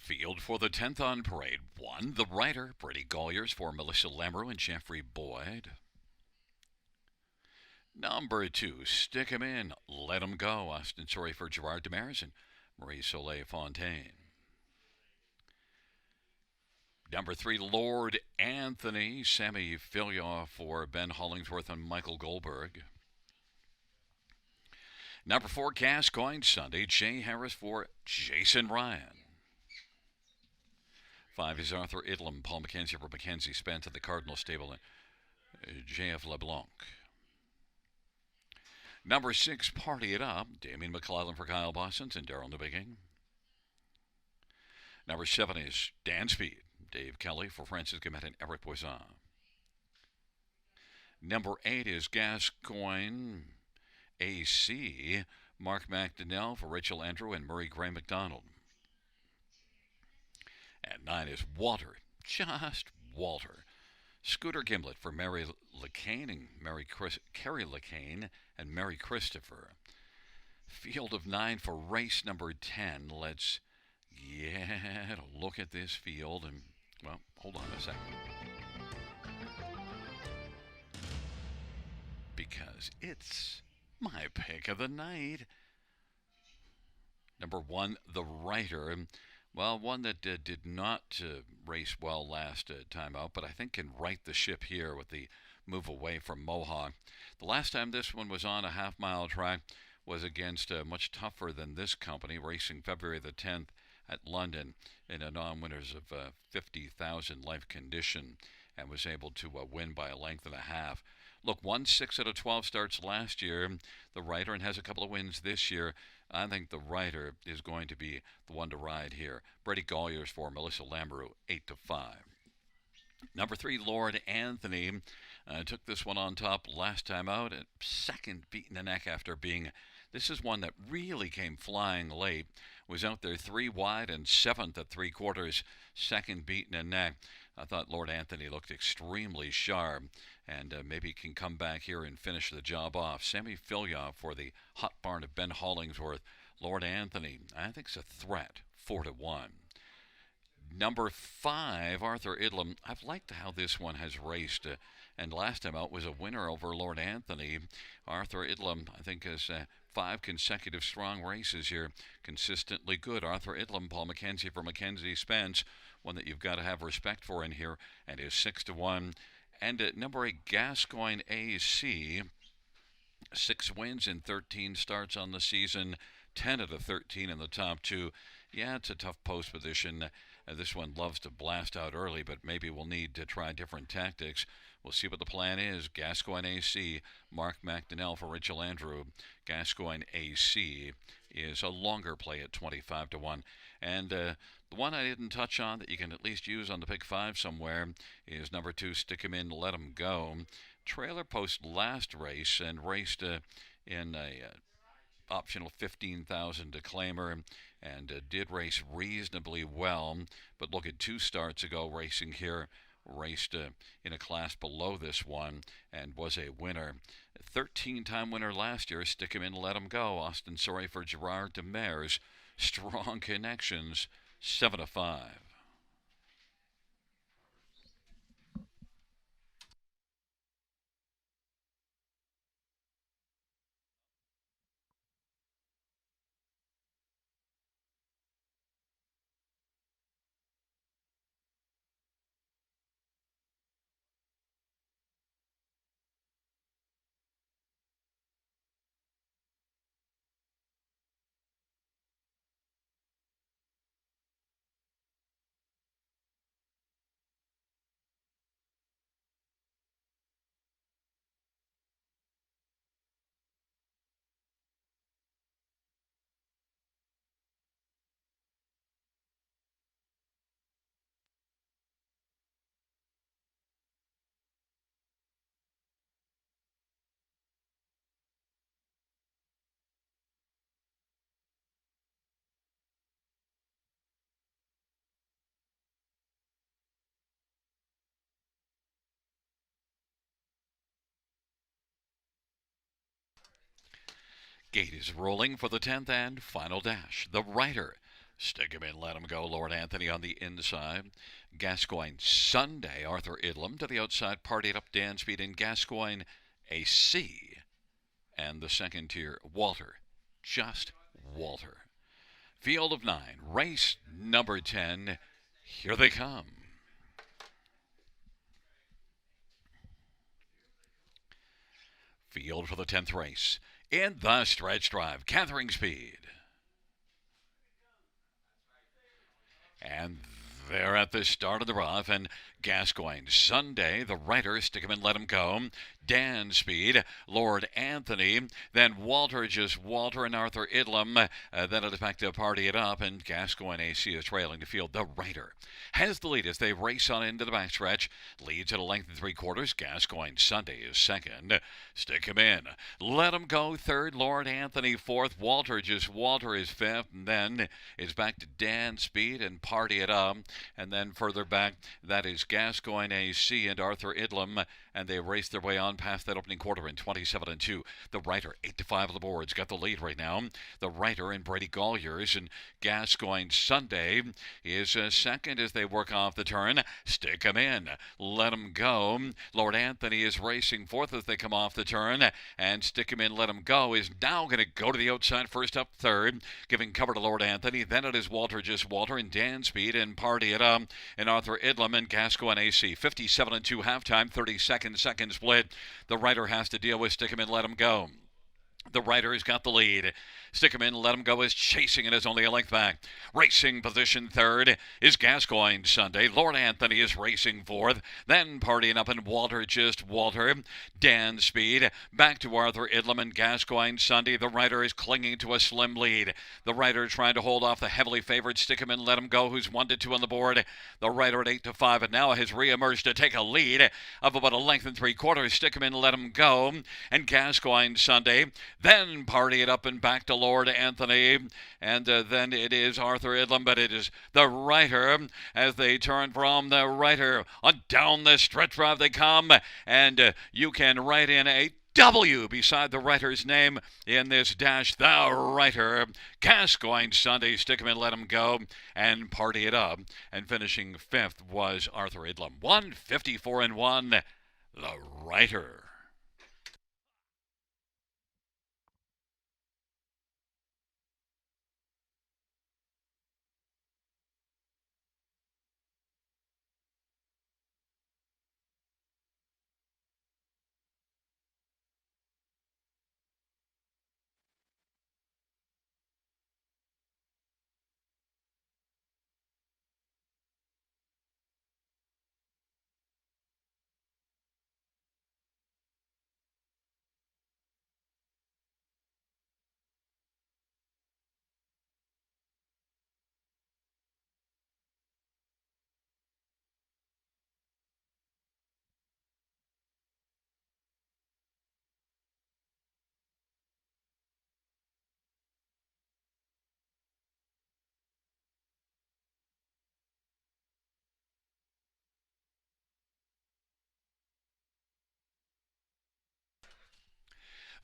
Field for the 10th on parade. 1, the rider, Brady Golliers for Melissa Lamoureux and Jeffrey Boyd. Number 2, Stick 'em In, Let 'em Go, Austin Sorry for Gerard Demers and Marie Soleil Fontaine. Number 3, Lord Anthony, Sammy Filya for Ben Hollingsworth and Michael Goldberg. Number 4, Gascoigne Sunday, Jay Harris for Jason Ryan. 5 is Arthur Idlam, Paul McKenzie for Mackenzie Spence at the Cardinal Stable, and J.F. LeBlanc. Number 6, Party It Up, Damien McClellan for Kyle Bossons and Daryl Newbegin. Number 7 is Dan Speed, Dave Kelly for Francis Gamet and Eric Poisson. Number 8 is Gascoigne AC, Mark McDonnell for Rachel Andrew and Murray Gray McDonald. And 9 is Walter, just Walter, Scooter Gimlet for Mary LeCain and Carrie LeCain and Mary Christopher. Field of 9 for race number 10. Let's get a look at this field and, well, hold on a second. Because it's my pick of the night. Number 1, the Writer. Well, one that did not race well last time out, but I think can right the ship here with the move away from Mohawk. The last time this one was on a half-mile track was against much tougher than this company, racing February the 10th at London in a non-winners of 50,000 life condition, and was able to win by a length and a half. Look, won 6 out of 12 starts last year, the Writer, and has a couple of wins this year. I think the Writer is going to be the one to ride here. Brady Golliers for Melissa Lamoureux, 8-5. Number 3, Lord Anthony, took this one on top last time out. At second, beaten the neck after being. This is one that really came flying late. Was out there 3 wide and 7th at 3/4. Second, beaten the neck. I thought Lord Anthony looked extremely sharp, and maybe can come back here and finish the job off. Sammy Filya for the Hot Barn of Ben Hollingsworth. Lord Anthony, I think, is a threat, 4-1. Number 5, Arthur Idlam. I've liked how this one has raced, and last time out was a winner over Lord Anthony. Arthur Idlam, I think, has 5 consecutive strong races here, consistently good. Arthur Idlam, Paul McKenzie for Mackenzie Spence, one that you've got to have respect for in here, and is 6-1. And at number 8, Gascoigne AC, 6 wins in 13 starts on the season, 10 out of 13 in the top 2. Yeah, it's a tough post position. This one loves to blast out early, but maybe we'll need to try different tactics. We'll see what the plan is. Gascoigne AC, Mark McDonnell for Rachel Andrew. Gascoigne AC is a longer play at 25-1. And the one I didn't touch on that you can at least use on the pick 5 somewhere is number 2, Stick 'em In, Let 'em Go. Trailer post last race and raced in a optional 15,000 declaimer, and did race reasonably well. But look at 2 starts ago racing here, raced in a class below this one and was a winner. 13-time winner last year. Stick 'em In, Let 'em Go. Austin Sorry for Gerard Demers. Strong connections, 7-5. Gate is rolling for the 10th and final dash. The Writer, Stick him in, let him go. Lord Anthony on the inside. Gascoigne Sunday. Arthur Idlam to the outside. Partied up Dan Speed in Gascoigne AC. And the second tier, Walter. Just Walter. Field of 9. Race number 10. Here they come. Field for the 10th race. In the stretch drive, Gathering Speed. And they're at the start of the rough, and Gascoigne Sunday, the rider, stick him and let him go. Dan Speed, Lord Anthony, then Walter, just Walter, and Arthur Idlam. Then it is back to Party It Up, and Gascoigne AC is trailing the field. The rider has the lead as they race on into the backstretch. Leads at a length and 3/4. Gascoigne Sunday is second. Stick him in. Let him go third. Lord Anthony fourth. Walter, just Walter, is fifth. And then it's back to Dan Speed and Party It Up. And then further back, that is Gascoigne AC and Arthur Idlam. And they race their way on past that opening quarter in 27-2. The rider, 8-5 on the boards, got the lead right now. The rider and Brady Golliers and Gascoigne Sunday is second as they work off the turn. Stick him in. Let him go. Lord Anthony is racing fourth as they come off the turn. And Stick him in, let him go is now going to go to the outside, first up third, giving cover to Lord Anthony. Then it is Walter, just Walter, and Dan Speed and Party It Up, and Arthur Idlam and Gascoigne AC. 57-2 halftime, 32nd second split. The rider has to deal with Stick him in, let him go. The rider's got the lead. Stick him in, let him go is chasing and is only a length back. Racing position third is Gascoigne Sunday. Lord Anthony is racing fourth. Then Partying Up and Walter, just Walter. Dan Speed back to Arthur Idlam and Gascoigne Sunday. The rider is clinging to a slim lead. The rider trying to hold off the heavily favored Stick him in, let him go, who's 1-2 on the board. The rider at 8-5 and now has reemerged to take a lead of about a length and 3/4. Stick him in, let him go. And Gascoigne Sunday. Then Party It Up and back to Lord Anthony, and then it is Arthur Idlam, but it is the rider as they turn from the rider on down the stretch drive they come, and you can write in a W beside the writer's name in this dash. The writer, Gascoigne Sunday, Stick him in, let him go, and Party It Up. And finishing fifth was Arthur Idlam. 154-1, the writer.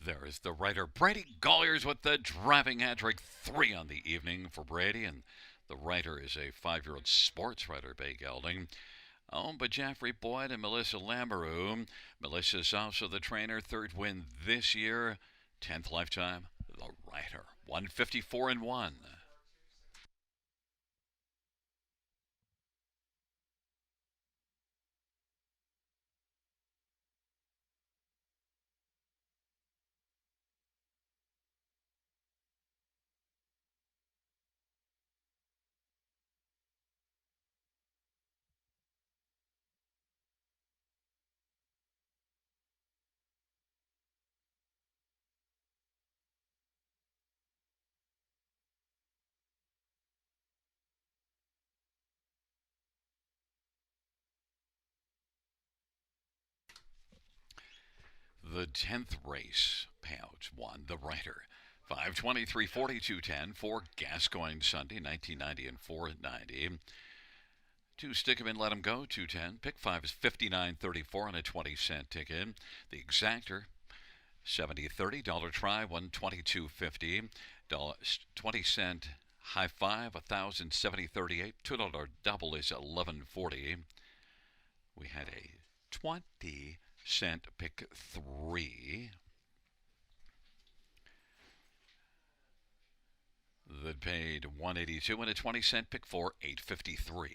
There is the writer Brady Golliers with the driving hat trick. 3 on the evening for Brady, and the writer is a 5-year-old sports writer, Bay Gelding, owned by Jeffrey Boyd and Melissa Flamboro. Melissa is also the trainer. 3rd win this year, 10th lifetime. The writer, 154-1. The 10th race, payouts 1, the writer. 523 4210 for Gascoigne Sunday, 1990 and 490. 2, Stick him in, let him go, 210. Pick 5 is 59.34 on a 20-cent ticket. The exactor, 70.30. Dollar try, 122.50. 20-cent High five, 1,070.38. $2 double is 11.40. We had a 20-cent pick 3 that paid 182, and a 20-cent pick 4, 8.53.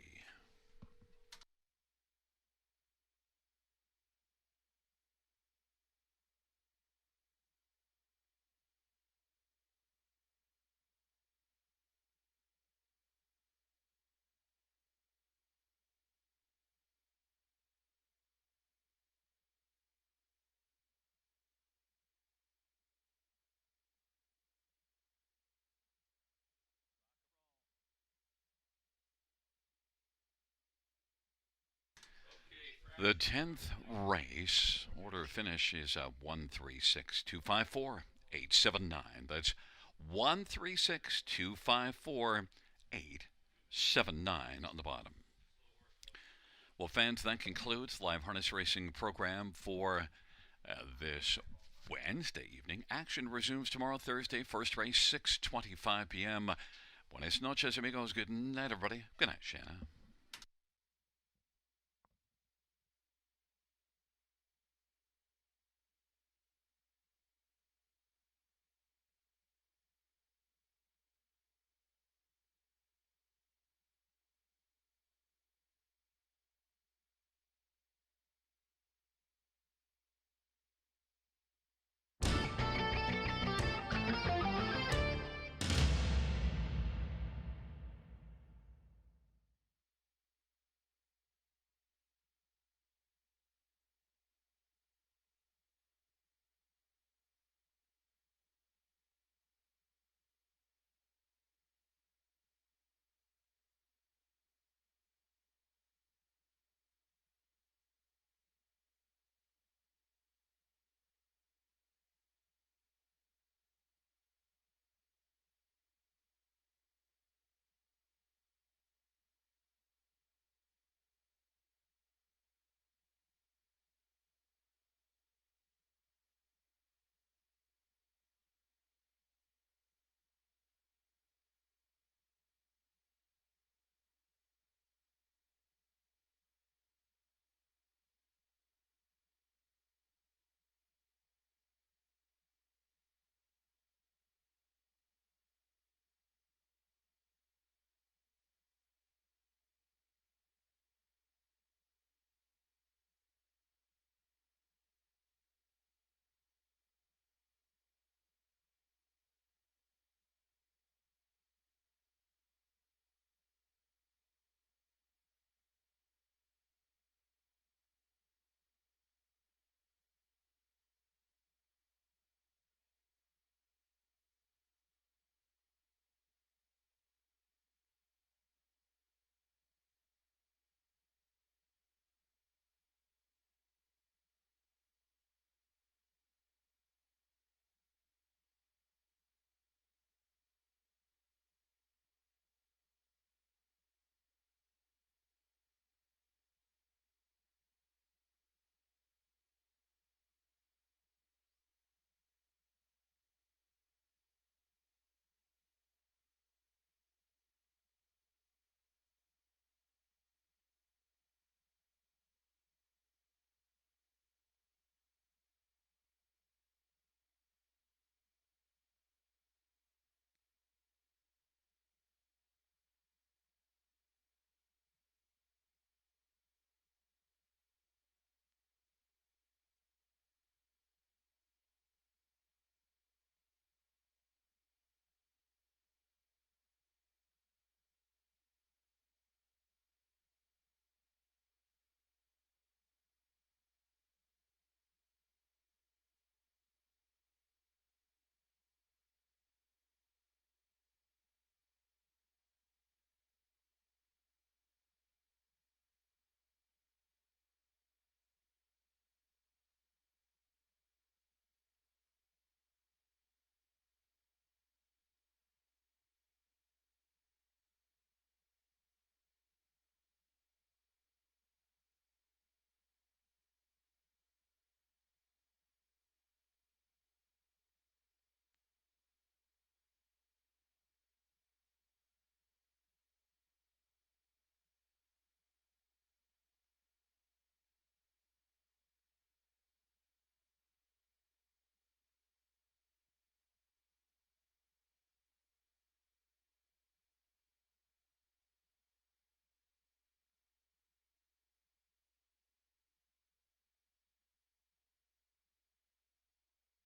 The 10th race, order of finish is 136,254,879. That's 136,254,879 on the bottom. Well, fans, that concludes the live harness racing program for this Wednesday evening. Action resumes tomorrow, Thursday. First race, 6:25 p.m. Buenas noches, amigos. Good night, everybody. Good night, Shanna.